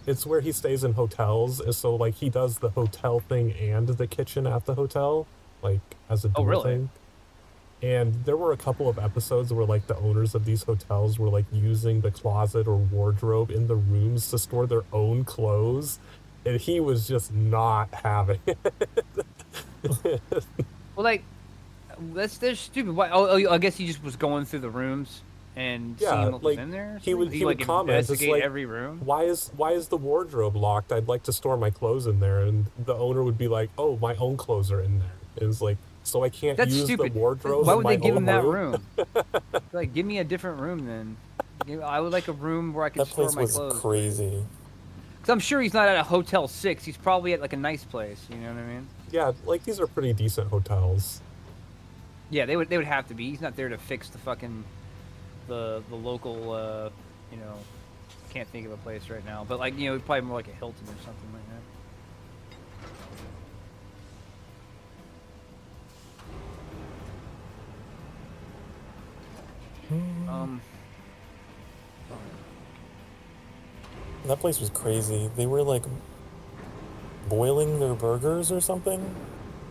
It's where he stays in hotels. So like he does the hotel thing and the kitchen at the hotel, like as a dual really? thing. And there were a couple of episodes where like the owners of these hotels were like using the closet or wardrobe in the rooms to store their own clothes. And he was just not having it. Well, like that's stupid. Why? Oh, I guess he just was going through the rooms and Yeah, seeing what like, was in there. or he would- something? he would like comment, it's investigate like, every room. Why is the wardrobe locked? I'd like to store my clothes in there. And the owner would be like, "Oh, my own clothes are in there." And it's like, so I can't That's use stupid. the wardrobe Why in would my they give own him that room? room? Like, give me a different room then. I would like a room where I could That store place my was clothes. crazy. Because I'm sure he's not at a Hotel 6. He's probably at like a nice place. You know what I mean? Yeah, like these are pretty decent hotels. Yeah, they would have to be. He's not there to fix the fucking the local. You know, can't think of a place right now. But like probably more like a Hilton or something like that. That place was crazy. They were like boiling their burgers or something.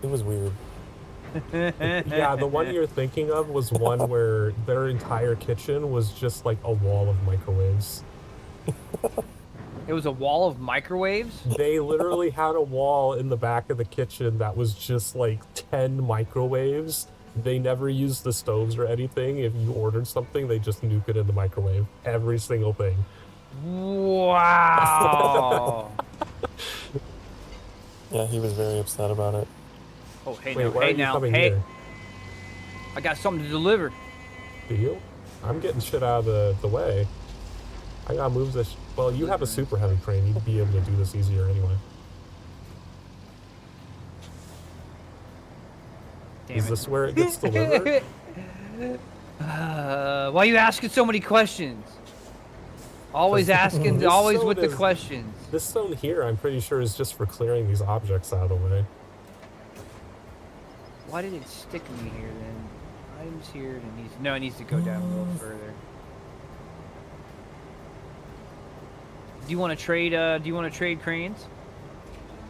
It was weird. Yeah, the one you're thinking of was one where their entire kitchen was just like a wall of microwaves. It was a wall of microwaves. They literally had a wall in the back of the kitchen that was just like 10 microwaves. They never used the stoves or anything. If you ordered something, they just nuke it in the microwave. Every single thing. Wow. Yeah, he was very upset about it. Oh, hey Wait, now, why are hey you now, coming hey! here? I got something to deliver. Do you? I'm getting shit out of the way. I gotta move this. Well, you have a super heavy crane. You'd be able to do this easier anyway. Damn Is it. this where it gets delivered? Why are you asking so many questions? Always asking, This always zone with the is- questions. This zone here, I'm pretty sure, is just for clearing these objects out of the way. Why did it stick me here then? Items here. It needs to go down a little further. Do you want to trade? Do you want to trade cranes?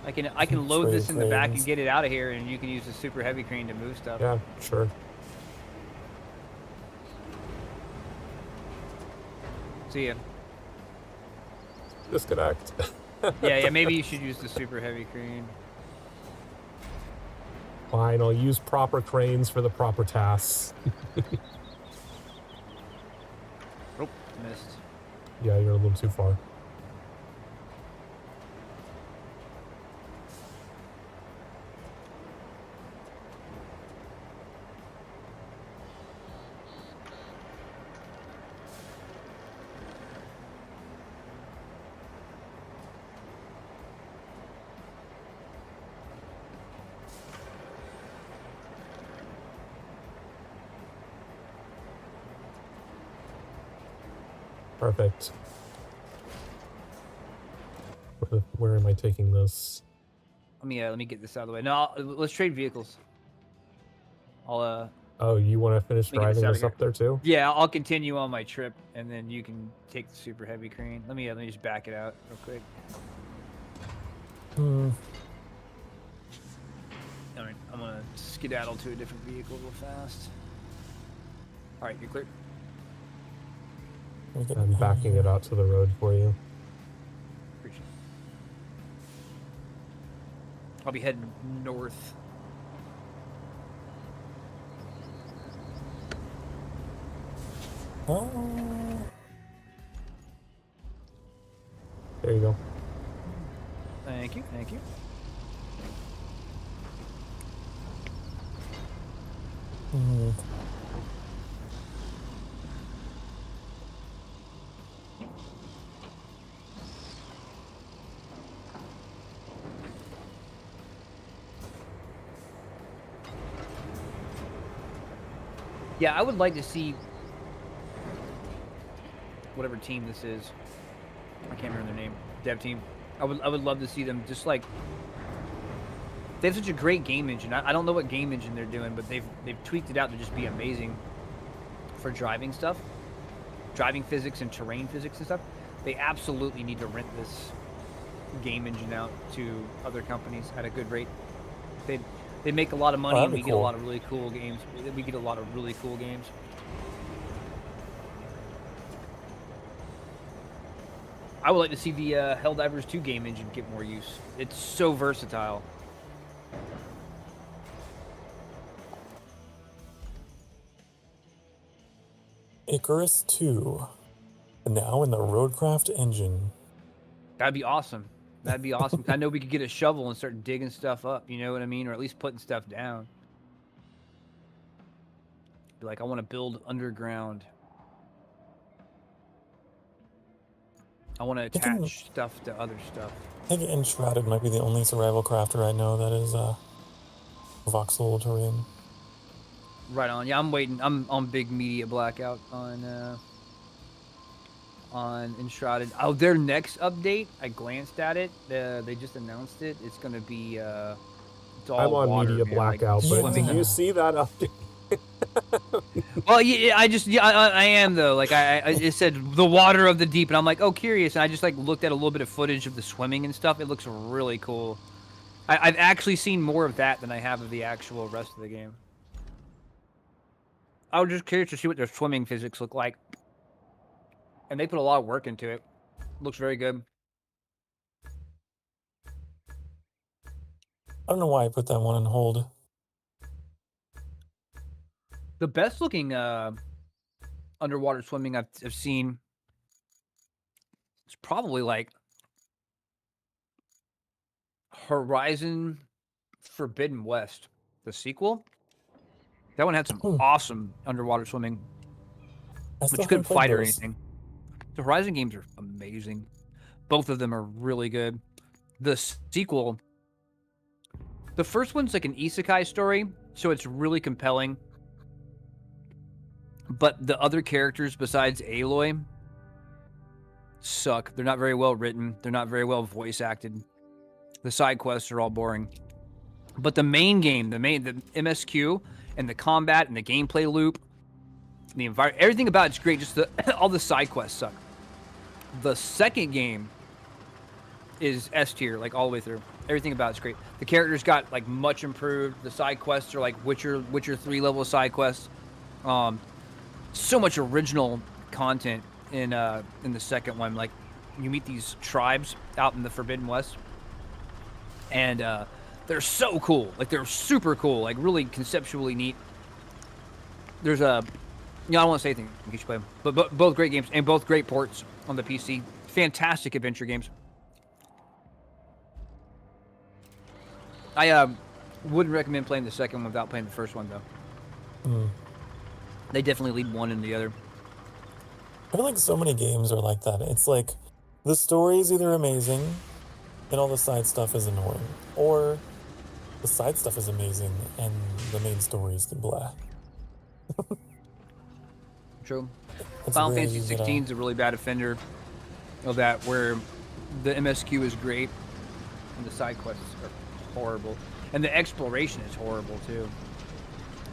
I can load this in the back and cranes. get it out of here, and you can use the super heavy crane to move stuff. Yeah, sure. See ya. Disconnect. Yeah. Maybe you should use the super heavy crane. Fine, I'll use proper cranes for the proper tasks. Oh, missed. Yeah, you're a little too far. Perfect. Where am I taking this? Let me get this out of the way. No, let's trade vehicles. I'll Oh, you want to finish Let me get this driving out of this here. up there too? Yeah, I'll continue on my trip, and then you can take the super heavy crane. Let me just back it out real quick. All right, I'm gonna skedaddle to a different vehicle real fast. All right, you're clear. I'm backing it out to the road for you. Appreciate it. I'll be heading north. Oh. There you go. Thank you, thank you. Yeah, I would like to see whatever team this is. I can't remember their name. Dev team. I would love to see them just like they have such a great game engine. I don't know what game engine they're doing, but they've tweaked it out to just be amazing for driving stuff, driving physics and terrain physics and stuff. They absolutely need to rent this game engine out to other companies at a good rate. They make a lot of money, and we get a lot of really cool games. We get a lot of really cool games. I would like to see the Helldivers 2 game engine get more use. It's so versatile. Icarus 2, now in the RoadCraft engine. That'd be awesome. That'd be awesome. I know we could get a shovel and start digging stuff up, you know what I mean? Or at least putting stuff down. Be like, I want to build underground. I want to attach stuff to other stuff. I think Enshrouded might be the only survival crafter I know that is voxel terrain. Right on. Yeah, I'm waiting. I'm on big media blackout on Enshrouded. Oh, their next update, I glanced at it. They just announced it. It's going to be it's all I'm on water, media man, blackout, like but did you see that update? Well, yeah, I am though. Like it said the water of the deep, and I'm like, oh, curious. And I just like looked at a little bit of footage of the swimming and stuff. It looks really cool. I've actually seen more of that than I have of the actual rest of the game. I was just curious to see what their swimming physics look like, and they put a lot of work into it. Looks very good. I don't know why I put that one on hold. The best looking underwater swimming I've seen is probably like Horizon Forbidden West, the sequel. That one had some awesome underwater swimming, but you couldn't fight or anything. The Horizon games are amazing. Both of them are really good. The sequel, the first one's like an isekai story, so it's really compelling. But the other characters besides Aloy suck. They're not very well written. They're not very well voice acted. The side quests are all boring. But the main game, the MSQ and the combat and the gameplay loop, the environment, everything about it's great. Just all the side quests suck. The second game is S tier, like all the way through. Everything about it's great. The characters got like much improved. The side quests are like Witcher 3 level side quests. So much original content in the second one. Like you meet these tribes out in the Forbidden West, and they're so cool. Like they're super cool. Like really conceptually neat. There's I don't want to say anything in case you play them, but both great games and both great ports on the PC. Fantastic adventure games. I wouldn't recommend playing the second one without playing the first one though. They definitely lead one and the other. I feel like so many games are like that. It's like the story is either amazing and all the side stuff is annoying, or the side stuff is amazing and the main story is blah. True. It's Final very Fantasy easy to- 16 is a really bad offender of that, where the MSQ is great and the side quests are horrible, and the exploration is horrible too.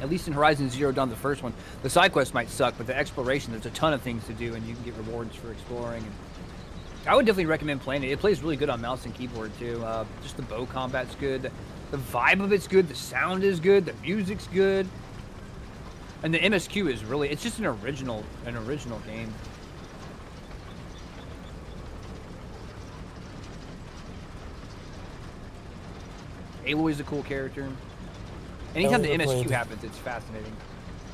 At least in Horizon Zero Dawn, the first one, the side quests might suck, but the exploration, there's a ton of things to do, and you can get rewards for exploring. And I would definitely recommend playing it. It plays really good on mouse and keyboard too. Just the bow combat's good, the vibe of it's good, the sound is good, the music's good, and the MSQ is really—it's just an original game. Aloy's a cool character. Anytime the never MSQ played- happens, it's fascinating.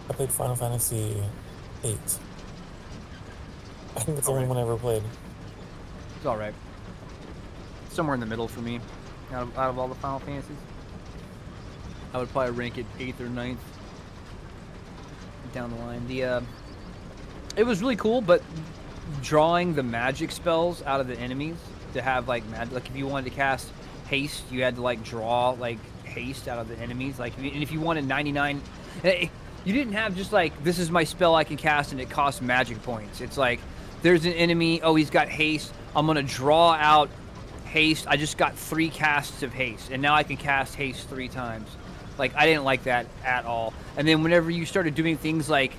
I played Final Fantasy VIII. I think it's the only Alright. one I ever played. It's all right. Somewhere in the middle for me, out of all the Final Fantasies. I would probably rank it 8th or 9th down the line. It was really cool, but drawing the magic spells out of the enemies to have like if you wanted to cast haste, you had to like draw like haste out of the enemies. Like, and if you wanted 99, you didn't have just like, this is my spell I can cast and it costs magic points. It's like, there's an enemy, oh, he's got haste, I'm gonna draw out haste. I just got 3 casts of haste, and now I can cast haste 3 times. Like, I didn't like that at all. And then whenever you started doing things like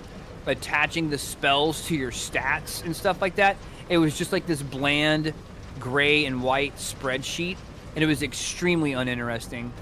attaching the spells to your stats and stuff like that, it was just like this bland gray and white spreadsheet, and it was extremely uninteresting.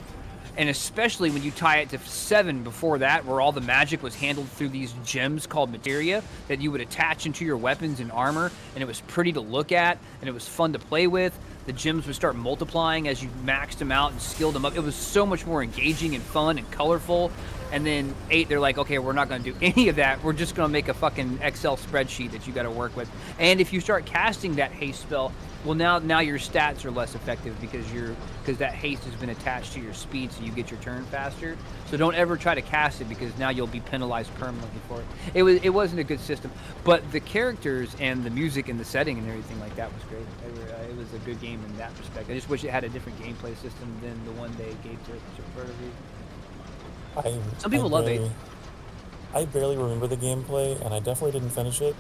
And especially when you tie it to 7 before that, where all the magic was handled through these gems called materia that you would attach into your weapons and armor, and it was pretty to look at, and it was fun to play with. The gems would start multiplying as you maxed them out and skilled them up. It was so much more engaging and fun and colorful. And then 8, they're like, okay, we're not going to do any of that. We're just going to make a fucking Excel spreadsheet that you got to work with. And if you start casting that haste spell, well, now your stats are less effective because that haste has been attached to your speed, so you get your turn faster. So don't ever try to cast it, because now you'll be penalized permanently for it. It wasn't a good system, but the characters and the music and the setting and everything like that was great. It was a good game in that respect. I just wish it had a different gameplay system than the one they gave to it for whatever reason. Some people love it. I barely remember the gameplay, and I definitely didn't finish it.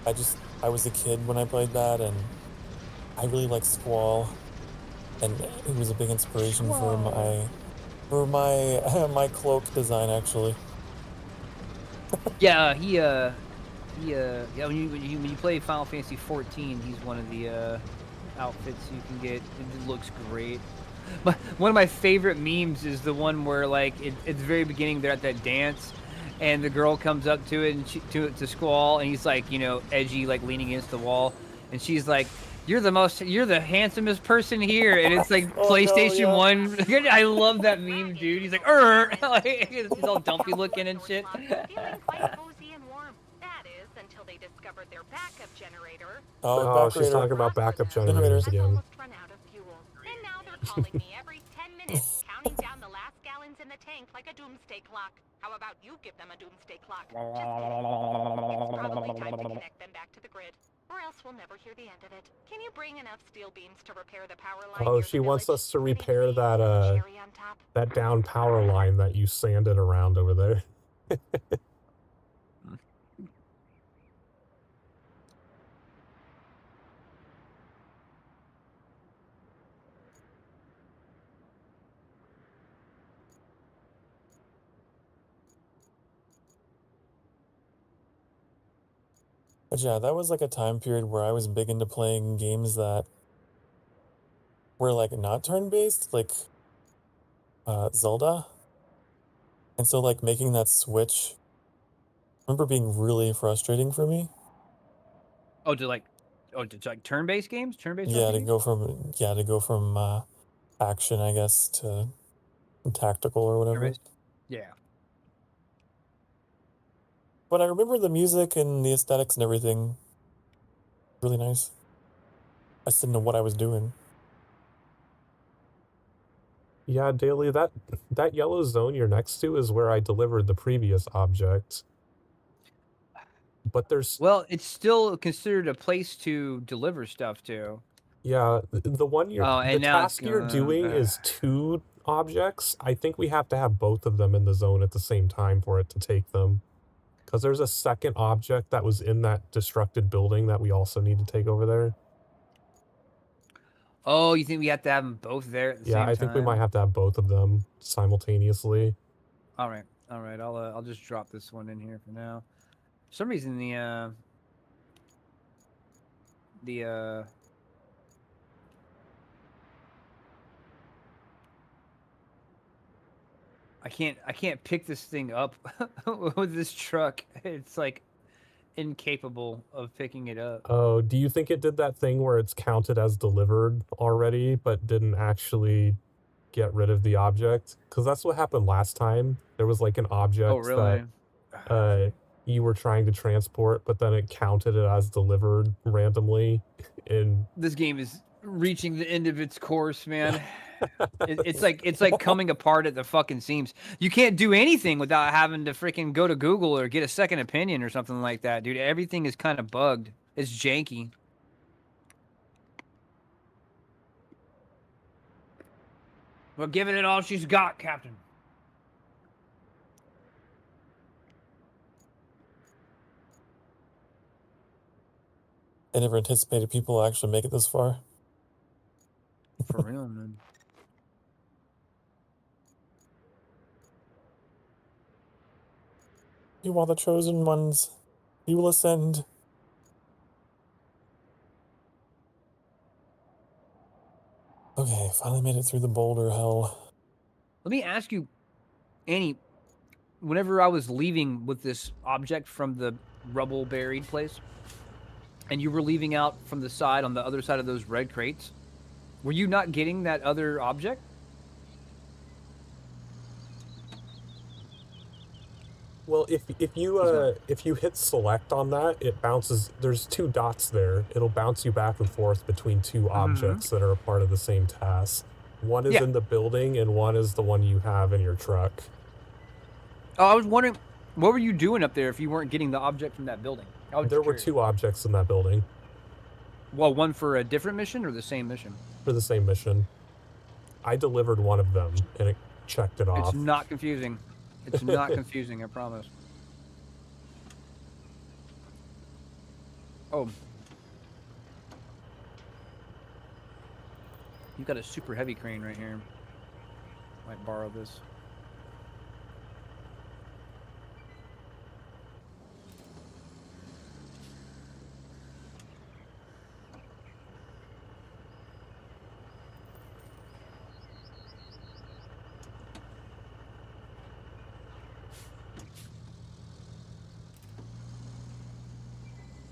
I was a kid when I played that, and I really like Squall, and it was a big inspiration for my my cloak design, actually. Yeah, yeah. When you play Final Fantasy 14, he's one of the outfits you can get. It looks great. But one of my favorite memes is the one where, like, at the very beginning, they're at that dance, and the girl comes up to it and to Squall, and he's like, you know, edgy, like leaning against the wall, and she's like, you're the handsomest person here, and it's like PlayStation 1. I love that meme, dude. He's like, he's all dumpy looking and shit. Feeling quite cozy and warm. That is, until they discovered their backup generator. Oh, she's talking about backup generators Has again. almost run out of fuel. And now they're calling me every 10 minutes, counting down the last gallons in the tank like a doomsday clock. How about you give them a doomsday clock? Just kidding. It's probably time to connect them back to the grid, or else we'll never hear the end of it. Can you bring enough steel beams to repair the power line? Oh, near she the wants village? us to Pretty repair please? that Cherry on top. that down power line that you sanded around over there. But yeah, that was like a time period where I was big into playing games that were like not turn-based, like Zelda. And so like making that switch, I remember being really frustrating for me. To like turn-based games, turn-based. Yeah, RPGs? to go from action, I guess, to tactical or whatever. Turn-based. Yeah. But I remember the music and the aesthetics and everything. Really nice. I just didn't know what I was doing. Yeah, Daily, that yellow zone you're next to is where I delivered the previous object. But there's Well, it's still considered a place to deliver stuff to. yeah, the one Oh, the and now it's task you're gonna- doing is 2 objects. I think we have to have both of them in the zone at the same time for it to take them. Because there's a second object that was in that destructed building that we also need to take over there. Oh, you think we have to have them both there at the same Yeah, time? I think we might have to have both of them simultaneously. All right. I'll just drop this one in here for now. For some reason, I can't pick this thing up with this truck. It's like incapable of picking it up. Oh, do you think it did that thing where it's counted as delivered already, but didn't actually get rid of the object? Because that's what happened last time. There was like an object Oh, really? that you were trying to transport, but then it counted it as delivered randomly. This game is reaching the end of its course, man. It's like coming apart at the fucking seams. You can't do anything without having to freaking go to Google or get a second opinion or something like that, dude. Everything is kind of bugged. It's janky. We're giving it all she's got, Captain. I never anticipated people will actually make it this far. For real, man. You are the chosen ones. You will ascend. Okay, finally made it through the boulder hell. Let me ask you, Annie, whenever I was leaving with this object from the rubble buried place, and you were leaving out from the side on the other side of those red crates, were you not getting that other object? Well, if you hit select on that, it bounces. There's 2 dots there. It'll bounce you back and forth between 2 objects that are a part of the same task. One is in the building, and one is the one you have in your truck. Oh, I was wondering, what were you doing up there if you weren't getting the object from that building? There were 2 objects in that building. Well, one for a different mission or the same mission? For the same mission. I delivered one of them, and it checked it off. It's not confusing. It's not confusing, I promise. Oh. You've got a super heavy crane right here. Might borrow this.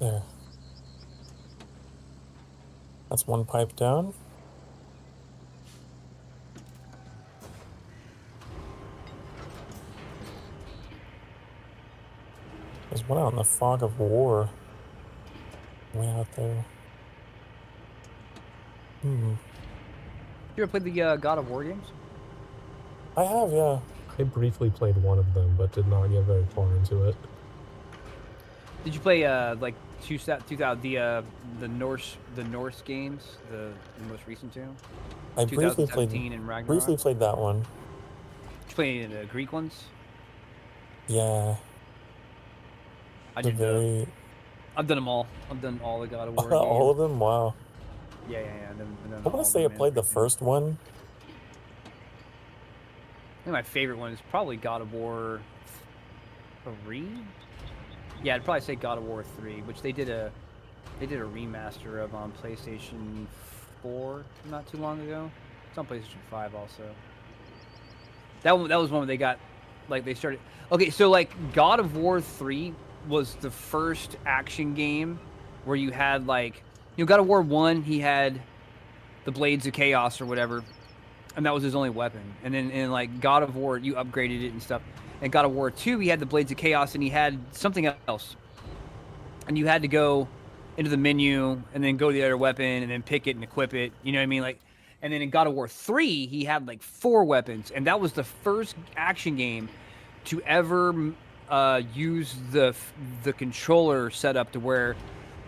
There. That's one pipe down. There's one out in the fog of war. Way out there. You ever played the God of War games? I have, yeah. I briefly played one of them, but did not get very far into it. Did you play like 2000 the Norse games, the most recent two? I briefly played and Ragnarok? briefly played that one. Did you play the Greek ones? Yeah. I The did very I've done them all. I've done all the God of War all games. of them. Wow. Yeah. I've done I all want of to say I them, man. played the first one. I think my favorite one is probably God of War 3. Yeah, I'd probably say God of War 3, which they did a remaster of on PlayStation 4 not too long ago. It's on PlayStation 5 also. That was one where they got like they started. Okay, so like God of War 3 was the first action game where you had like, you know, God of War 1, he had the Blades of Chaos or whatever, and that was his only weapon. And then in like God of War, you upgraded it and stuff. And God of War 2, he had the Blades of Chaos, and he had something else. And you had to go into the menu, and then go to the other weapon, and then pick it and equip it. You know what I mean? Like, and then in God of War 3, he had like 4 weapons, and that was the first action game to ever use the controller setup to where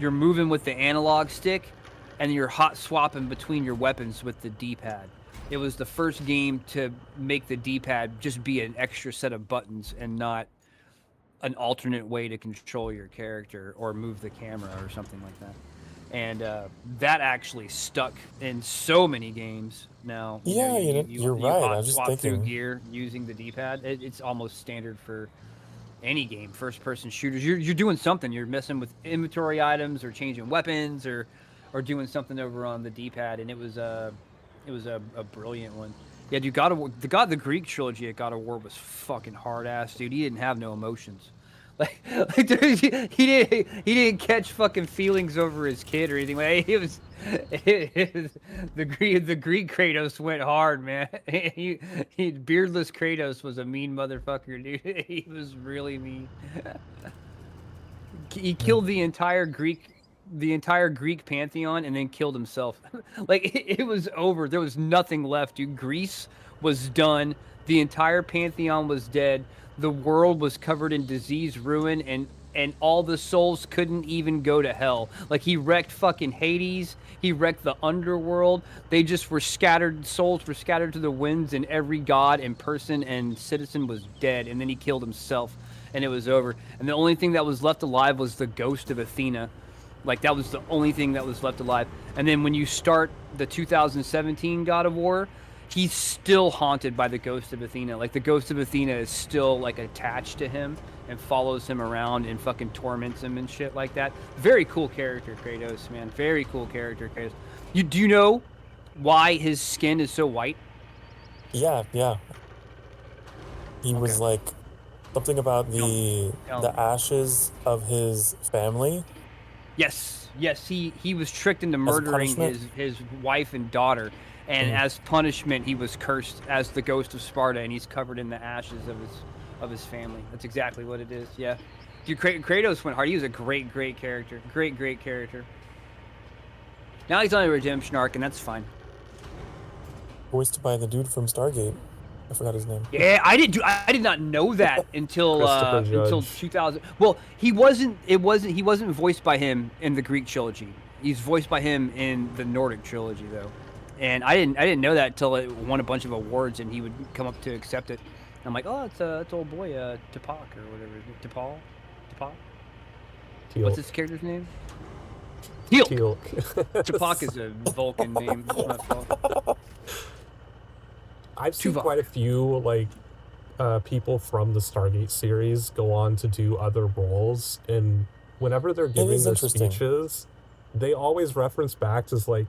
you're moving with the analog stick, and you're hot swapping between your weapons with the D-pad. It was the first game to make the D-pad just be an extra set of buttons and not an alternate way to control your character or move the camera or something like that. And that actually stuck in so many games now. Yeah, you're You right. I hot was just swap through thinking. gear using the D-pad. It's almost standard for any game, first-person shooters. You're doing something. You're messing with inventory items or changing weapons or doing something over on the D-pad, and it was a brilliant one. Yeah, dude, the Greek trilogy at God of War was fucking hard ass, dude. He didn't have no emotions. Like dude, he didn't catch fucking feelings over his kid or anything. Like, the Greek Kratos went hard, man. He beardless Kratos was a mean motherfucker, dude. He was really mean. He killed the entire Greek pantheon and then killed himself. Like it was over. There was nothing left, dude. Greece was done. The entire pantheon was dead. The world was covered in disease, ruin, and all the souls couldn't even go to hell. Like he wrecked fucking Hades. He wrecked the underworld. They just were scattered. Souls were scattered to the winds, and every god and person and citizen was dead. And then he killed himself, and it was over. And the only thing that was left alive was the ghost of Athena. Like that was the only thing that was left alive. And then when you start the 2017 God of War, he's still haunted by the ghost of Athena. Like the ghost of Athena is still like attached to him and follows him around and fucking torments him and shit like that. Very cool character, Kratos, man. Very cool character, Kratos. Do you know why his skin is so white? Yeah. He was like something about the ashes of his family. Yes. He was tricked into murdering his wife and daughter. And as punishment, he was cursed as the ghost of Sparta, and he's covered in the ashes of his family. That's exactly what it is. Yeah, dude, Kratos went hard. He was a great character. Great character. Now he's on a redemption arc, and that's fine. Voiced by the dude from Stargate. I forgot his name. Yeah, I did not know that until 2000. Well, he wasn't voiced by him in the Greek trilogy. He's voiced by him in the Nordic trilogy, though. And I didn't know that until it won a bunch of awards, and he would come up to accept it. And I'm like, oh, it's old boy, Tupac or whatever. Tupac. What's his character's name? Teal'c. Tupac is a Vulcan name. It's not fault. I've seen quite a few people from the Stargate series go on to do other roles, and whenever they're giving their speeches, they always reference back to like,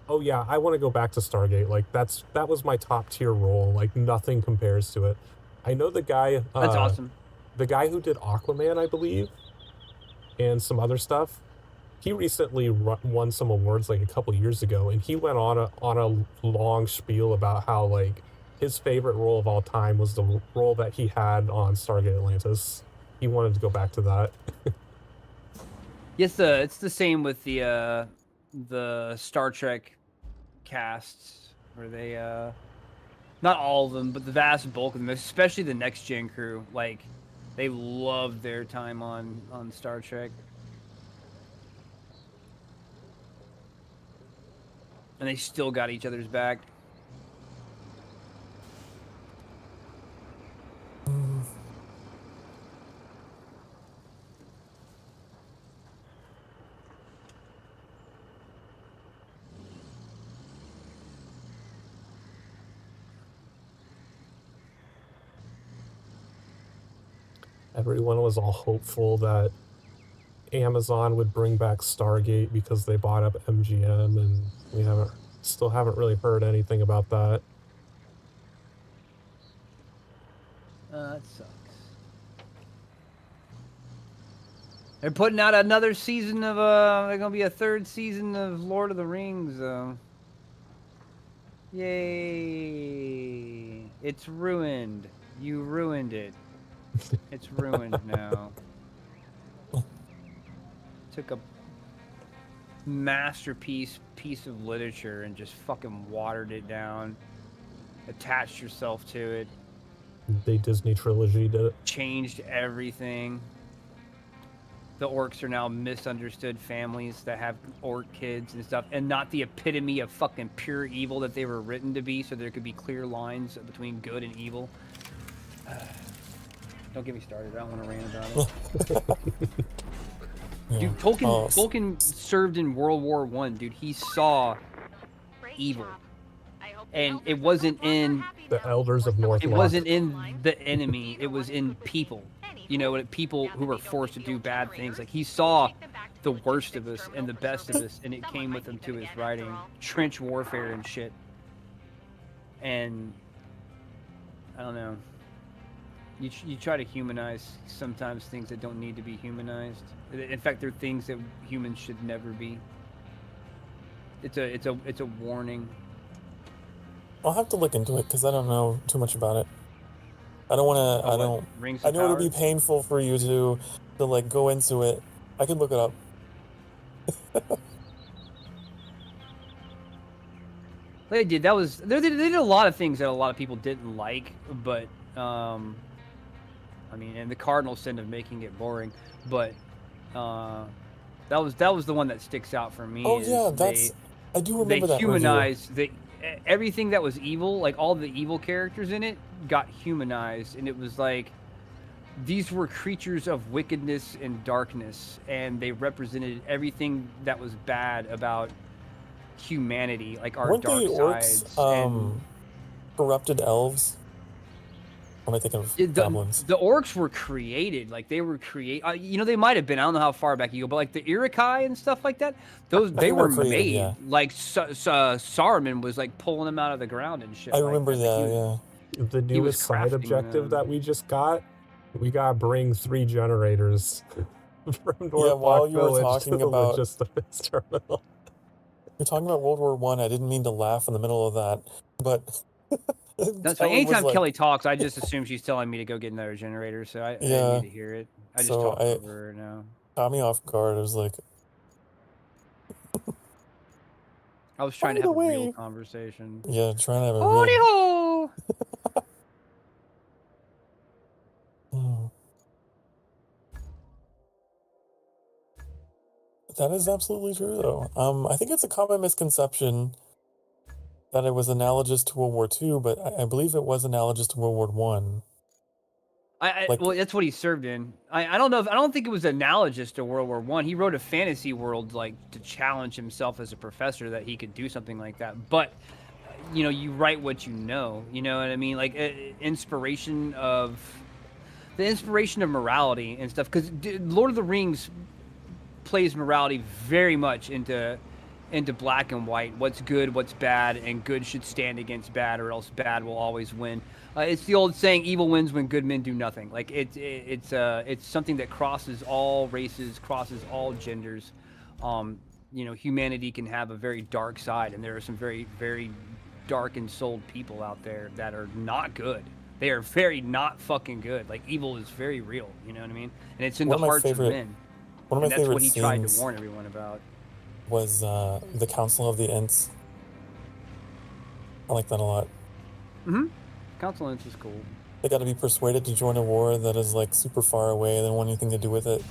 oh yeah, I want to go back to Stargate. Like that was my top tier role. Like nothing compares to it. I know the guy. That's awesome. The guy who did Aquaman, I believe, and some other stuff. He recently won some awards like a couple years ago, and he went on a long spiel about how like his favorite role of all time was the role that he had on Stargate Atlantis. He wanted to go back to that. Yes, it's the same with the Star Trek casts, where they not all of them, but the vast bulk of them, especially the next gen crew, like they loved their time on Star Trek. And they still got each other's back. Everyone was all hopeful that Amazon would bring back Stargate because they bought up MGM, and we still haven't really heard anything about that. That sucks. They're putting out another season of they're gonna be a third season of Lord of the Rings. Yay! It's ruined. You ruined it. It's ruined now. Took a masterpiece piece of literature and just fucking watered it down. Attached yourself to it. The Disney trilogy did it. Changed everything. The orcs are now misunderstood families that have orc kids and stuff, and not the epitome of fucking pure evil that they were written to be, so there could be clear lines between good and evil. Don't get me started. I don't want to rant about it. Yeah. Dude, Tolkien, Oh, Tolkien served in World War I, dude. He saw Great evil. job. I hope the And elders it of wasn't Roadcraft are in happy The now, elders or of someone North it Lock. wasn't in online. the enemy, it was in people. You know, people who were forced to do bad things. Like, he saw the worst of us and the best of us, and it came with him to his writing. Trench warfare and shit. And I don't know. You try to humanize sometimes things that don't need to be humanized. In fact, they're things that humans should never be. It's a warning. I'll have to look into it because I don't know too much about it. I don't want to. I don't. Rings I of know it'll be Power? painful for you to like go into it. I can look it up. They did. They did a lot of things that a lot of people didn't like, but I mean, and the cardinal sin of making it boring, but that was the one that sticks out for me. Oh is yeah, I do remember they that review. humanized everything that was evil, like all the evil characters in it got humanized, and it was like these were creatures of wickedness and darkness, and they represented everything that was bad about humanity, like our Weren't dark the sides. orcs corrupted elves? Or am I thinking of goblins? The orcs were created, like they were you know, they might have been. I don't know how far back you go, but like the Iroquois and stuff like that, they think were they're created, made. yeah. Like Saruman was like pulling them out of the ground and shit. I like remember Like, that. Yeah. The he was newest side crafting objective them. that we just got, we gotta bring 3 generators from North Yeah, while Lock you were Village to talking the about- logistics terminal. You're talking about World War I. I didn't mean to laugh in the middle of that, but That's Kelly fine. Anytime was like- Kelly talks, I just assume she's telling me to go get another generator, so I Yeah. didn't need to hear it. I just So talked I- over her now. caught me off guard. I was like, I was trying to By have the a real way- conversation. yeah, trying to have a real. Howdy-ho! Hmm. That is absolutely true, though. I think it's a common misconception that it was analogous to World War II, but I believe it was analogous to World War One. Like- Well, that's what he served in. I don't know. I don't think it was analogous to World War One. He wrote a fantasy world like to challenge himself as a professor that he could do something like that. But you know, you write what you know. You know what I mean? Like the inspiration of morality and stuff. Because Lord of the Rings plays morality very much into black and white. What's good, what's bad, and good should stand against bad, or else bad will always win. It's the old saying, "Evil wins when good men do nothing." Like it's something that crosses all races, crosses all genders. You know, humanity can have a very dark side, and there are some very, very dark and souled people out there that are not good. They are very not fucking good. Like evil is very real. You know what I mean? And it's in One the of my hearts favorite- of men. One of And my that's favorite what he tried to scenes warn everyone about. was the Council of the Ents. I like that a lot. Council Inch is cool. They got to be persuaded to join a war that is like super far away. They don't want anything to do with it.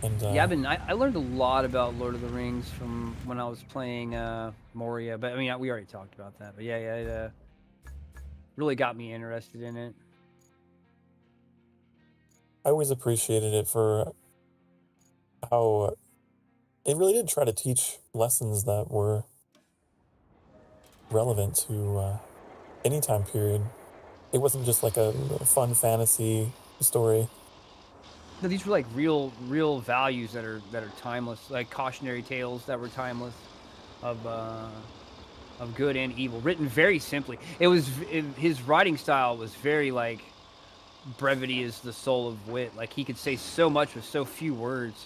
And Yeah, I learned a lot about Lord of the Rings from when I was playing Moria, but I mean we already talked about that. But yeah, it really got me interested in it. I always appreciated it for how it really did try to teach lessons that were relevant to any time period. It wasn't just like a fun fantasy story. No, these were like real values that are timeless, like cautionary tales that were timeless, of good and evil, written very simply. His writing style was very like brevity is the soul of wit. Like he could say so much with so few words.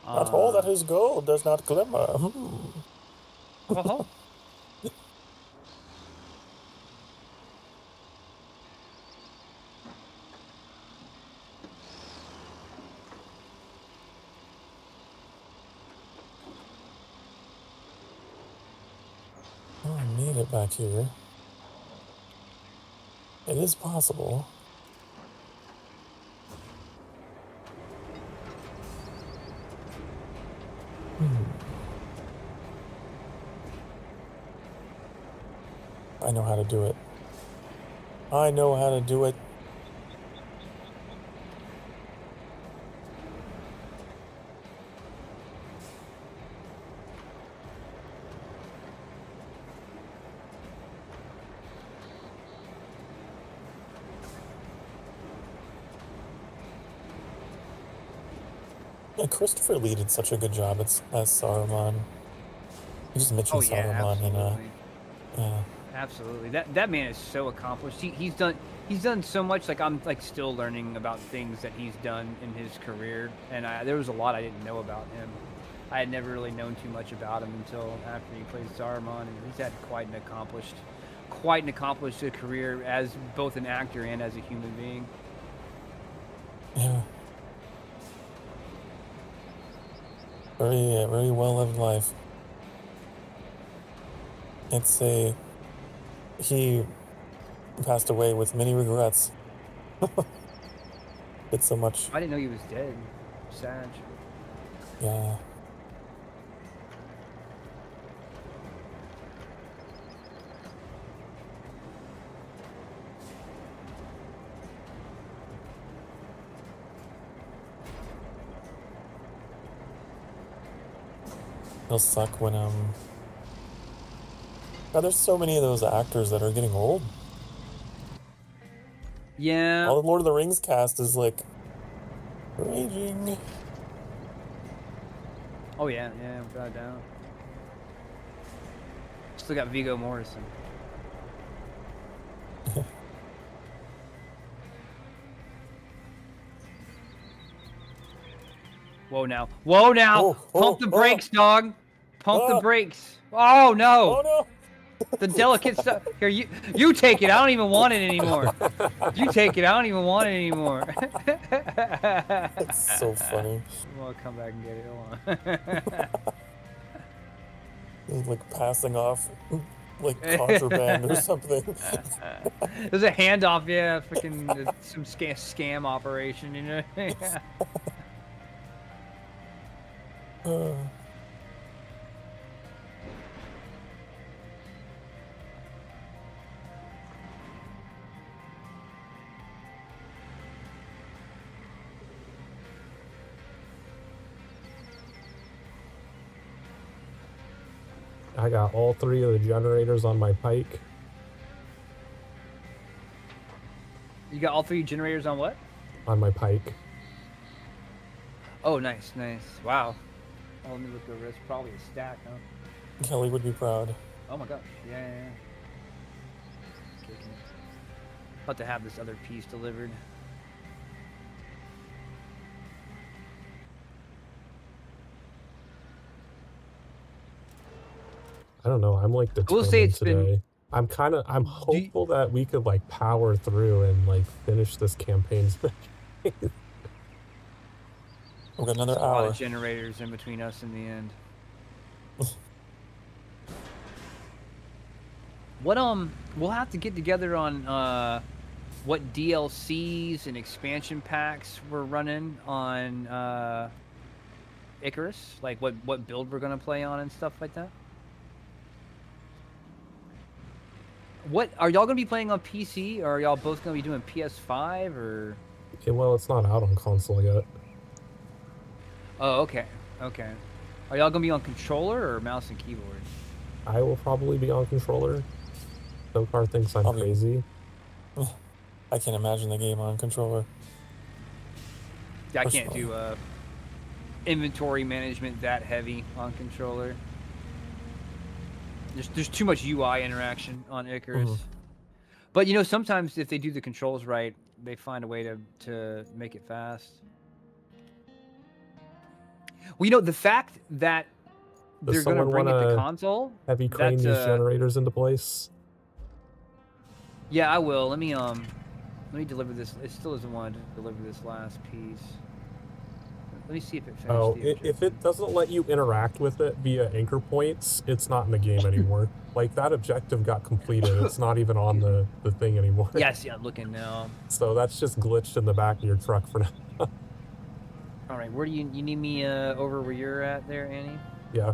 Not all that is gold does not glimmer. Oh. Oh, I made it back here. It is possible. I know how to do it. I know how to do it. Yeah, Christopher Lee did such a good job as Saruman. You just mentioned Oh yeah, Saruman in absolutely. yeah. Absolutely. That man is so accomplished. He's done so much. Like I'm like still learning about things that he's done in his career, and there was a lot I didn't know about him. I had never really known too much about him until after he played Saruman, and he's had quite an accomplished career as both an actor and as a human being. Yeah. Very well lived life. He passed away with many regrets. Did so much. I didn't know he was dead. Sad. Yeah. It'll suck when God, there's so many of those actors that are getting old. Yeah. All the Lord of the Rings cast is like raging. Oh yeah, without a doubt. Still got Viggo Mortensen. Whoa now! Whoa now! Pump the brakes, dog! Pump the brakes! Oh no! Oh no! The delicate stuff. Here, you take it. I don't even want it anymore. You take it. I don't even want it anymore. It's so funny. I'll come back and get it. Hold on. It's like passing off like contraband or something. There's a handoff, yeah, freaking some scam operation, you know. I got all 3 of the generators on my pike. You got all 3 generators on what? On my pike. Oh, nice. Wow. Oh, let me look over. It's probably a stack, huh? Kelly would be proud. Oh my gosh. Yeah. Kicking it. About to have this other piece delivered. I don't know. I'm like determined We'll say it's today. I'm hopeful that we could like power through and like finish this campaign's We've got another a lot hour. of generators in between us in the end. What we'll have to get together on what DLCs and expansion packs we're running on Icarus, like what build we're gonna play on and stuff like that. What are y'all gonna be playing on PC, or are y'all both gonna be doing PS5 or? Yeah, well, it's not out on console yet. Oh, okay. Are y'all gonna be on controller or mouse and keyboard? I will probably be on controller. Dokar thinks I'm crazy. I can't imagine the game on controller. Yeah, I can't do inventory management that heavy on controller. There's too much UI interaction on Icarus. But you know, sometimes if they do the controls right, they find a way to make it fast. Well, you know, the fact that they're going to bring it to console. Have you craned these generators into place? Yeah, I will. Let me deliver this. It still doesn't want to deliver this last piece. Let me see if it finished. Oh, if it doesn't let you interact with it via anchor points, it's not in the game anymore. Like, that objective got completed. It's not even on the thing anymore. Yes, yeah, I'm looking now. So that's just glitched in the back of your truck for now. All right, where do you need me over where you're at there, Annie? Yeah.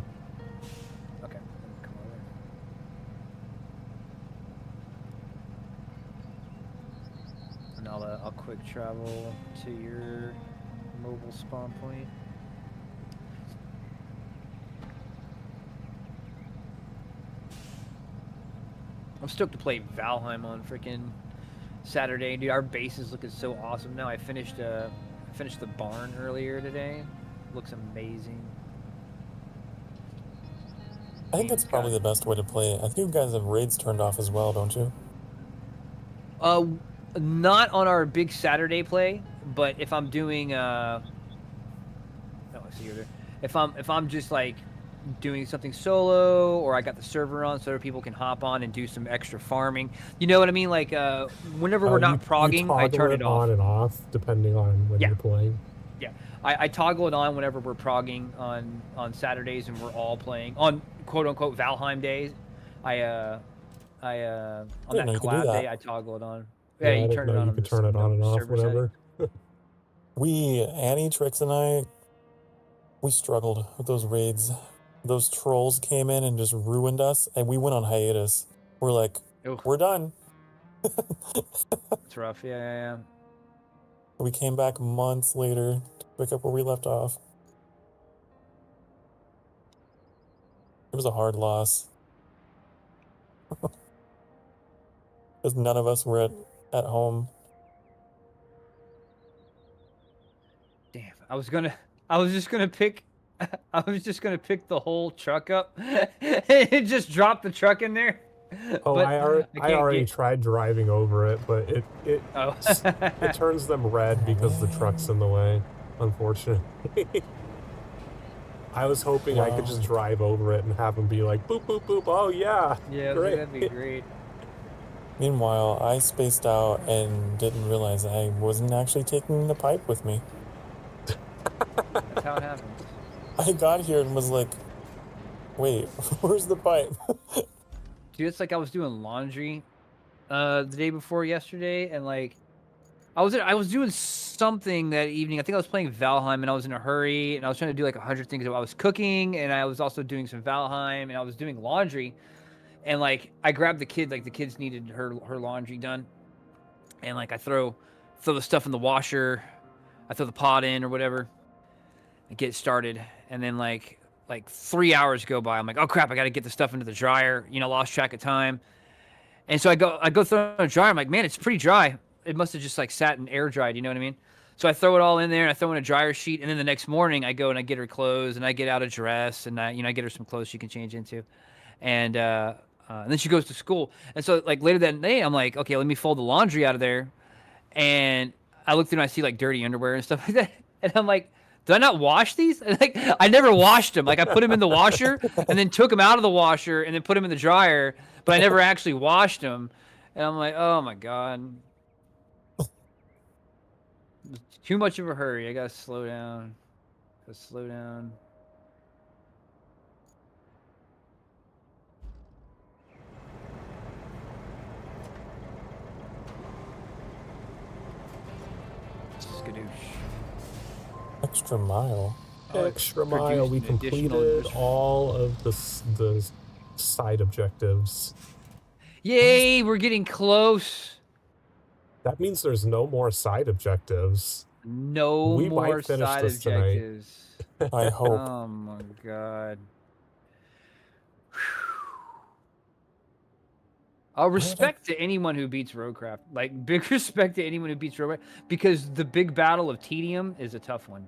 Okay, come over. I'll quick travel to your mobile spawn point. I'm stoked to play Valheim on freaking Saturday, dude. Our base is looking so awesome now. I finished the barn earlier today. Looks amazing. I think that's probably the best way to play it. I think you guys have raids turned off as well, don't you? Not on our big Saturday play, but if I'm doing I see you there. If I'm just like doing something solo, or I got the server on so other people can hop on and do some extra farming. You know what I mean? Like whenever we're not progging, I turn it off. On and off depending on when you're playing. Yeah, I toggle it on whenever we're progging on Saturdays and we're all playing on quote unquote Valheim days. On that collab day, I toggle it on. Yeah, you turn it on. You can turn it on and off whenever. Annie, Trix, and I, we struggled with those raids. Those trolls came in and just ruined us, and we went on hiatus. We're like, we're done. It's rough, yeah. We came back months later to pick up where we left off. It was a hard loss. Because none of us were at home. Damn, I was just gonna pick the whole truck up and just drop the truck in there. Oh, but I already tried driving over it, but it turns them red because the truck's in the way, unfortunately. I was hoping I could just drive over it and have them be like, boop, boop, boop, oh yeah. Yeah, great. that'd be great. Meanwhile, I spaced out and didn't realize I wasn't actually taking the pipe with me. That's how it happens. I got here and was like, wait, where's the pipe? Dude, it's like I was doing laundry the day before yesterday, and like I was doing something that evening. I think I was playing Valheim, and I was in a hurry, and I was trying to do like 100 things. I was cooking, and I was also doing some Valheim, and I was doing laundry, and like I grabbed the kid, like the kids needed her laundry done, and like I throw the stuff in the washer, I throw the pot in or whatever, and get started, and then like 3 hours go by. I'm like, oh crap, I got to get the stuff into the dryer. Lost track of time. And so I go throw it in the dryer. I'm like, man, it's pretty dry. It must have just like sat and air dried. You know what I mean? So I throw it all in there and I throw in a dryer sheet. And then the next morning I go and I get her clothes and I get out a dress and I get her some clothes she can change into. And then she goes to school. And so like later that day, I'm like, okay, let me fold the laundry out of there. And I look through and I see like dirty underwear and stuff like that. And I'm like, did I not wash these? Like, I never washed them. Like, I put them in the washer and then took them out of the washer and then put them in the dryer, but I never actually washed them. And I'm like, oh my God. Too much of a hurry. I gotta slow down. Skadoosh. Extra mile. Extra mile. We completed all of the side objectives. Yay, we're getting close. That means there's no more side objectives. No more side objectives. I hope. Oh my God. Respect to anyone who beats RoadCraft. Like, big respect to anyone who beats RoadCraft, because the big battle of tedium is a tough one.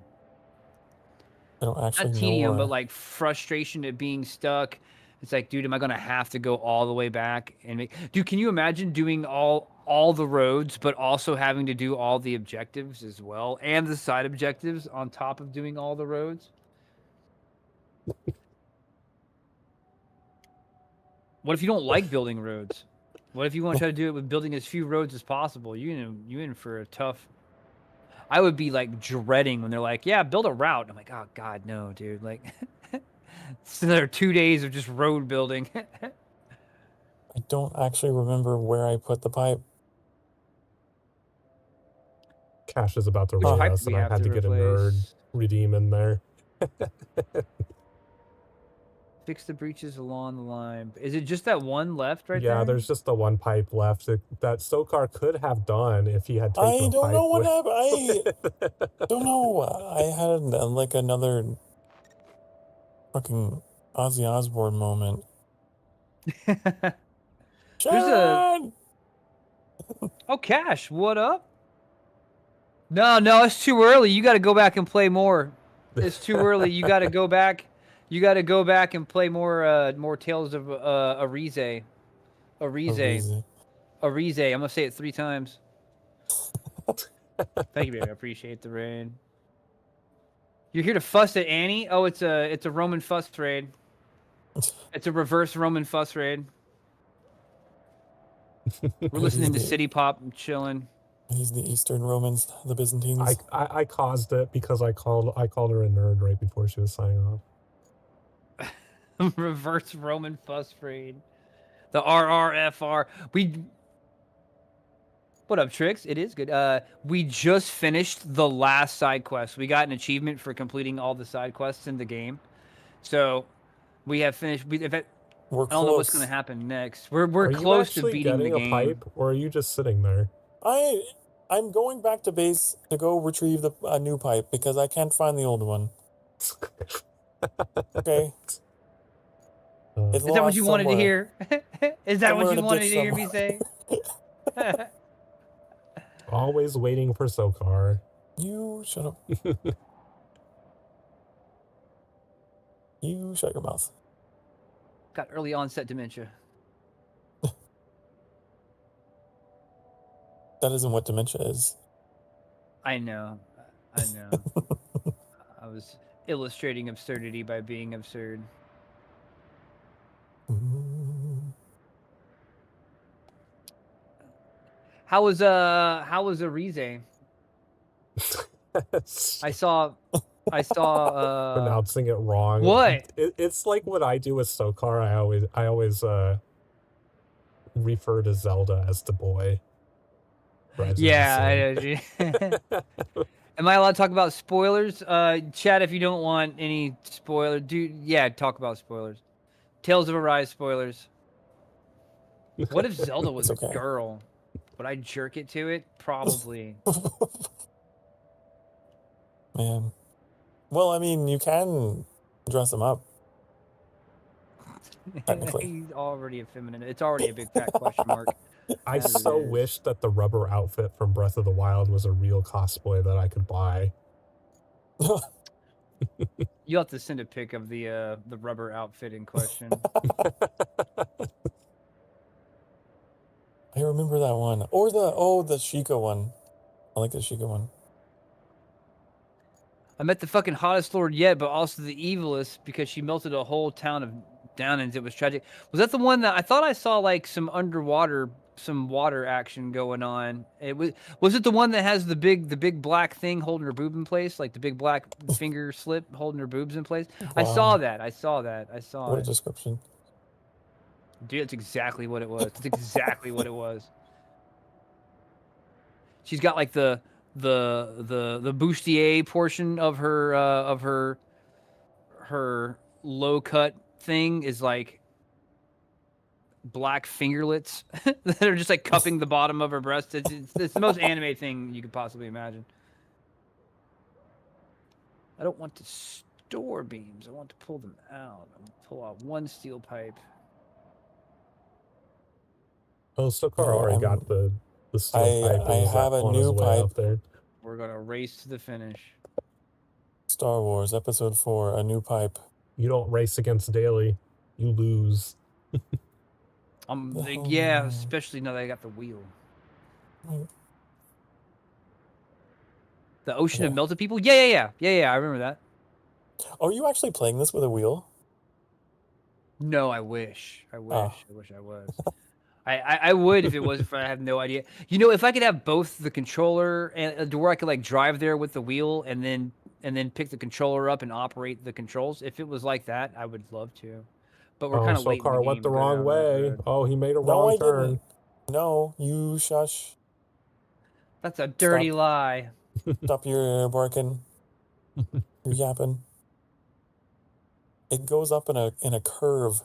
I don't actually Not know tedium, but like frustration at being stuck. It's like, dude, am I gonna have to go all the way back and make? Dude, can you imagine doing all the roads, but also having to do all the objectives as well, and the side objectives on top of doing all the roads? What if you don't like building roads? What if you want to try to do it with building as few roads as possible? You in for a tough. I would be like dreading when they're like, yeah, build a route. I'm like, oh God, no, dude. Like, it's another 2 days of just road building. I don't actually remember where I put the pipe. Cash is about to raid us, and I had to get a nerd redeem in there. Fix the breaches along the line. Is it just that one left right Yeah, there? there's just the one pipe left that Sokar could have done if he had taken I a don't pipe know what with. happened. I don't know. I had like another fucking Ozzy Osbourne moment. There's a Sharon! oh, Cash, what up? No, it's too early. You got to go back and play more. It's too early. You got to go back. You got to go back and play more Tales of Arise. Arize. Arise. I'm gonna say it 3 times. Thank you, baby. I appreciate the raid. You're here to fuss at Annie? Oh, it's a Roman fuss raid. It's a reverse Roman fuss raid. We're listening to City Pop and chilling. He's the Eastern Romans, the Byzantines. I caused it because I called her a nerd right before she was signing off. Reverse Roman fuss raid. The RRFR. What up, Trix? It is good. We just finished the last side quest. We got an achievement for completing all the side quests in the game. So we have finished. We're I don't close. know what's going to happen next. We're Are close you to beating the getting game. a pipe, or are you just sitting there? I'm going back to base to go retrieve a new pipe because I can't find the old one. Okay. Is that what you wanted to hear? Is that what you wanted to hear me say? Always waiting for Sokar. You shut up. You shut your mouth. Got early onset dementia. That isn't what dementia is. I know. I was illustrating absurdity by being absurd. How was Arize? I saw pronouncing it wrong. What? It's like what I do with Sokar. I always refer to Zelda as the boy. Yeah, am I allowed to talk about spoilers? Chat, if you don't want any spoiler, talk about spoilers. Tales of Arise spoilers. What if Zelda was a girl? Would I jerk it to it? Probably. Man. Well, I mean, you can dress him up. Technically. He's already effeminate. It's already a big fat question mark. I so wish that the rubber outfit from Breath of the Wild was a real cosplay that I could buy. You'll have to send a pic of the rubber outfit in question. I remember that one. Or the Sheikah one. I like the Sheikah one. I met the fucking hottest lord yet, but also the evilest because she melted a whole town of Downings. It was tragic. Was that the one that I thought I saw like some water action going on? Was it the one that has the big black thing holding her boob in place, like the big black finger slip holding her boobs in place? Wow. I saw that. What a description. Dude, that's exactly what it was. That's exactly what it was. She's got like the bustier portion of her low cut thing is like black fingerlets that are just like cupping the bottom of her breast. It's the most anime thing you could possibly imagine. I don't want to store beams. I want to pull them out. I'm gonna pull out one steel pipe. Oh, Sokar already got the steel pipe. I have a new pipe. There. We're gonna race to the finish. Star Wars Episode 4, a new pipe. You don't race against Daily. You lose. Yeah, especially now that I got the wheel. Right. The Ocean of Melted People? Yeah, I remember that. Are you actually playing this with a wheel? No, I wish. I wish I was. I would if I had no idea. You know, if I could have both the controller and to where I could like drive there with the wheel and then pick the controller up and operate the controls. If it was like that, I would love to. But we're kind of late. Sokar went the wrong way. Oh, he made a wrong turn. Didn't. No, you shush. That's a dirty lie. Stop your barking. You're yapping. It goes up in a curve.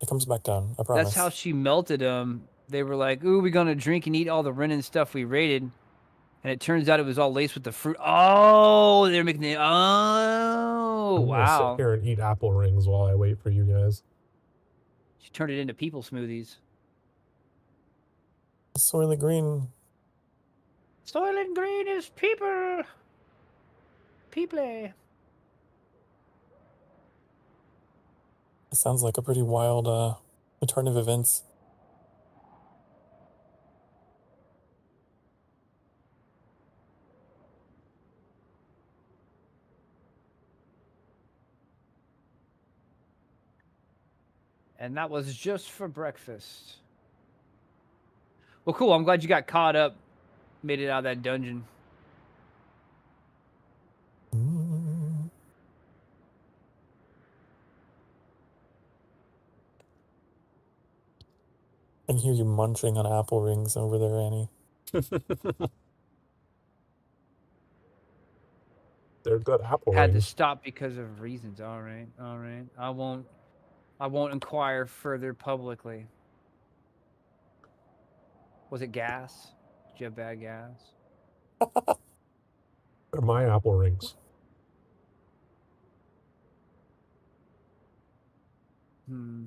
It comes back down. I promise. That's how she melted them. They were like, "Ooh, we're gonna drink and eat all the Renin stuff we raided," and it turns out it was all laced with the fruit. Oh, they're making it. Oh, I'm gonna sit wow! here and eat apple rings while I wait for you guys. She turned it into people smoothies. Soylent Green. Soylent Green is people. People. It sounds like a pretty wild turn of events. And that was just for breakfast. Well, cool. I'm glad you got caught up, made it out of that dungeon. Mm. I can hear you munching on apple rings over there, Annie. They're good apple Had to rings. stop because of reasons. All right, all right. I won't inquire further publicly. Was it gas? Did you have bad gas? They're my apple rings. Hmm.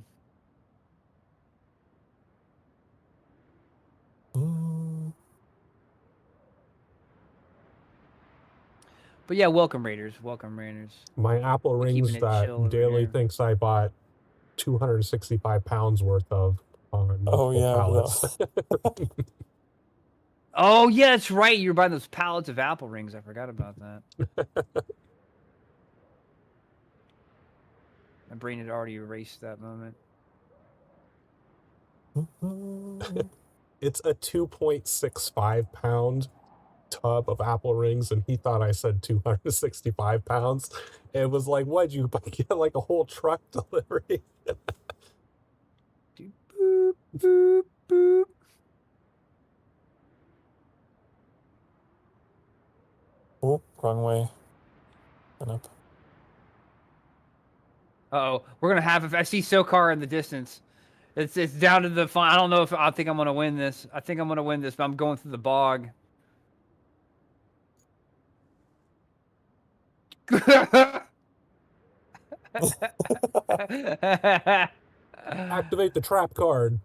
Mm. But yeah, welcome Raiders. Welcome Raiders. My apple We're rings keeping it that chill over Daily here. thinks I bought 265 pounds worth of on multiple pallets. Oh yeah, that's right. You were buying those pallets of apple rings. I forgot about that. My brain had already erased that moment. It's a 2.65 pound tub of apple rings, and he thought I said 265 pounds. It was like, what'd you get, like a whole truck delivery? Boop, boop, boop. Oh, wrong way. Up. Uh-oh. We're gonna have, if I see SoCar in the distance, it's down to the final. I don't know if I think I'm gonna win this. I think I'm gonna win this, but I'm going through the bog. Activate the trap card.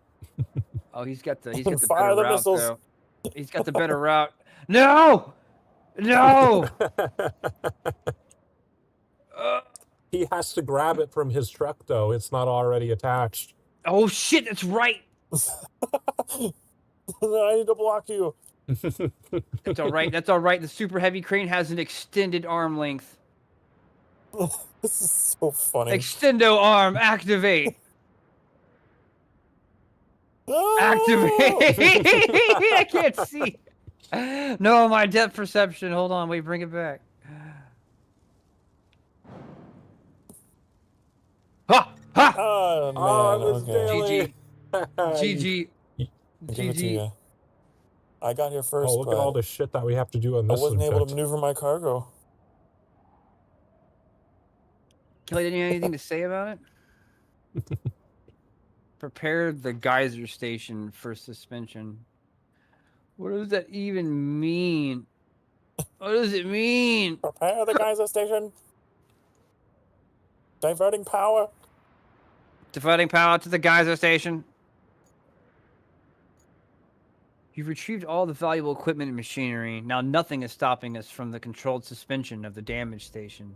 Oh, he's got the Fire better the route missiles. though. He's got the better route. No! No! He has to grab it from his truck, though. It's not already attached. Oh shit, that's right. I need to block you. That's all right. That's all right. The super heavy crane has an extended arm length. This is so funny. Extendo arm, activate. Oh! Activate. I can't see. No, my depth perception. Hold on. Wait, bring it back. Ha! Ha! Oh, man. Oh, Miss Okay. GG. GG. Give it to GG. you. I got here first, Oh, look but at all the shit that we have to do on I this wasn't able to subject. maneuver my cargo. Kelly, didn't you have anything to say about it? Prepare the geyser station for suspension. What does that even mean? What does it mean? Prepare the geyser station. Diverting power. Diverting power to the geyser station. You've retrieved all the valuable equipment and machinery. Now nothing is stopping us from the controlled suspension of the damage station.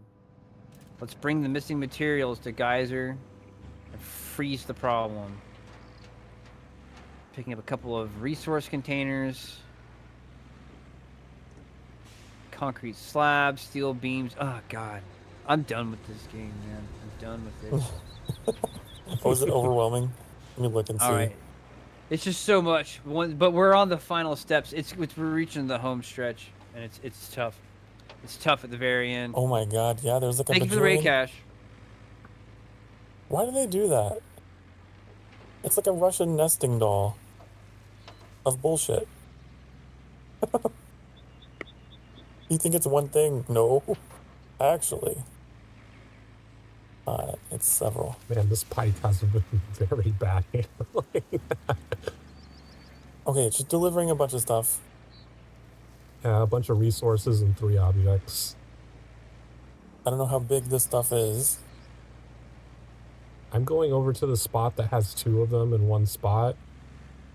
Let's bring the missing materials to Geyser and freeze the problem. Picking up a couple of resource containers. Concrete slabs, steel beams. Oh, God. I'm done with this game, man. I'm done with it. Was it overwhelming? Let me look and see. All right. It's just so much. But we're on the final steps. We're reaching the home stretch, and it's tough. It's tough at the very end. Oh my god, yeah, there's like a Thank you for the raid bajillion- cash. Why do they do that? It's like a Russian nesting doll of bullshit. You think it's one thing? No. Actually. It's several. Man, this pike has a very bad handling. Okay, just delivering a bunch of stuff. Yeah, a bunch of resources and 3 objects. I don't know how big this stuff is. I'm going over to the spot that has 2 of them in one spot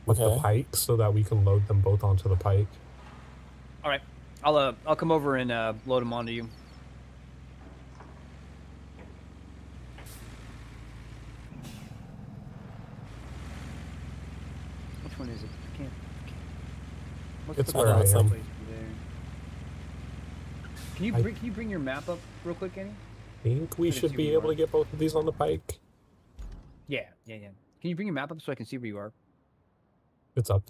with the Okay. pike so that we can load them both onto the pike. All right, I'll come over and load them onto you. Which one is it? I can't. What's It's the where I it's am. like- place there? Can you bring your map up real quick, Kenny? I think we I can should see be where you able are. to get both of these on the pike. Yeah. Can you bring your map up so I can see where you are? It's up.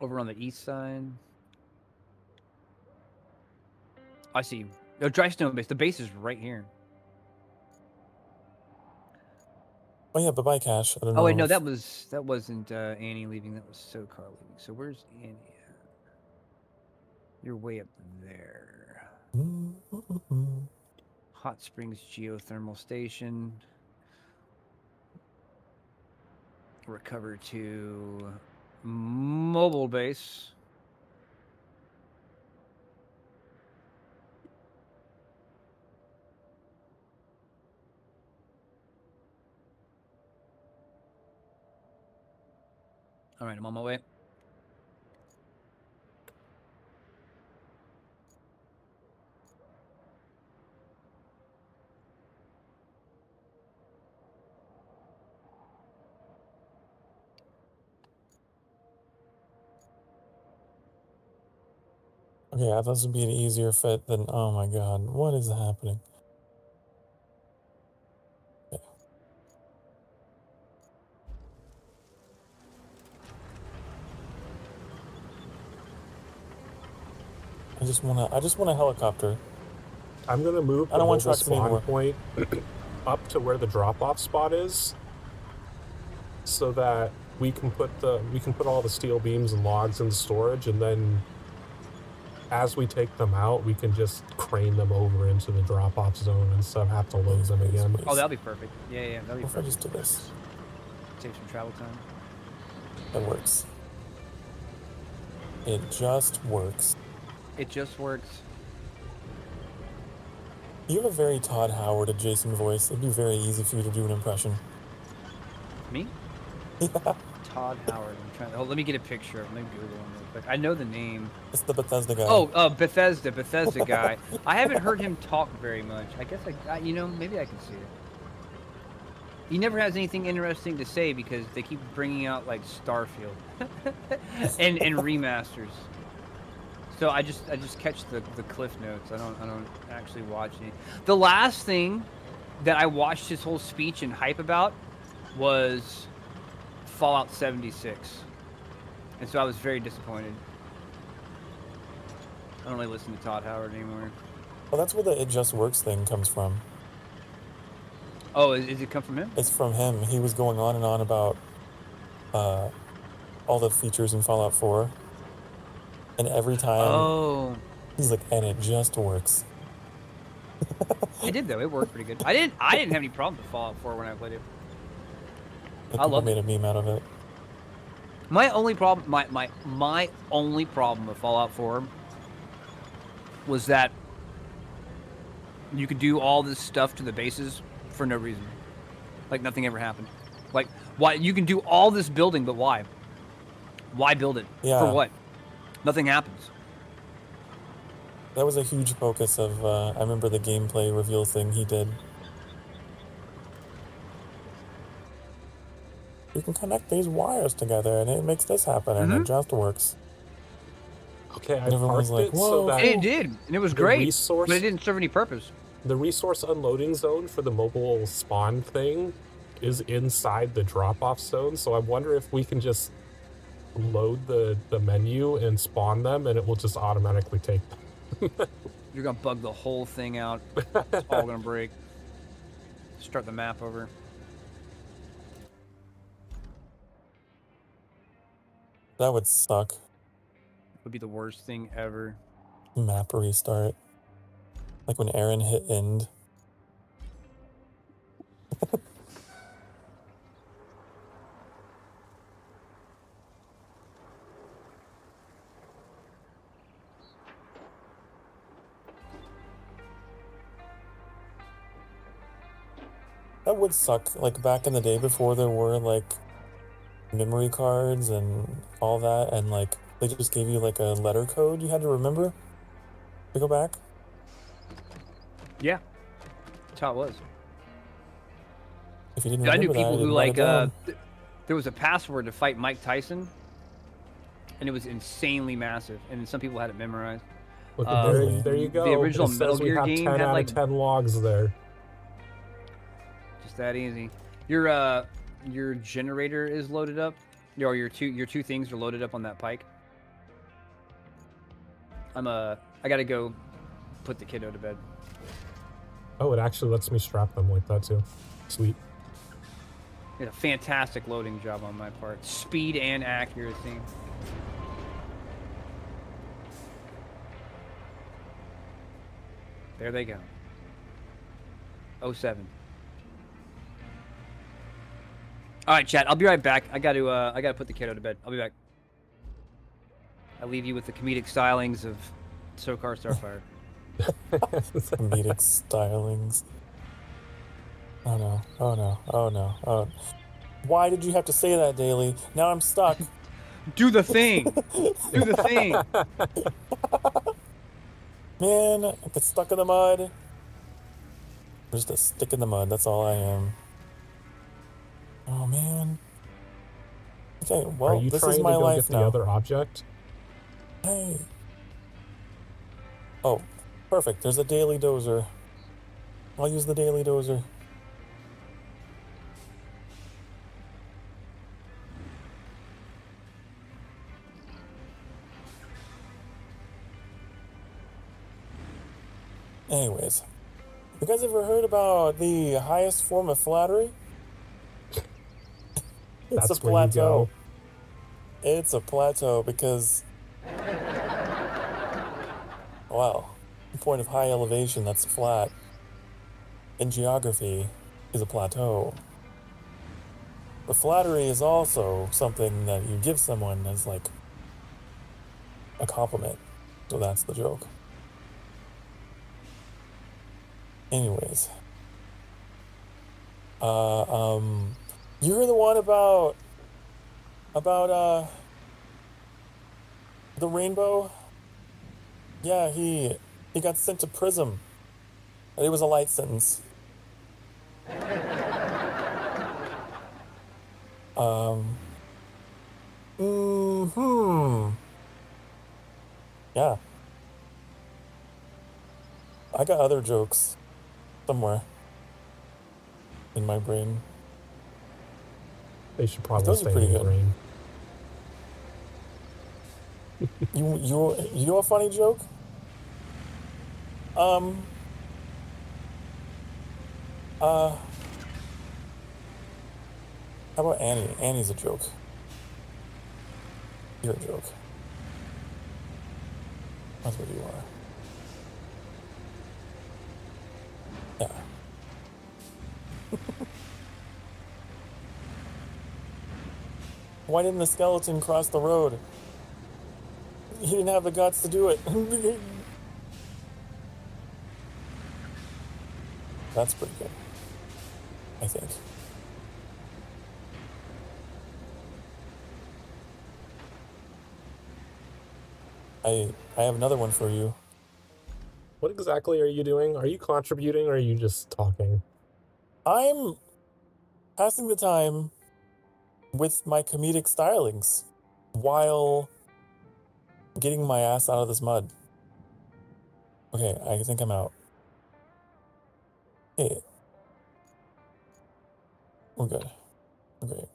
Over on the east side. I see you. Oh, dry stone base. The base is right here. Oh yeah, bye-bye, Cash. I don't know. Oh wait, no, if- that wasn't Annie leaving. That was SoCar leaving. So where's Annie at? You're way up there. Hot Springs Geothermal Station. Recover to mobile base. All right, I'm on my way. Okay, I thought this would be an easier fit than. Oh my god, what is happening? Okay. I just want a helicopter. I'm going to move I the don't want mobile trucks spawn anymore. point up to where the drop-off spot is so that we can put all the steel beams and logs in storage, and then as we take them out, we can just crane them over into the drop-off zone instead of have to load them again. Oh, that'll be perfect. Yeah, that'll be What if I perfect. just do this? Save some travel time. That works. It just works. It just works. You have a very Todd Howard adjacent voice. It'd be very easy for you to do an impression. Me? Yeah, Todd Howard. I'm trying. Oh, let me get a picture. Let me Google him real quick. I know the name. it's the Bethesda guy. Oh, Bethesda guy. I haven't heard him talk very much. I guess maybe I can see it. He never has anything interesting to say because they keep bringing out like Starfield and remasters. So I just catch the cliff notes. I don't actually watch any. The last thing that I watched his whole speech and hype about was Fallout 76. And so I was very disappointed. I don't really listen to Todd Howard anymore. Well, that's where the It Just Works thing comes from. Oh, is it come from him? It's from him. He was going on and on about all the features in Fallout 4. And every time Oh, he's like, and it just works. it did though. It worked pretty good. I didn't have any problems with Fallout 4 when I played it. And I people love made a meme out of it. My only problem, my only problem with Fallout 4 was that you could do all this stuff to the bases for no reason. Like nothing ever happened. Like why you can do all this building, but why? Why build it? Yeah. For what? Nothing happens. That was a huge focus of, I remember the gameplay reveal thing he did. You can connect these wires together and it makes this happen and it just works. Okay, I And everyone's parked like, it so "Whoa." that And it did, and it was the great, resource- but it didn't serve any purpose. the resource unloading zone for the mobile spawn thing is inside the drop-off zone, so I wonder if we can just load the menu and spawn them and it will just automatically take them. You're gonna bug the whole thing out. It's all gonna break. Start the map over. That would suck. Would be the worst thing ever. Map restart. Like when Aaron hit end. That would suck. Like back in the day before there were like memory cards and all that, and like they just gave you like a letter code you had to remember to go back. Yeah, that's how it was. If you didn't I knew remember that, people you who didn't write it down. there was a password to fight Mike Tyson, and it was insanely massive, and some people had it memorized. Look, Really? there you go. The original It says Metal we Gear have game 10 had out like of 10 logs there. just that easy. Your generator is loaded up, or your two things are loaded up on that pike. I gotta go put the kiddo to bed. Oh, it actually lets me strap them like that too. Sweet. Did a fantastic loading job on my part, speed and accuracy. There they go. 07. All right, chat. I'll be right back. I gotta put the kiddo to bed. I'll be back. I leave you with the comedic stylings of SoCar Starfire. Comedic stylings. Oh no, oh no, oh no, oh. Why did you have to say that, Daily? Now I'm stuck. Do the thing! Do the thing! Man, I get stuck in the mud. I'm just a stick in the mud, that's all I am. Oh man. Okay, Are well, you this trying is to my go life get the now. other object? Hey. Oh, perfect. There's a daily dozer. I'll use the daily dozer. Anyways, you guys ever heard about the highest form of flattery? It's That's a where you plateau. go. It's a plateau because, well, the point of high elevation that's flat in geography is a plateau. But flattery is also something that you give someone as like a compliment. So that's the joke. Anyways. You heard the one about the rainbow? Yeah, he got sent to prison. It was a light sentence. Yeah. I got other jokes somewhere in my brain. They should probably Those are stay in pretty your good. brain. You know a funny joke? How about Annie? Annie's a joke. You're a joke. That's what you are. Yeah. Why didn't the skeleton cross the road? He didn't have the guts to do it. That's pretty good, I think. I have another one for you. What exactly are you doing? Are you contributing or are you just talking? I'm passing the time with my comedic stylings while getting my ass out of this mud. Okay, I think I'm out. Hey. We're good. We're great.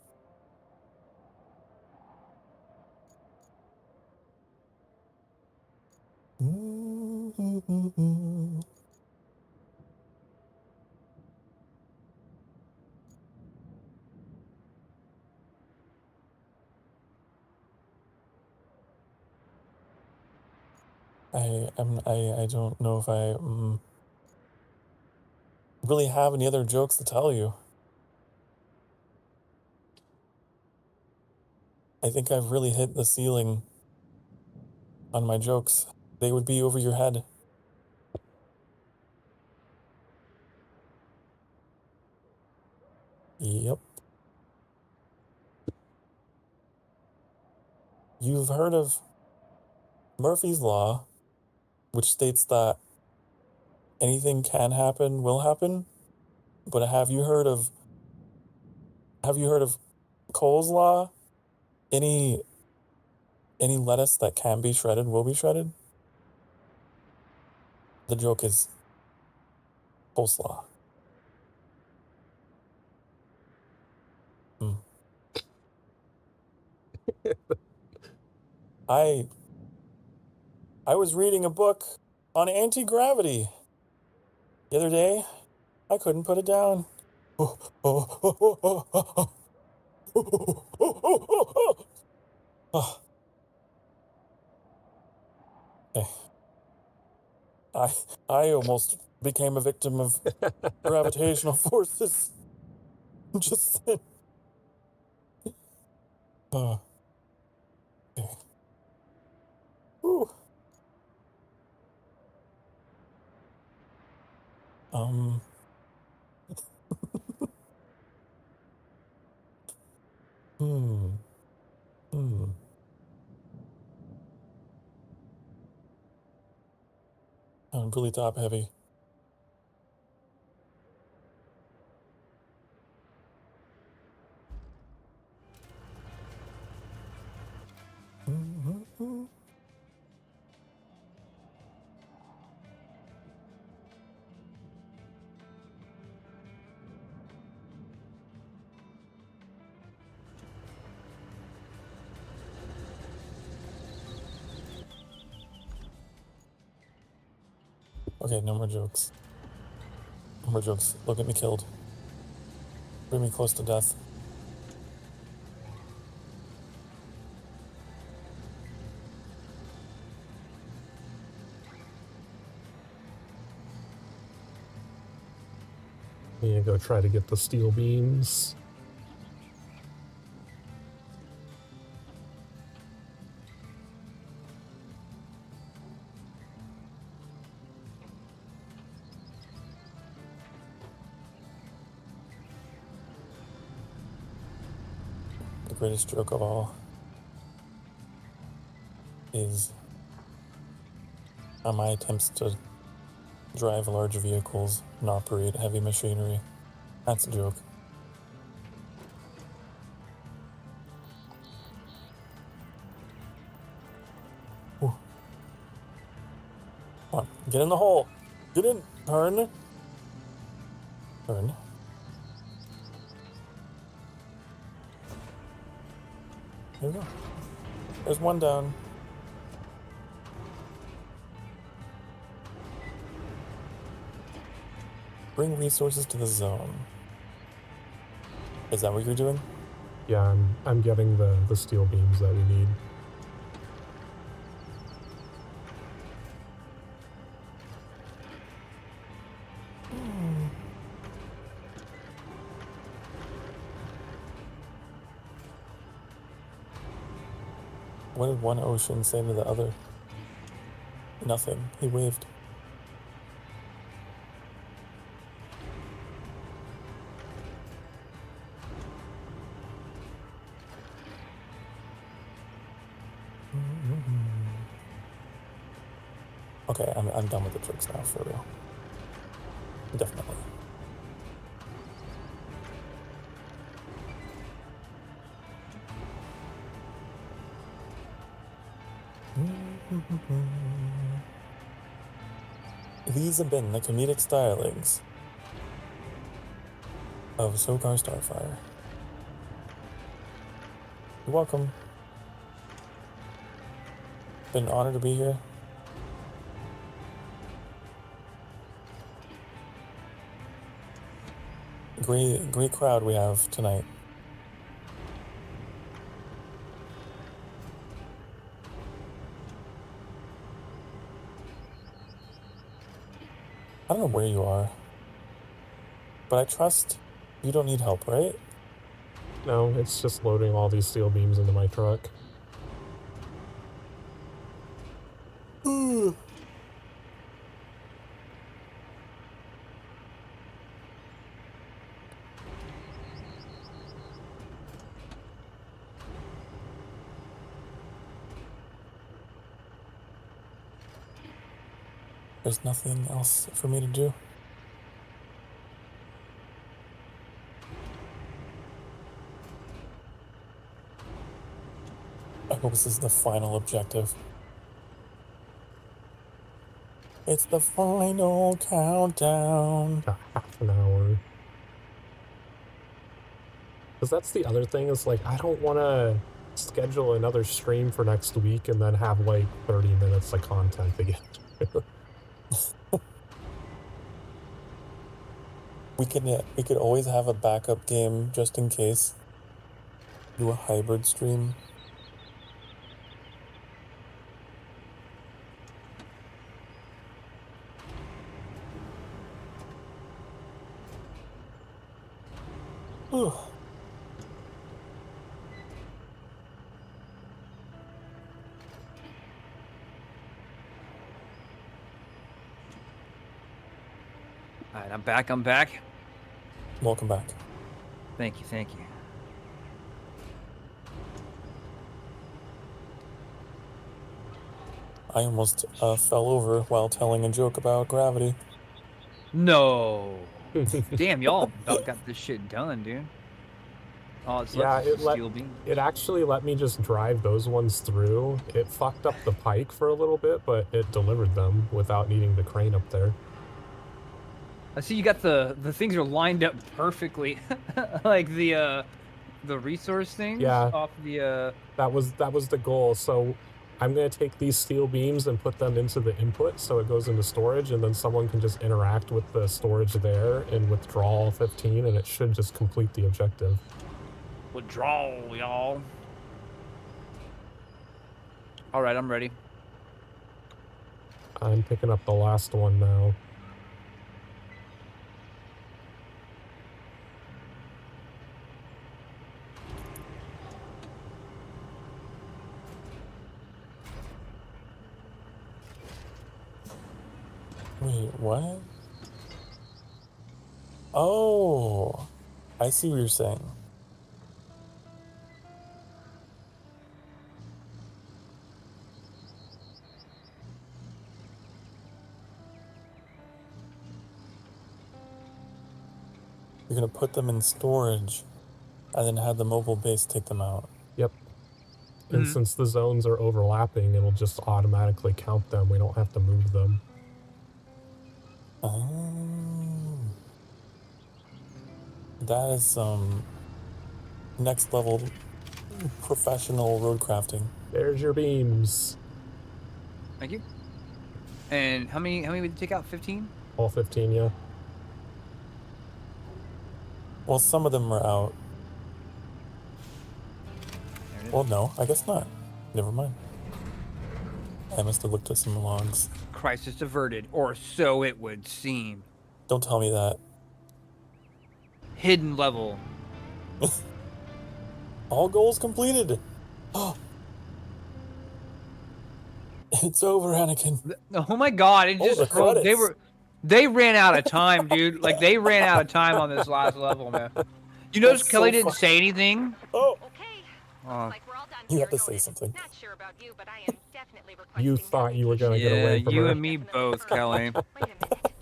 I don't know if I really have any other jokes to tell you. I think I've really hit the ceiling on my jokes. They would be over your head. Yep. You've heard of Murphy's Law, which states that anything can happen, will happen. But have you heard of Cole's Law? Any lettuce that can be shredded will be shredded? The joke is coleslaw. Hmm. I was reading a book on anti-gravity the other day. I couldn't put it down. Okay. I almost became a victim of gravitational forces. Just then. Okay. Whew. Hmm. I'm really top heavy. Okay, no more jokes. No more jokes. Look at me killed. Bring me close to death. Yeah, go try to get the steel beams. The greatest joke of all is on my attempts to drive large vehicles and operate heavy machinery. That's a joke. Whew. Come on, get in the hole. Get in. Turn. Turn. There we go. There's one down. Bring resources to the zone. Is that what you're doing? Yeah, I'm getting the steel beams that we need. What did one ocean say to the other? Nothing. He waved. Okay, I'm done with the tricks now, for real. Definitely. These have been the comedic stylings of Sokar Starfire. You're welcome. Been an honor to be here. Great crowd we have tonight. I don't know where you are. But I trust you don't need help, right? No, it's just loading all these steel beams into my truck. Ooh. There's nothing else for me to do. I hope this is the final objective. It's the final countdown. Got half an hour. Because that's the other thing is, like, I don't want to schedule another stream for next week and then have, like, 30 minutes of content again. We could always have a backup game just in case. Do a hybrid stream. Whew. All right, I'm back. I'm back. Welcome back. Thank you. Thank you. I almost fell over while telling a joke about gravity. No. Damn, y'all about got this shit done, dude. Oh, it's Yeah, left steel beam. it actually let me just drive those ones through. It fucked up the pike for a little bit, but it delivered them without needing the crane up there. I see you got the things are lined up perfectly, like the resource things. Yeah. Off the That was the goal. So I'm going to take these steel beams and put them into the input so it goes into storage, and then someone can just interact with the storage there and withdraw all 15, and it should just complete the objective. withdrawal, y'all. All right, I'm ready. I'm picking up the last one now. Wait, what? Oh, I see what you're saying. You're gonna put them in storage and then have the mobile base take them out. Yep. And since the zones are overlapping, it'll just automatically count them. We don't have to move them. Oh. That is next level professional road crafting. There's your beams. Thank you. And how many would you take out? 15? All 15, yeah. Well, some of them are out. There it is. Well, no, I guess not. Never mind. I must have looked at some logs. Crisis averted, or so it would seem. Don't tell me that. Hidden level. All goals completed. It's over, Anakin. Oh my god! It Oh, just the credits. they ran out of time, dude. Like they ran out of time on this last level, man. You notice That's Kelly so didn't fun. say anything. Oh, Okay. Oh. Like we're all done you here. have to Go say ahead. something. Not sure about you, but I am definitely requesting You that thought you were going to get Yeah, away from you her. and me both, Kelly. Wait a minute.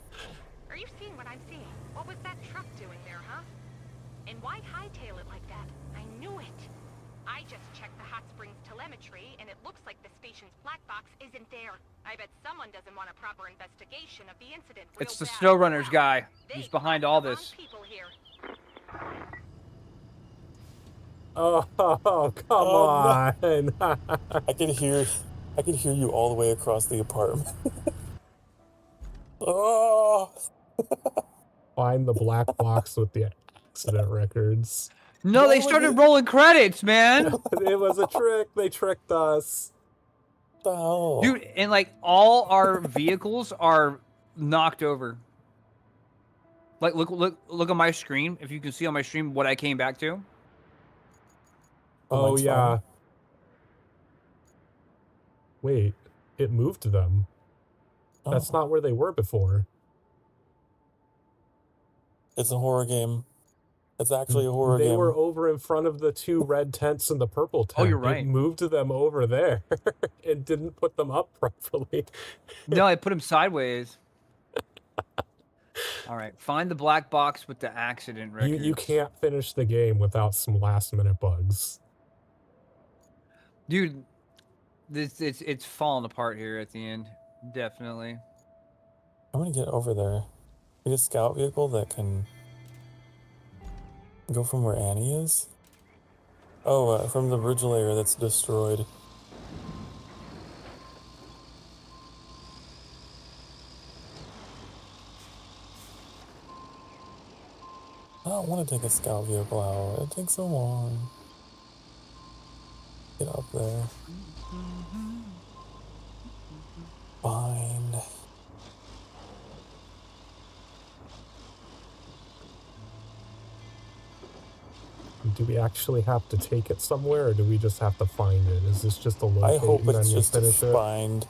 Are you seeing what I'm seeing? What was that truck doing there, huh? And why hightail it like that? I knew it. I just checked the Hot Springs telemetry, and it looks like the station's black box isn't there. I bet someone doesn't want a proper investigation of the incident. It's the real bad. SnowRunners guy. They He's behind brought all the wrong this. people here. Oh, come Oh, on. I could hear you all the way across the apartment. Oh, Find the black box with the accident records. No, Why they would started they- rolling credits, man. It was a trick. They tricked us. what the hell? Dude, and like all our vehicles are knocked over. Like, look on my screen. If you can see on my stream what I came back to. Oh, Oh, mine's yeah. fine. Wait, it moved them. That's Oh, not where they were before. it's a horror game. It's actually a horror They game. were over in front of the 2 red tents and the purple tent. Oh, you're It right. moved them over there. It didn't put them up properly. No, I put him sideways. All right, find the black box with the accident records. You can't finish the game without some last minute bugs. Dude, it's falling apart here at the end. Definitely. I'm gonna get over there. We get a scout vehicle that can go from where Annie is. Oh, from the bridge layer that's destroyed. I don't want to take a scout vehicle out. It takes so long. Get up there. Fine. Do we actually have to take it somewhere, or do we just have to find it? Is this just a I locate hope and then it's you just to finish it? find.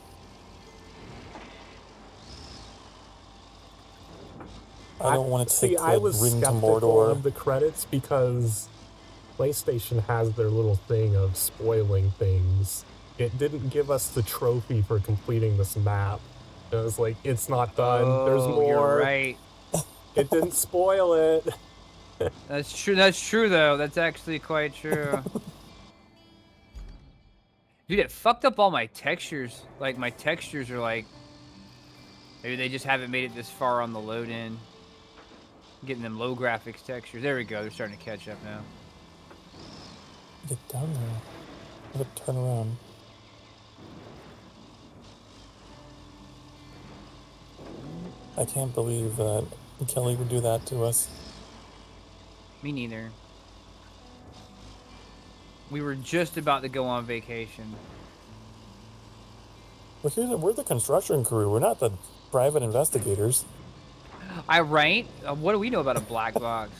I don't want to See, take I the was ring to skeptical Mordor. of the credits because PlayStation has their little thing of spoiling things. It didn't give us the trophy for completing this map. It was like, it's not done. There's more. You're right. It didn't spoil it. That's true. That's true, though. That's actually quite true. Dude, it fucked up all my textures. Like, my textures are like... Maybe they just haven't made it this far on the load-in. Getting them low graphics textures. There we go. They're starting to catch up now. Get down there. I gotta turn around. I can't believe that Kelly would do that to us. Me neither. We were just about to go on vacation. We're the construction crew. We're not the private investigators. I right? What do we know about a black box?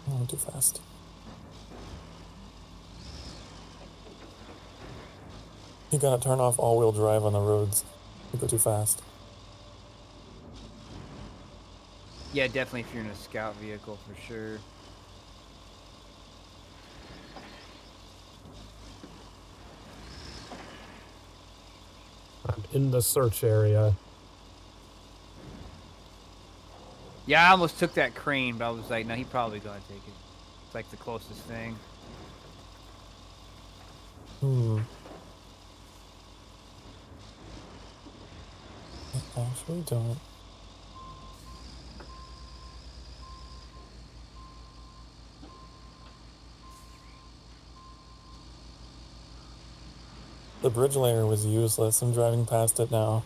I went too fast. You gotta turn off all-wheel drive on the roads. You go too fast. Yeah, definitely if you're in a scout vehicle, for sure. I'm in the search area. Yeah, I almost took that crane, but I was like, no, he probably gonna take it. It's like the closest thing. I actually don't. The bridge layer was useless. I'm driving past it now.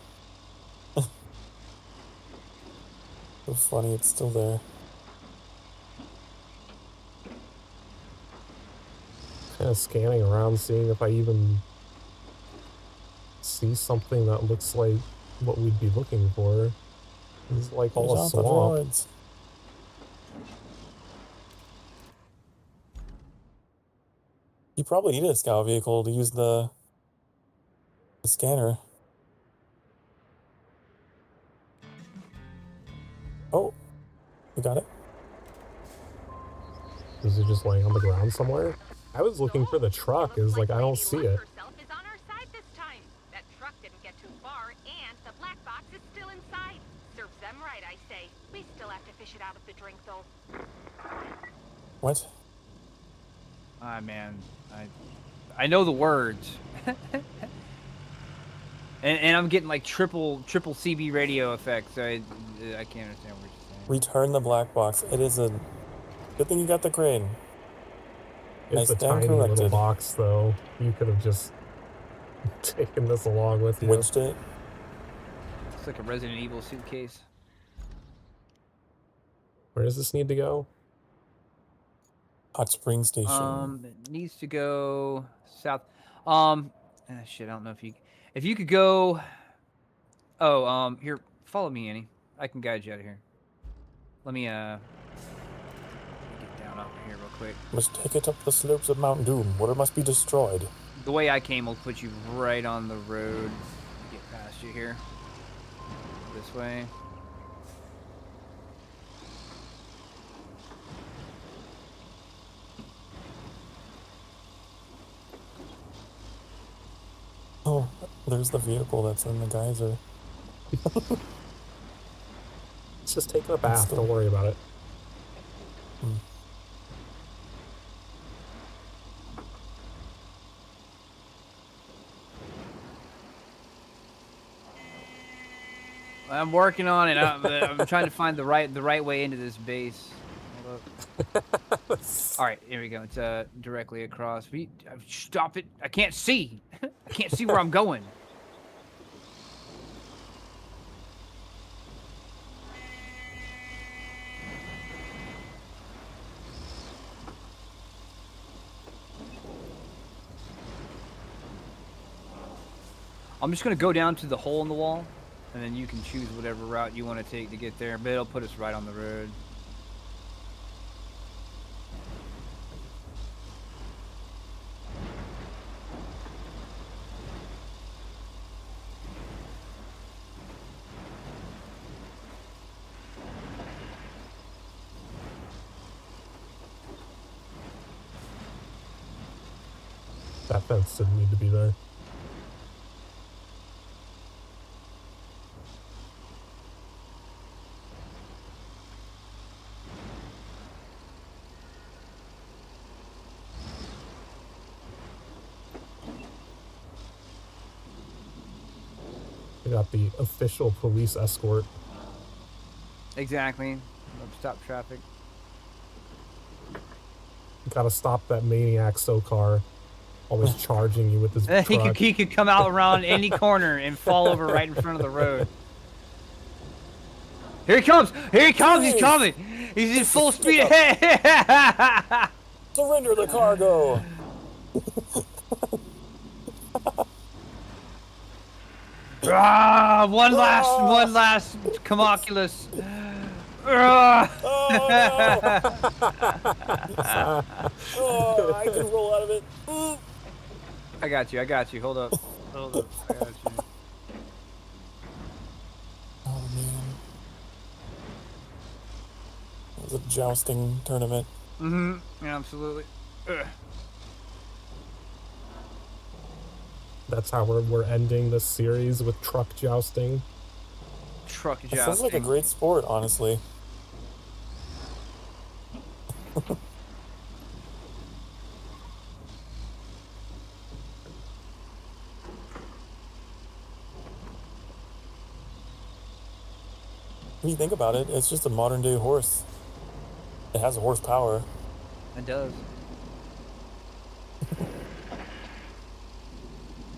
So funny, it's still there. Kind of scanning around, seeing if I even see something that looks like what we'd be looking for. It's like all a There's off the swamp. roads. You probably need a scout vehicle to use the scanner. Oh, you got it? Is it just laying on the ground somewhere? I was looking for the truck. Is like I don't see it. Herself is on our side this time. That truck didn't get too far, and the black box is still inside. Serves them right, I say. We still have to fish it out of the drink, though. What? Ah, man, I know the words. and I'm getting like triple CB radio effects. So I can't understand what you're saying. Return the black box. It is a good thing you got the crane. It's I a stand tiny little corrected. box, though. You could have just taken this along with you. Winched it. Looks like a Resident Evil suitcase. Where does this need to go? Hot Spring Station. It needs to go south. Shit, I don't know if you could go. Oh, here, follow me, Annie. I can guide you out of here. Let me get down off here real quick. Must take it up the slopes of Mount Doom, where it must be destroyed. The way I came will put you right on the road. Get past you here. This way. Oh, there's the vehicle that's in the geyser. It's just taking a bath. Don't worry about it. I'm working on it. I'm trying to find the right way into this base. Hold up. All right, here we go. It's directly across. Stop it! I can't see. I can't see where I'm going. I'm just gonna go down to the hole in the wall, and then you can choose whatever route you want to take to get there. But it'll put us right on the road. That fence didn't need to be there. We got the official police escort. Exactly. Stop traffic. Gotta stop that maniac car. Always charging you with his truck. He could come out around any corner and fall over right in front of the road. Here he comes! Here he comes! He's coming! He's in full speed ahead! Surrender the cargo! One last Camoculus. Oh, I can roll out of it. I got you. Hold up. I got you. Oh man. It was a jousting tournament. Yeah, absolutely. Ugh. That's how we're ending this series, with truck jousting. Truck jousting. It sounds like a great sport, honestly. When you think about it, it's just a modern day horse. It has horsepower. It does.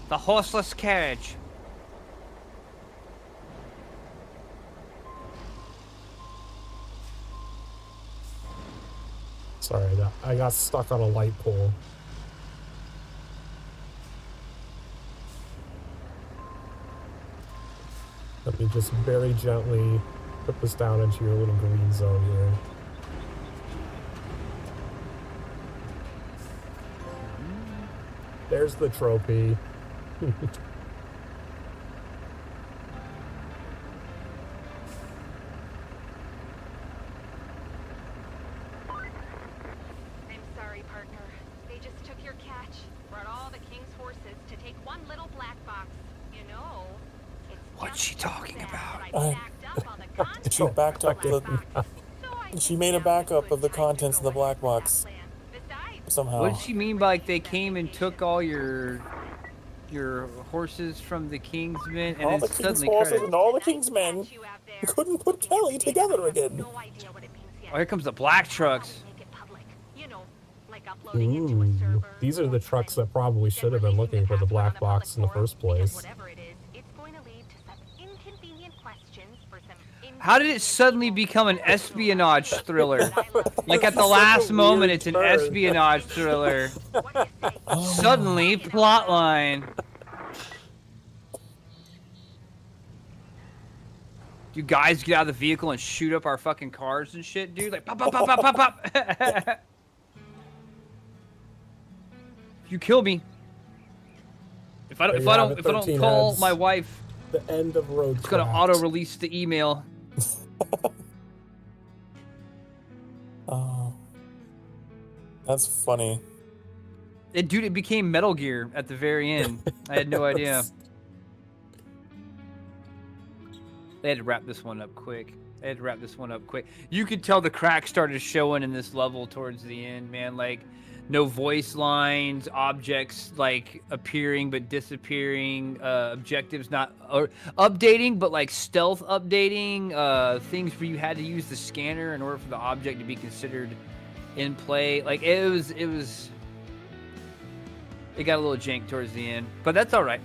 The horseless carriage. Sorry, I got stuck on a light pole. Let me just very gently put this down into your little green zone here. There's the trophy. I'm sorry, partner. They just took your catch. Brought all the king's horses to take one little black box. You know, it's What's she talking about? She backed up she made a backup of the contents of the black box. Somehow. What did she mean by, like, they came and took all your horses from the Kingsmen and All then the king's suddenly horses credit? and all the king's men couldn't put Kelly together again. Oh, here comes the black trucks. Ooh, these are the trucks that probably should have been looking for the black box in the first place. How did it suddenly become an espionage thriller? Like at the Such a last moment, weird it's an turn. espionage thriller. Oh, Suddenly, plot line. You guys get out of the vehicle and shoot up our fucking cars and shit, dude. Like pop, pop, pop, pop, pop, pop. You kill me. If I don't call my wife, The end of RoadCraft. it's gonna auto release the email. Oh, that's funny. Dude, it became Metal Gear at the very end. I had no idea. They had to wrap this one up quick. You could tell the cracks started showing in this level towards the end, man. Like, no voice lines, objects like appearing but disappearing, objectives not or updating but like stealth updating, things where you had to use the scanner in order for the object to be considered in play. Like it got a little jank towards the end, but that's all right.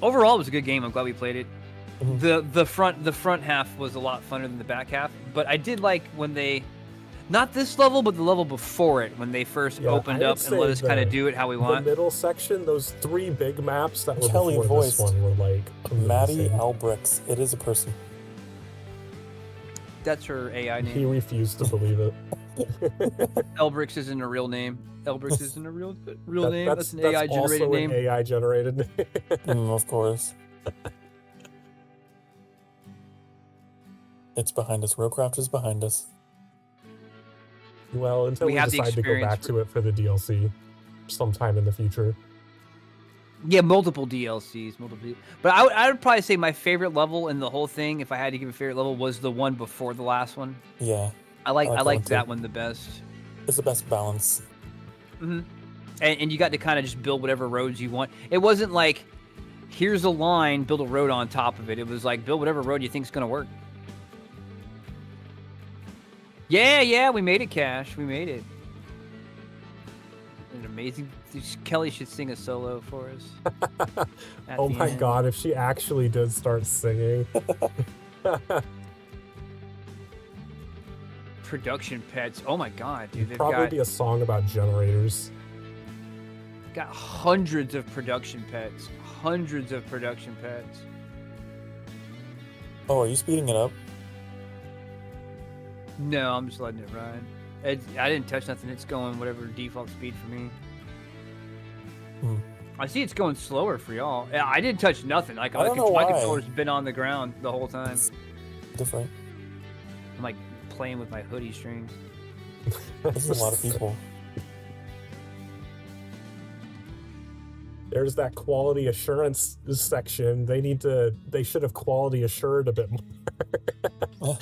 Overall, it was a good game. I'm glad we played it. Mm-hmm. The front half was a lot funner than the back half, but I did like when they, not this level, but the level before it, when they first opened up and let us kind of do it how we want. The middle section, those 3 big maps that were Kelly before this voiced one were like Maddie amazing. Albrechts. It is a person. That's her AI He name. refused to believe it. Elbrix isn't a real name. Elbrix isn't a real name. That's an That's AI generated also name. an AI generated name. Of course. It's behind us. RoadCraft is behind us. Well, until We we have the decide to go experience back to it for the DLC sometime in the future. Yeah, multiple DLCs, But I would probably say my favorite level in the whole thing, if I had to give a favorite level, was the one before the last one. Yeah. I liked one that too. one the best. It's the best balance. hmm And you got to kind of just build whatever roads you want. It wasn't like, here's a line, build a road on top of it. It was like, build whatever road you think's gonna work. Yeah, we made it, Cash. We made it. An amazing. Kelly should sing a solo for us. At Oh the my end. god, if she actually did start singing. Production pets. Oh my god, dude. They've Probably got, be a song about generators. got hundreds of production pets. Hundreds of production pets. Oh, are you speeding it up? No, I'm just letting it ride. I didn't touch nothing. It's going whatever default speed for me. I see it's going slower for y'all. Yeah, I didn't touch nothing. Like I don't know my why. controller's been on the ground the whole time. It's different. I'm like playing with my hoodie strings. This is a lot of people. There's that quality assurance section. They should have quality assured a bit more.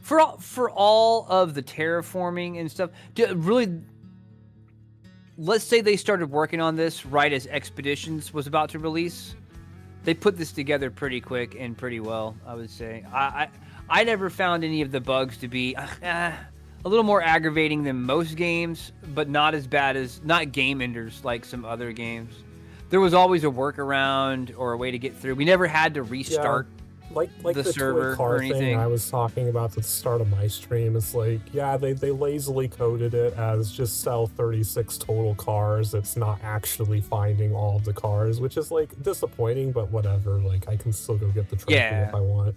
For all of the terraforming and stuff, really, let's say they started working on this right as Expeditions was about to release. They put this together pretty quick and pretty well, I would say. I never found any of the bugs to be a little more aggravating than most games, but not as bad as, not game enders like some other games. There was always a workaround or a way to get through. We never had to restart. Like the the server toy car or thing anything. I was talking about at the start of my stream. It's like, yeah, they lazily coded it as just sell 36 total cars. It's not actually finding all of the cars, which is like disappointing, but whatever. Like I can still go get the trophy Yeah. if I want.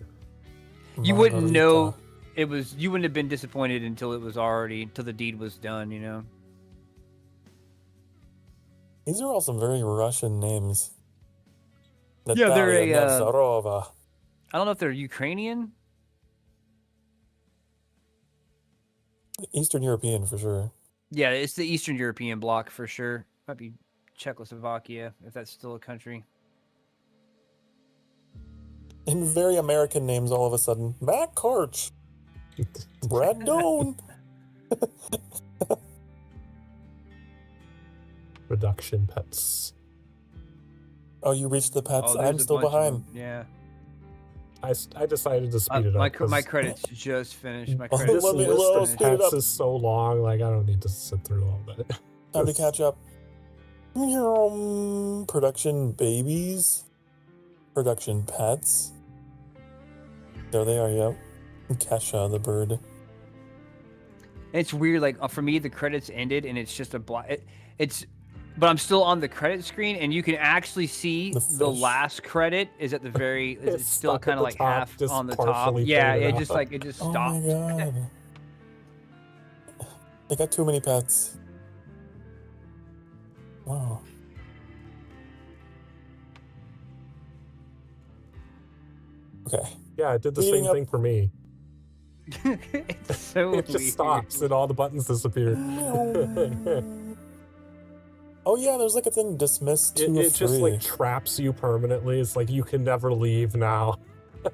You wouldn't know Margarita. you wouldn't have been disappointed until the deed was done, you know? These are all some very Russian names. Yeah, they're Natalia a, Nazarova. I don't know if they're Ukrainian. Eastern European for sure. Yeah, it's the Eastern European bloc for sure. Might be Czechoslovakia, if that's still a country. And very American names all of a sudden. Matt Karch. Brad Doan. Production pets. Oh, you reached the pets. there's I'm a still bunch of behind. them. Yeah. I decided to speed it My up. 'cause my credits just finished. My Oh, credits let me- just let us finished. speed it pets up. is so long, like I don't need to sit through all that. Time to catch up. Production babies. Production pets. There they are, yep. Kesha, the bird. It's weird, like for me, the credits ended and it's just a black. But I'm still on the credit screen, and you can actually see The the fish. last credit is at the very. It's It's still stuck at kind of the like top, half just on the top. partially Yeah, faded it just out. like it just Oh my stopped. god. They got too many pets. Wow. Okay. Yeah, it did the Speeding same up. thing for me. It's so It just weird. stops and all the buttons disappear. Oh yeah, there's like a thing, dismiss 2 of It just 3. like traps you permanently. It's like you can never leave now.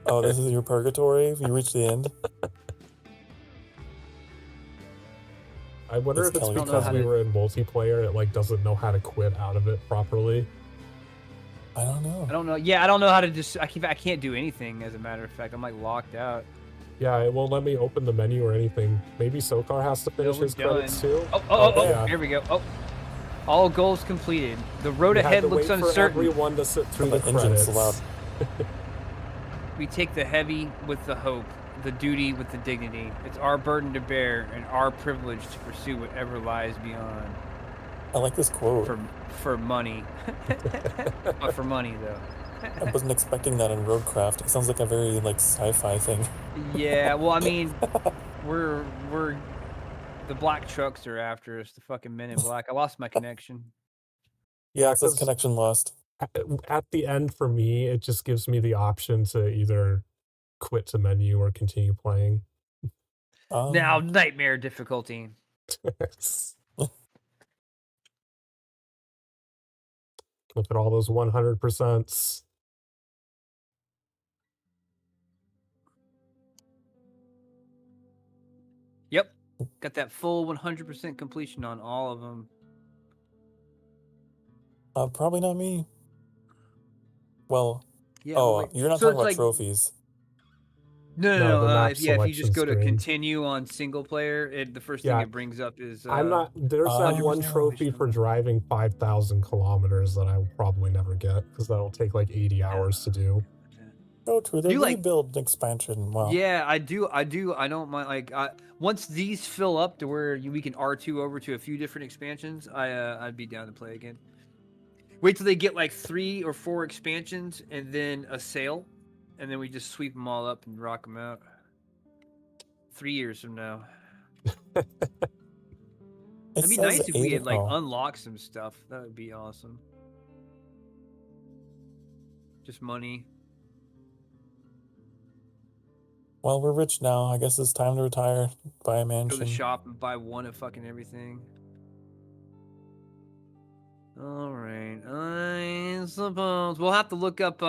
Oh, this is your purgatory if you reach the end? I wonder It's if it's Kelly because Clark. we were in multiplayer, it like doesn't know how to quit out of it properly. I don't know. I don't know. Yeah, I don't know how to just. I can't do anything. As a matter of fact, I'm like locked out. Yeah, it won't let me open the menu or anything. Maybe Sokar has to finish we're his credits done. too. Oh, yeah. Here we go. Oh, all goals completed. The road We had ahead to looks wait for uncertain. everyone to sit through the The engine's so loud. credits. We take the heavy with the hope, the duty with the dignity. It's our burden to bear and our privilege to pursue whatever lies beyond. I like this quote. For money. But for money, though. I wasn't expecting that in RoadCraft. It sounds like a very like sci-fi thing. Yeah, well, I mean, we're the black trucks are after us. The fucking Men in Black. I lost my connection. Yeah, it says 'cause connection lost. At the end, for me, it just gives me the option to either quit the menu or continue playing. Now, nightmare difficulty. Look at all those 100%s. Yep, got that full 100% completion on all of them. Probably not me. Well, Yeah, oh, wait. you're not So talking it's about like- trophies. No. the map If you just selection go to screen. continue on single player, the first thing Yeah. it brings up is. I'm not. There's that one 100% trophy for completion. driving 5,000 kilometers that I will probably never get because that'll take like 80 hours to do. Go to the You like- rebuild expansion. Wow. Yeah, I do. I don't mind. Like, once these fill up to where we can R2 over to a few different expansions, I'd be down to play again. Wait till they get like 3 or 4 expansions and then a sale, and then we just sweep them all up and rock them out. 3 years from now, It it'd be says nice if we 8 had like oh. unlocked some stuff. That would be awesome. Just money. Well, we're rich now. I guess it's time to retire, buy a Go mansion. to the shop and buy one of fucking everything. All right, I suppose we'll have to look up.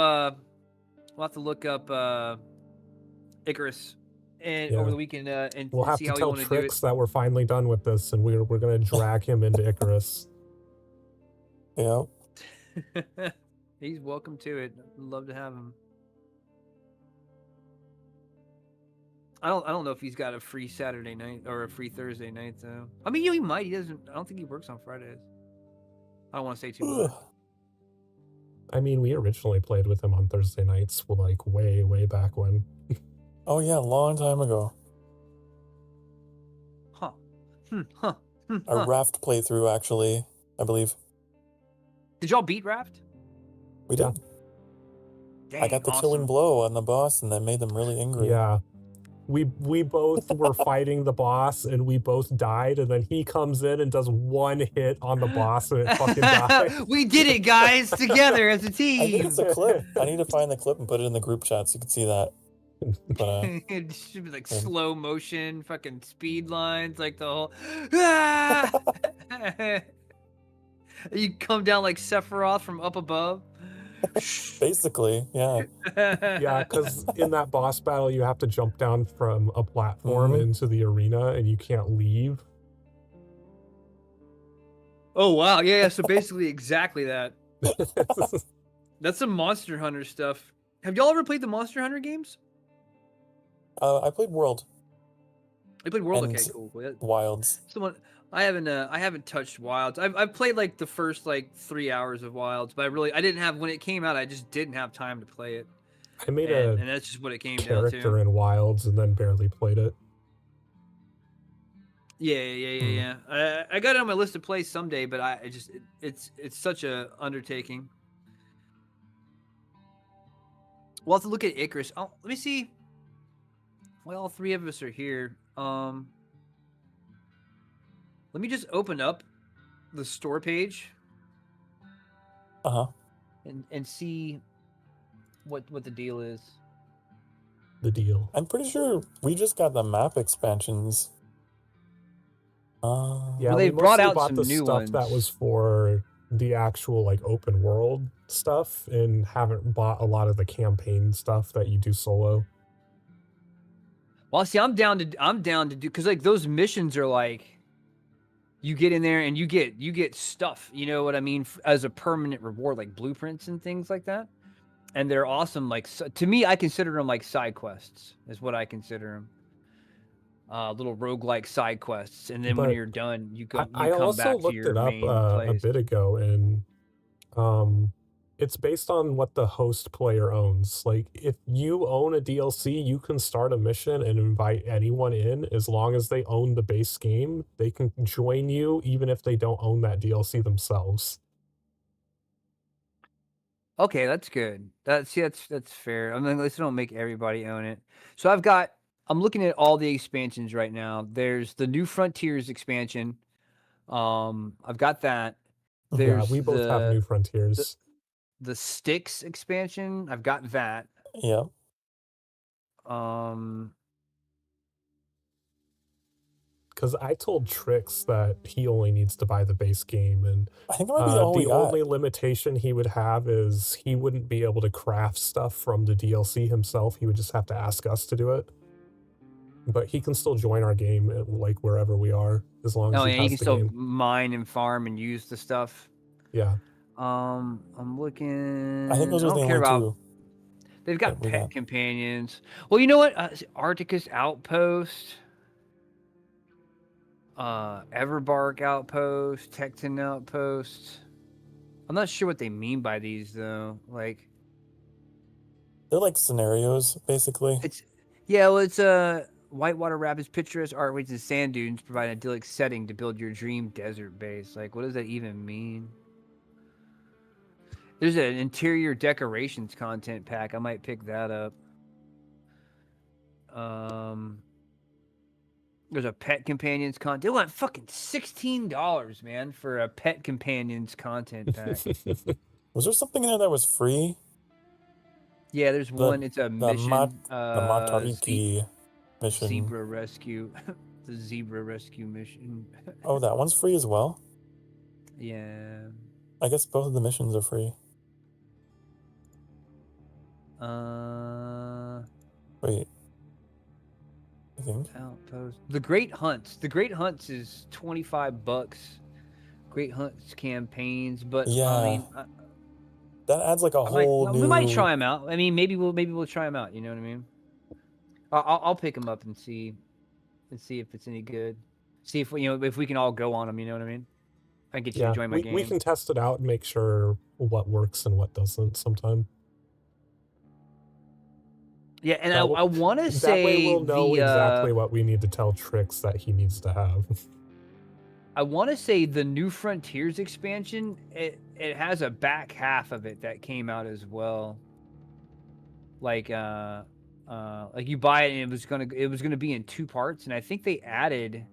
Icarus, and Yeah. over the weekend, and We'll have see to how we tell want to do it. Trix that we're finally done with this, and we're gonna drag him into Icarus. Yep. He's welcome to it. I'd love to have him. I don't know if he's got a free Saturday night or a free Thursday night though. I mean, he might. He doesn't. I don't think he works on Fridays. I don't want to say too much. Ugh. I mean, we originally played with him on Thursday nights, like way back when. Oh yeah, a long time ago. Huh. A raft playthrough, actually, I believe. Did y'all beat Raft? We Yeah. did. Dang, I got the awesome. killing blow on the boss, and that made them really angry. Yeah. We both were fighting the boss, and we both died, and then he comes in and does one hit on the boss, and it fucking dies. We did it, guys, together as a I think team. it's a clip. I need to find the clip and put it in the group chat so you can see that. But It should be like slow motion, fucking speed lines, like the whole. Ah! You come down like Sephiroth from up above. basically, yeah. Yeah, because in that boss battle, you have to jump down from a platform Mhm. into the arena, and you can't leave. Oh wow, yeah. So basically, exactly that. That's some Monster Hunter stuff. Have y'all ever played the Monster Hunter games? I played World I played World. And Okay, cool. Wilds. Someone, I haven't touched Wilds. I've played like the first like 3 hours of Wilds, but I didn't have when it came out. I just didn't have time to play it. I made and a that's just what it came down character to. in Wilds and then barely played it. Yeah. I got it on my list to play someday, but it's such a undertaking. We'll have to look at Icarus. Oh, let me see. Well, all three of us are here. Let me just open up the store page Uh-huh. and see what the deal is. The deal. I'm pretty sure we just got the map expansions. Yeah, Well, we they've brought mostly out bought some the new stuff that ones. was for the actual like open world stuff, and haven't bought a lot of the campaign stuff that you do solo. Well, see, I'm down to do because like those missions are like you get in there and you get stuff. You know what I mean? As a permanent reward, like blueprints and things like that. And they're awesome. Like to me, I consider them like side quests. Is what I consider them. Little roguelike side quests, and then when But you're done, you I come also back to looked your it up main a place. bit ago, and it's based on what the host player owns. Like, if you own a DLC, you can start a mission and invite anyone in as long as they own the base game. They can join you even if they don't own that DLC themselves. Okay, that's good. That's fair. I mean, at least they don't make everybody own it. So I'm looking at all the expansions right now. There's the New Frontiers expansion. I've got that. Yeah, There's we both have New Frontiers. the Styx expansion. I've got that. Yeah. Because I told Trix that he only needs to buy the base game, and I think that might be all we the got. only limitation he would have is he wouldn't be able to craft stuff from the DLC himself. He would just have to ask us to do it. But he can still join our game, like wherever we are, as long as Oh, he yeah, you has can the still game. mine and farm and use the stuff. Yeah. I'm looking. I think those I are don't the care only about. two. They've got we pet got. companions. Well, you know what? Arcticus Outpost, Everbark Outpost, Tecton Outpost. I'm not sure what they mean by these though. Like They're like scenarios, basically. it's Whitewater Rapids picturesque artways and sand dunes provide an idyllic setting to build your dream desert base. Like, what does that even mean? There's an interior decorations content pack. I might pick that up. There's a pet companions content. They want fucking $16, man, for a pet companions content pack. Was there something in there that was free? Yeah, there's one. It's a mission. The Matariki mission. Zebra rescue. The zebra rescue mission. Oh, that one's free as well? Yeah. I guess both of the missions are free. Wait. I think. Outpost. The Great Hunts. The Great Hunts is $25. Great Hunts campaigns, but Yeah. I mean, that adds like a whole new. We might try them out. I mean, maybe we'll try them out. You know what I mean? I'll pick them up and see if it's any good. See if if we can all go on them. You know what I mean? I can get you to join my game. We can test it out and make sure what works and what doesn't sometime. Yeah, and I want to say that way we'll know exactly what we need to tell Trix that he needs to have. I want to say the New Frontiers expansion. It has a back half of it that came out as well. Like you buy it and it was gonna be in 2 parts, and I think they added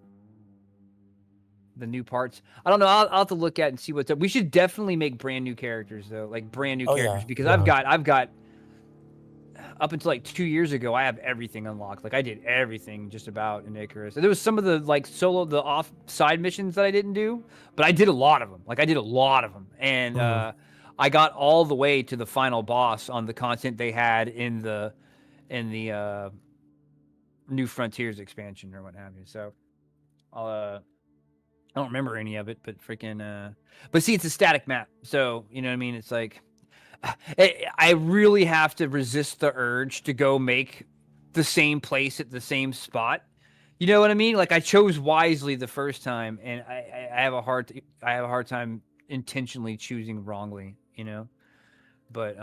the new parts. I don't know. I'll have to look at and see what's up. We should definitely make brand new characters though, like brand new characters, because I've got up until like 2 years ago, I have everything unlocked. Like I did everything just about in Icarus. There was some of the like the off side missions that I didn't do, but I did a lot of them. And I got all the way to the final boss on the content they had in the New Frontiers expansion or what have you. So I don't remember any of it, but freaking but see, it's a static map, so you know what I mean. It's like I really have to resist the urge to go make the same place at the same spot. You know what I mean? Like I chose wisely the first time, and I have a hard time intentionally choosing wrongly. You know, but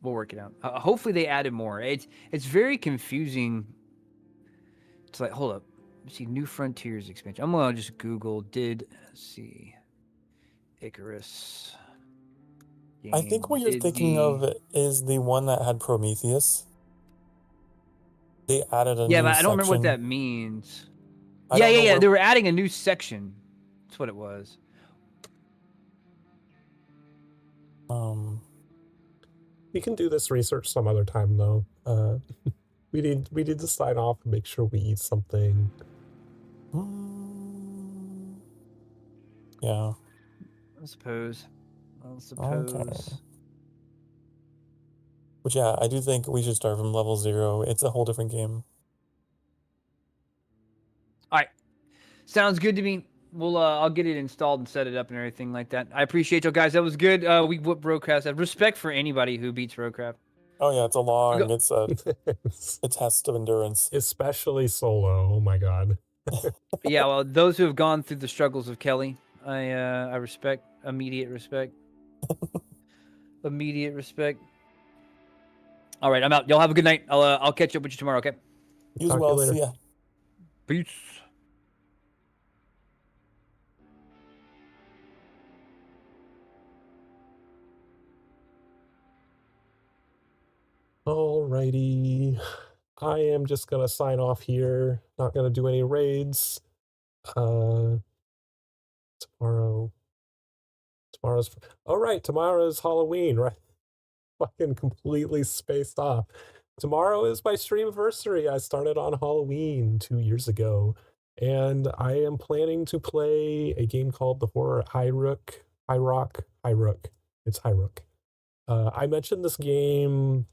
We'll work it out. Hopefully they added more. It's very confusing. It's like, hold up. Let's see, New Frontiers expansion. I'm gonna just Google. Let's see, Icarus. I think what you're thinking of is the one that had Prometheus. They added a new but I don't remember what section. that means. I don't know Yeah. where- They were adding a new section. That's what it was. We can do this research some other time, though. We need to sign off and make sure we eat something. Yeah. I suppose. Okay. But yeah, I do think we should start from level 0. It's a whole different game. All right. Sounds good to me. We'll I'll get it installed and set it up and everything like that. I appreciate you guys. That was good. We whooped RoadCraft. I have respect for anybody who beats RoadCraft. Oh yeah, it's a long. Go- It's a test of endurance. Especially solo. Oh my god. Yeah, well, those who have gone through the struggles of Kelly, I respect. Immediate respect. Immediate respect. All right, I'm out. Y'all have a good night. I'll catch up with you tomorrow. Okay. You as Talk to you well. later. See ya. Peace. Alrighty. I am just gonna sign off here. Not gonna do any raids. Tomorrow's Halloween, right? Fucking completely spaced off. Tomorrow is my streamiversary. I started on Halloween 2 years ago, and I am planning to play a game called the horror High Rook. It's High Rook. I mentioned this game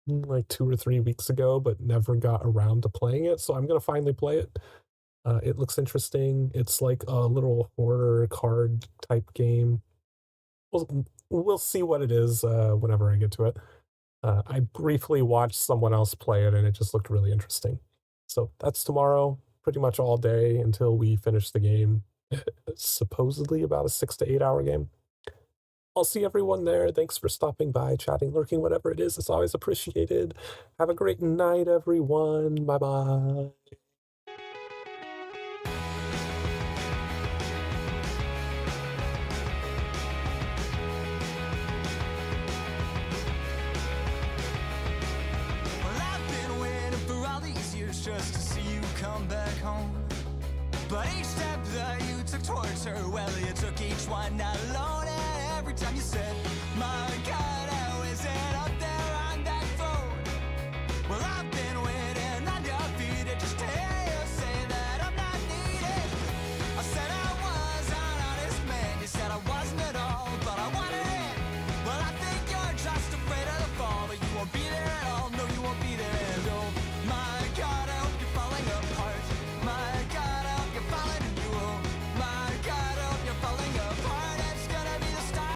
like 2 or 3 weeks ago, but never got around to playing it, so I'm gonna finally play it. It looks interesting. It's like a little horror card type game. We'll see what it is whenever I get to it. I briefly watched someone else play it, and it just looked really interesting. So that's tomorrow, pretty much all day until we finish the game. It's supposedly about a 6 to 8 hour game. I'll see everyone there. Thanks for stopping by, chatting, lurking, whatever it is. It's always appreciated. Have a great night, everyone. Bye-bye. Well, I've been waiting for all these years just to see you come back home. But each step that you took towards her, well, you took each one alone. And every time you said